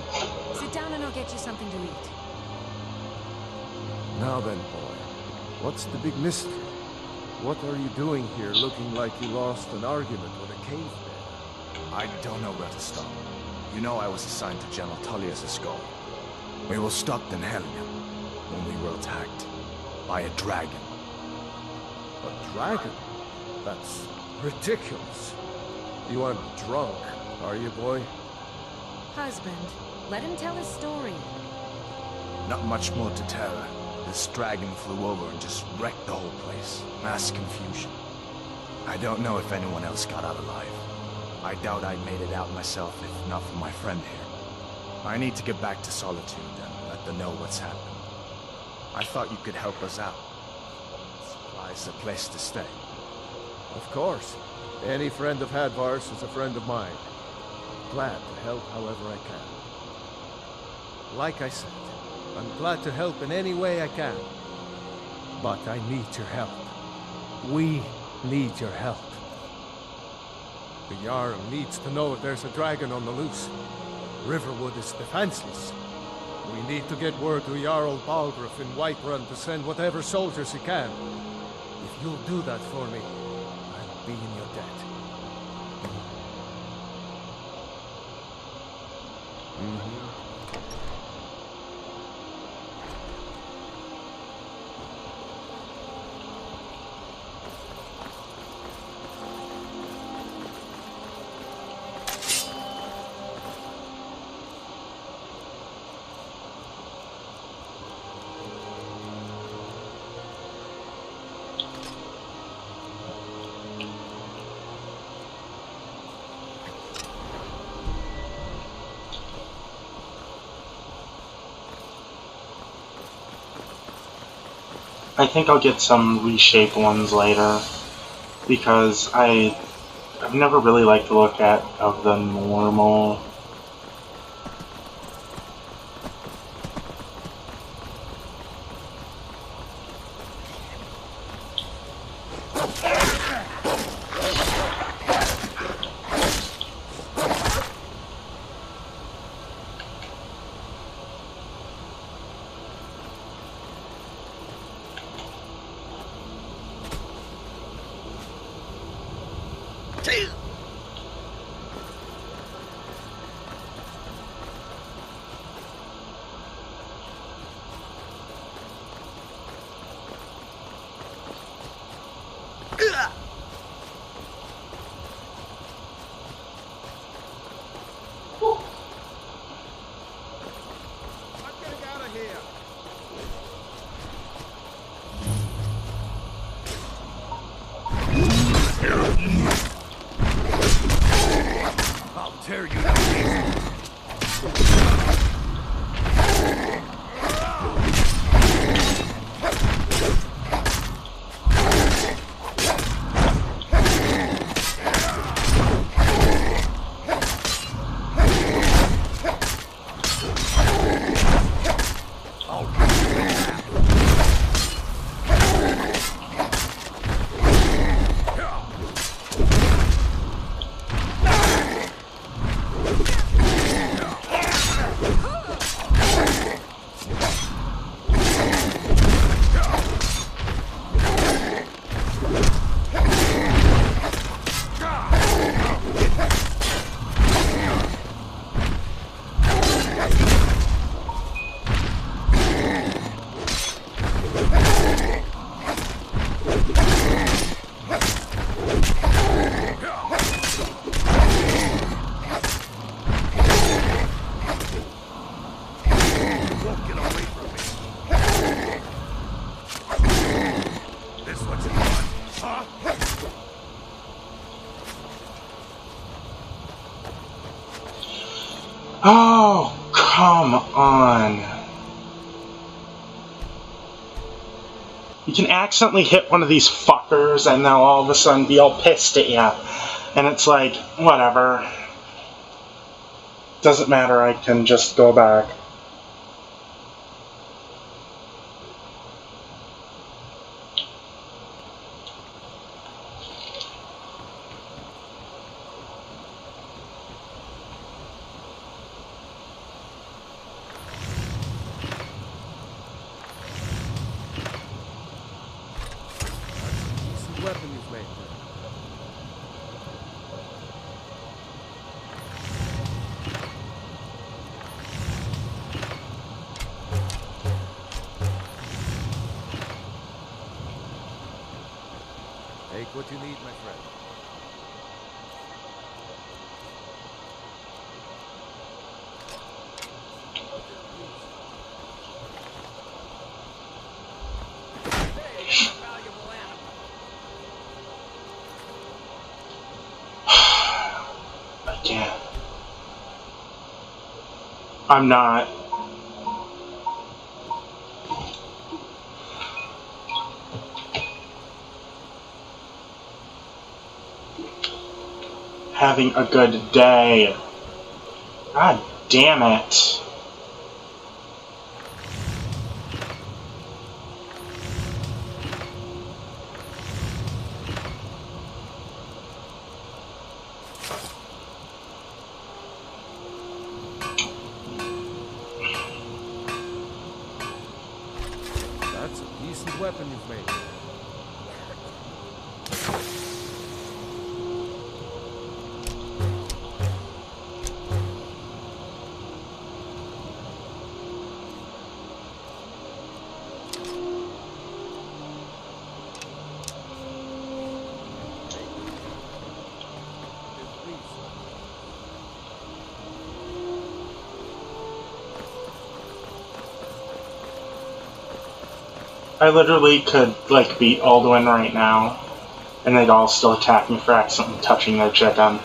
Sit down and I'll get you something to eat. Now then, boy, what's the big mystery? What are you doing here looking like you lost an argument with a caveman? I don't know where to start. You know I was assigned to General Tullius' goal. We were stopped in Helgen when we were attacked by a dragon. A dragon? That's ridiculous. You aren't drunk, are you, boy? Husband, let him tell his story. Not much more to tell. This dragon flew over and just wrecked the whole place. Mass confusion. I don't know if anyone else got out alive. I doubt I made it out myself, if not for my friend here. I need to get back to Solitude and let them know what's happened. I thought you could help us out. Supplies a place to stay. Of course. Any friend of Hadvar's is a friend of mine. Glad to help however I can. Like I said, I'm glad to help in any way I can. But I need your help. We need your help. The Jarl needs to know if there's a dragon on the loose. Riverwood is defenseless. We need to get word to Jarl Balgruuf in Whiterun to send whatever soldiers he can. If you'll do that for me, I'll be in your debt. I think I'll get some reshaped ones later, because I've never really liked the look of the normal. Oh, come on. You can accidentally hit one of these fuckers and they'll all of a sudden be all pissed at you. And it's like, whatever. Doesn't matter, I can just go back. Weapon you've made there. Take what you need, my friend. I can't. I'm not. Having a good day. God damn it. That's a decent weapon you've made. I literally could, like, beat Alduin right now, and they'd all still attack me for accidentally touching their chicken.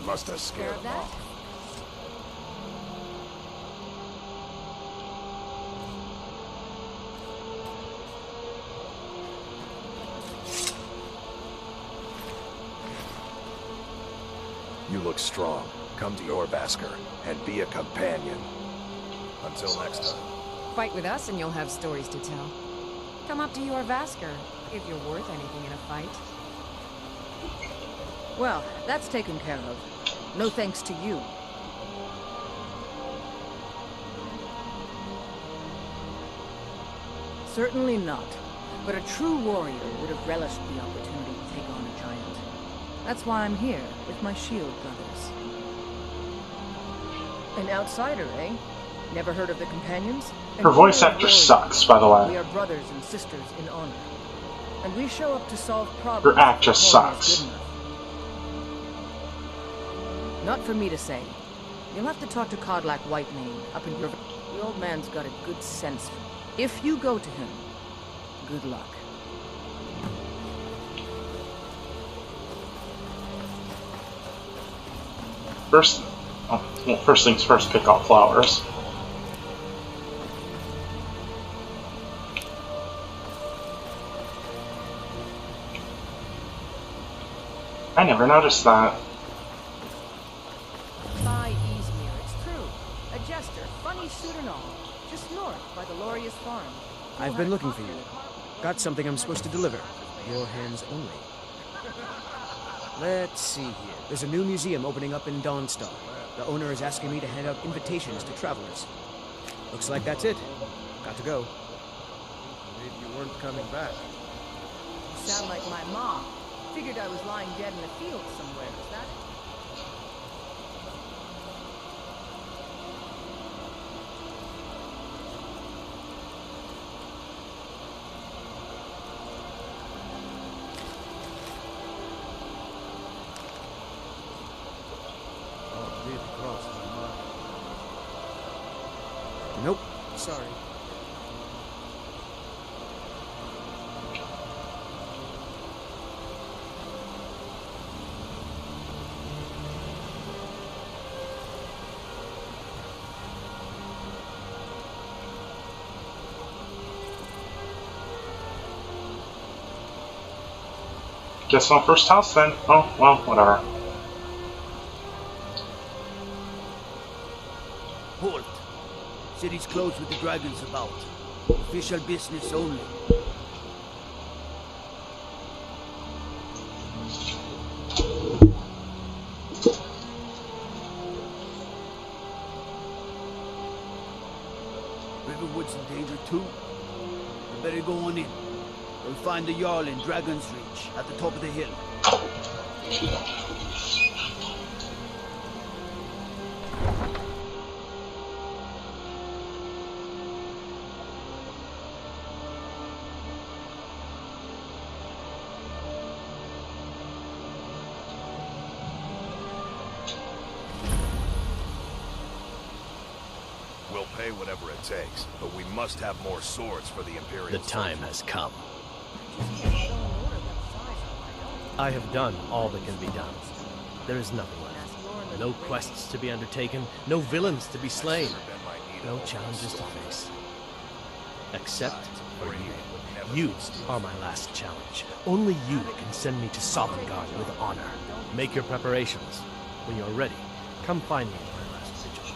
Must have scared them off. You look strong. Come to your Vasker and be a companion. Until next time. Fight with us and you'll have stories to tell. Come up to your Vasker, if you're worth anything in a fight. Well, that's taken care of. No thanks to you. Certainly not. But a true warrior would have relished the opportunity to take on a giant. That's why I'm here, with my shield brothers. An outsider, eh? Never heard of the companions? Her voice actor sucks, by the way. We are brothers and sisters in honor. And we show up to solve problems. Her actress sucks. Not for me to say. You'll have to talk to Codlack Whitemane up in your... The old man's got a good sense. If you go to him, good luck. First things first, pick out flowers. I never noticed that. By Easmere, it's true. A jester, funny suit and all. Just north by the Lorius farm. I've been looking for you. Got something I'm supposed to deliver. Your hands only. Let's see here. There's a new museum opening up in Dawnstar. The owner is asking me to hand out invitations to travelers. Looks like that's it. Got to go. Maybe you weren't coming back. You sound like my mom. Figured I was lying dead in a field somewhere, is that it? Oh, did cross my mind. Nope. Sorry. Guess my first house then. Oh, well, whatever. Halt. City's closed with the dragons about. Official business only. Riverwood's in danger too. We better go on in. We'll find the Jarl in Dragon's Reach, at the top of the hill. We'll pay whatever it takes, but we must have more swords for the Imperial. The time has come. I have done all that can be done. There is nothing left. No quests to be undertaken, no villains to be slain, no challenges to face. Except for you. You are my last challenge. Only you can send me to Sovngarde with honor. Make your preparations. When you're ready, come find me in my last vigil.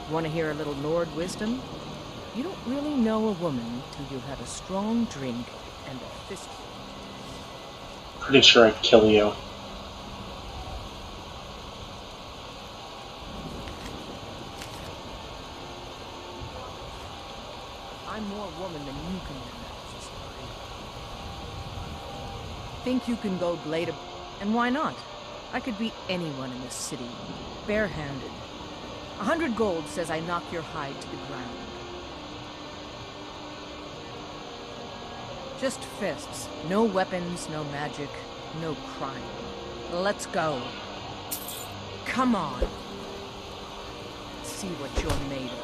Want to hear a little Nord wisdom? You don't really know a woman till you've had a strong drink and a fist. Pretty sure I'd kill you. I'm more woman than you can be. Think you can go blade a... And why not? I could beat anyone in this city, barehanded. 100 gold says I knock your hide to the ground. Just fists. No weapons, no magic, no crime. Let's go. Come on. See what you're made of.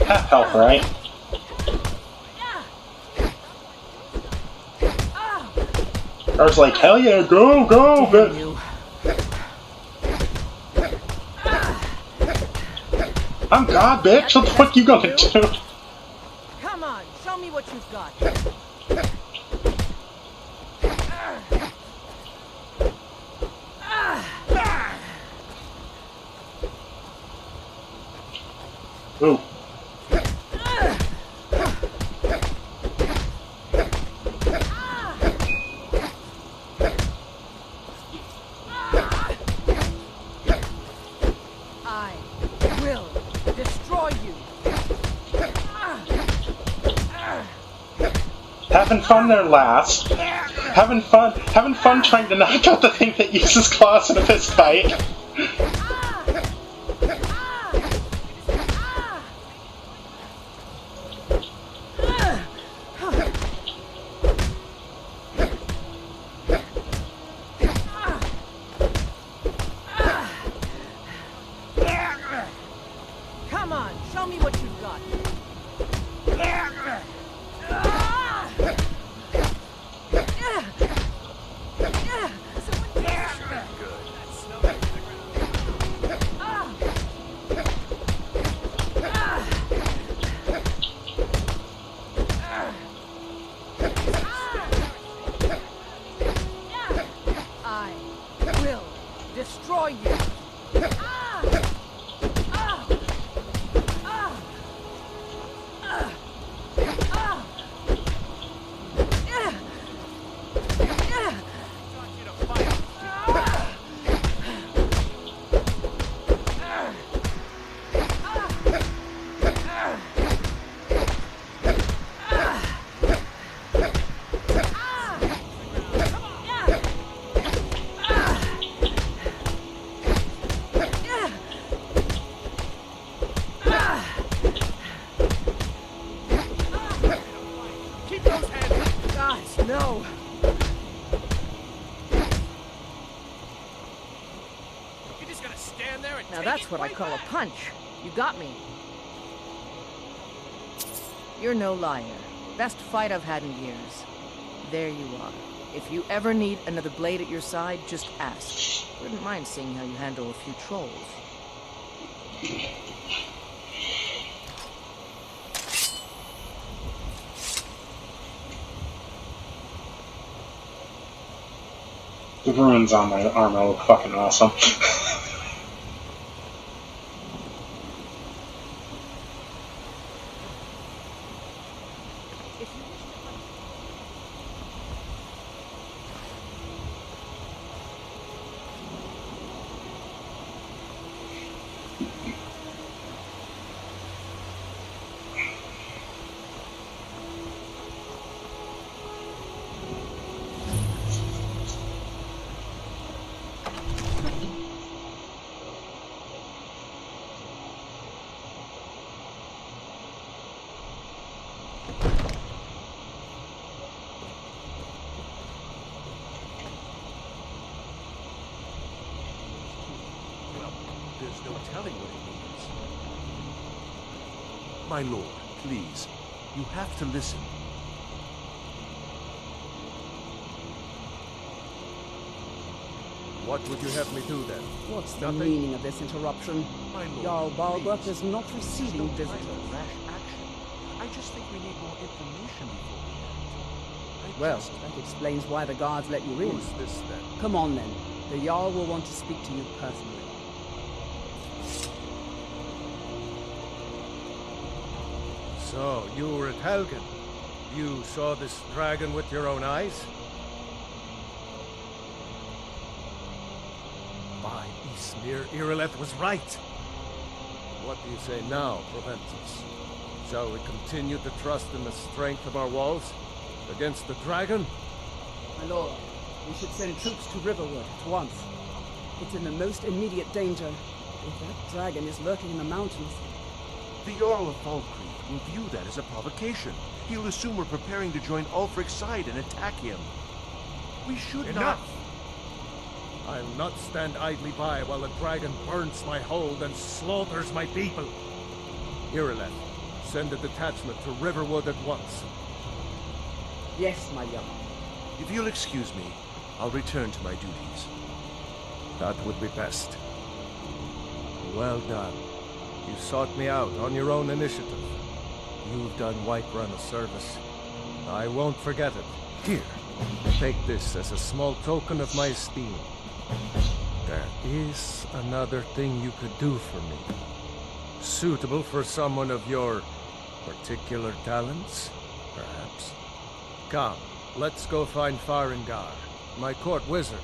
Half health, right? I was like, hell yeah, go, go, but... I'm God, bitch! What the fuck you gonna do? Come on, show me what you've got. Ooh. I will destroy you. Having fun there, lass. Having fun trying to knock out the thing that uses claws in a fist fight. Come on, show me what you've got. I will destroy you. Keep those hands. Gosh, no. You're just gonna stand there and Now take that's it what I right call a back. punch. You got me. You're no liar. Best fight I've had in years. There you are. If you ever need another blade at your side, just ask. Wouldn't mind seeing how you handle a few trolls. The runes on my armor look fucking awesome. There's no telling what it means. My lord, please. You have to listen. What would you have me do then? What's the Nothing? meaning of this interruption? My lord, Jarl Balgruuf please. is not receiving Don't try visitors. to rash action. I just think we need more information before we act. Well, That explains why the guards let you in. who's this then? Come on then. The Jarl will want to speak to you personally. So, you were at Helgen. You saw this dragon with your own eyes? By Ismir, Irileth was right. What do you say now, Proventus? Shall we continue to trust in the strength of our walls against the dragon? My lord, we should send troops to Riverwood at once. It's in the most immediate danger. If that dragon is lurking in the mountains, The Jarl of Falkreath will view that as a provocation. He'll assume we're preparing to join Ulfric's side and attack him. We should Enough! I'll not stand idly by while the dragon burns my hold and slaughters my people. Irileth, send a detachment to Riverwood at once. yes, my Jarl. If you'll excuse me, I'll return to my duties. That would be best. Well done. You sought me out on your own initiative. You've done Whiterun a service. I won't forget it. Here, take this as a small token of my esteem. There is another thing you could do for me. Suitable for someone of your particular talents, perhaps. Come, let's go find Farengar, my court wizard.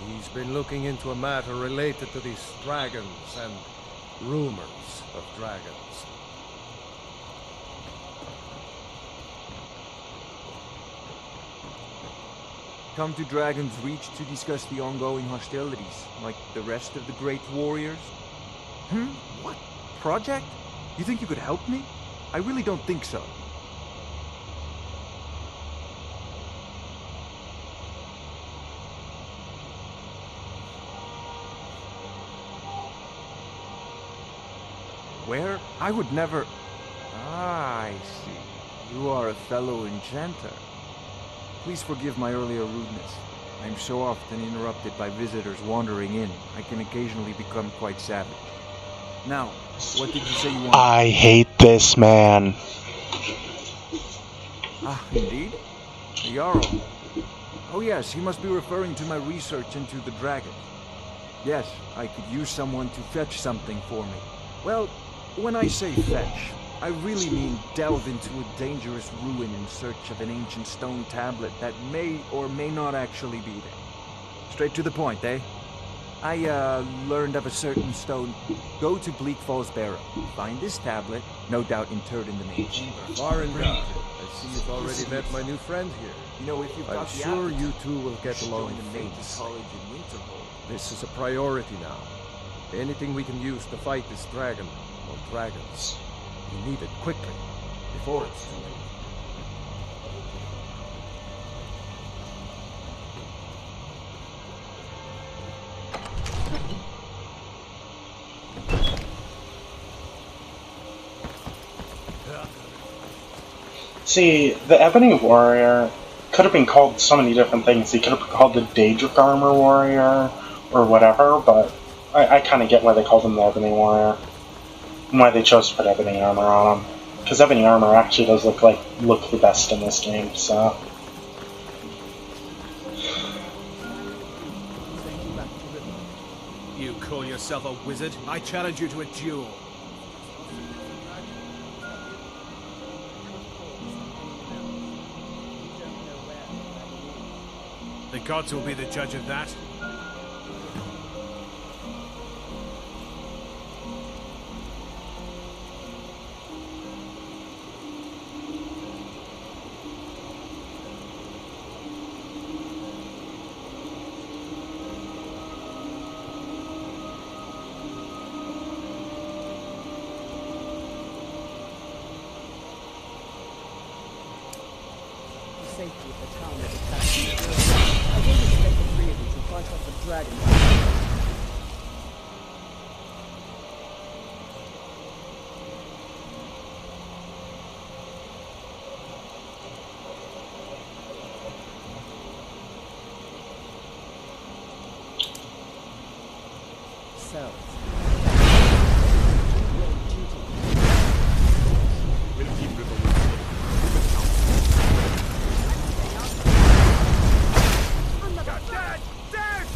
He's been looking into a matter related to these dragons and rumors of dragons. Come to Dragon's Reach to discuss the ongoing hostilities, like the rest of the great warriors? What? Project? You think you could help me? I really don't think so. Where? I would never... Ah, I see. You are a fellow enchanter. Please forgive my earlier rudeness. I am so often interrupted by visitors wandering in. I can occasionally become quite savage. Now, what did you say you wanted? I hate this man. Ah, indeed? The Jarl. Oh yes, he must be referring to my research into the dragon. Yes, I could use someone to fetch something for me. Well, when I say fetch, I really mean delve into a dangerous ruin in search of an ancient stone tablet that may or may not actually be there. Straight to the point, eh? I, learned of a certain stone. Go to Bleak Falls Barrow. Find this tablet, no doubt interred in the main chamber. Farengar, I see you've already met my new friend here. You know, if you've I'm got the sure appetite, you two will get along join the Mages famously. College in Winterhold. This is a priority now. Anything we can use to fight this dragon, or dragons, we need it quickly, before it's too late. See, the Ebony Warrior could have been called so many different things. He could have been called the Daedric Armor Warrior, or whatever, but I kind of get why they called him the Ebony Warrior. And why they chose to put Ebony Armor on him. Because Ebony Armor actually does look the best in this game, so... You call yourself a wizard? I challenge you to a duel. The gods will be the judge of that. The safety of the town is attacked. I don't expect the three of you to fight ourselves. We'll keep Riverwood safe. Dead! Dead!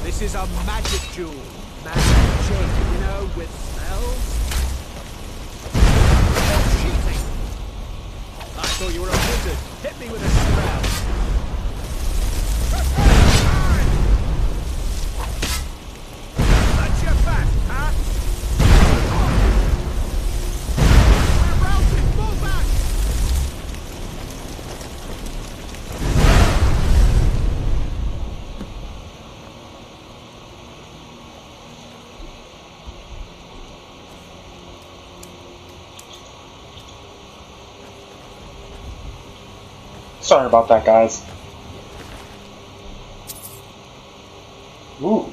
This is a magic jewel. Magic, you know, with spells. You're cheating! I thought you were a wizard. Hit me with a spell. That's your back, huh? We're routed! Fall back! Sorry about that, guys. Ooh.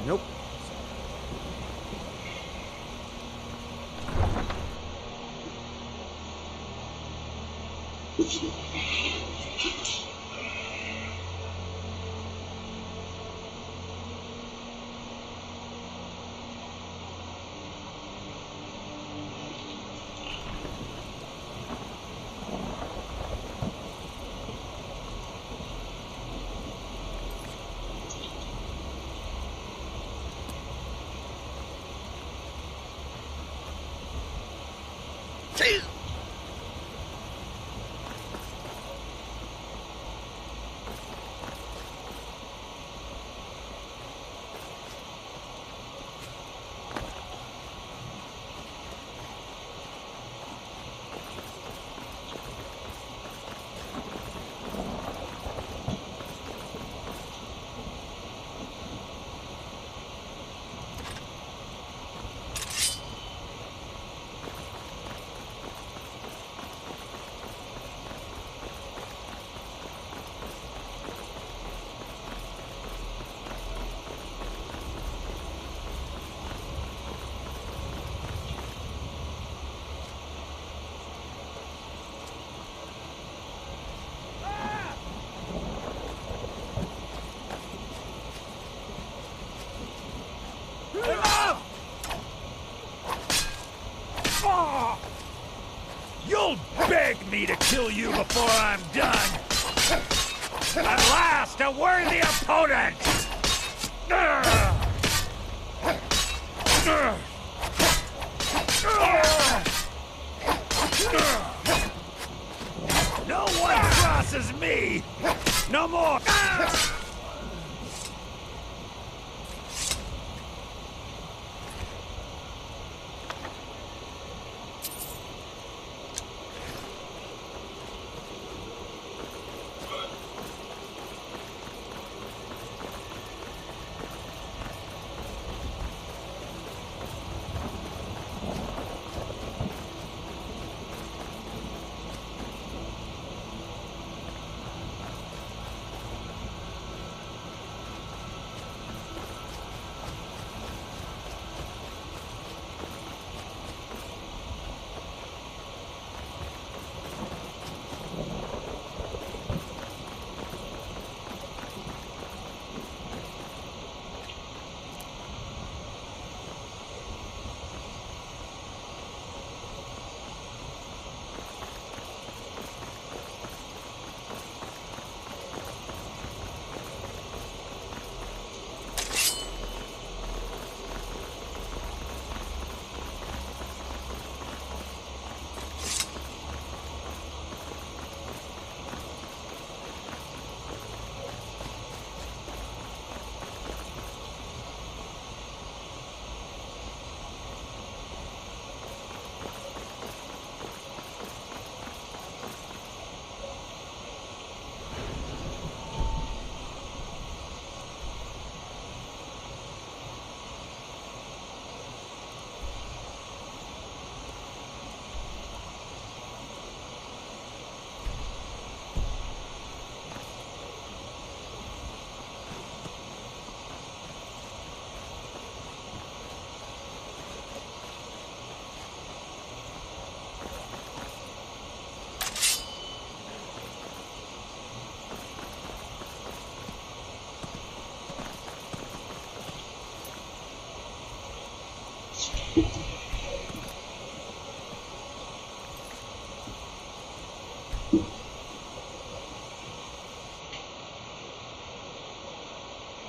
Nope. You'll beg me to kill you before I'm done! At last, a worthy opponent! No one crosses me! No more!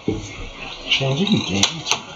Changing game time.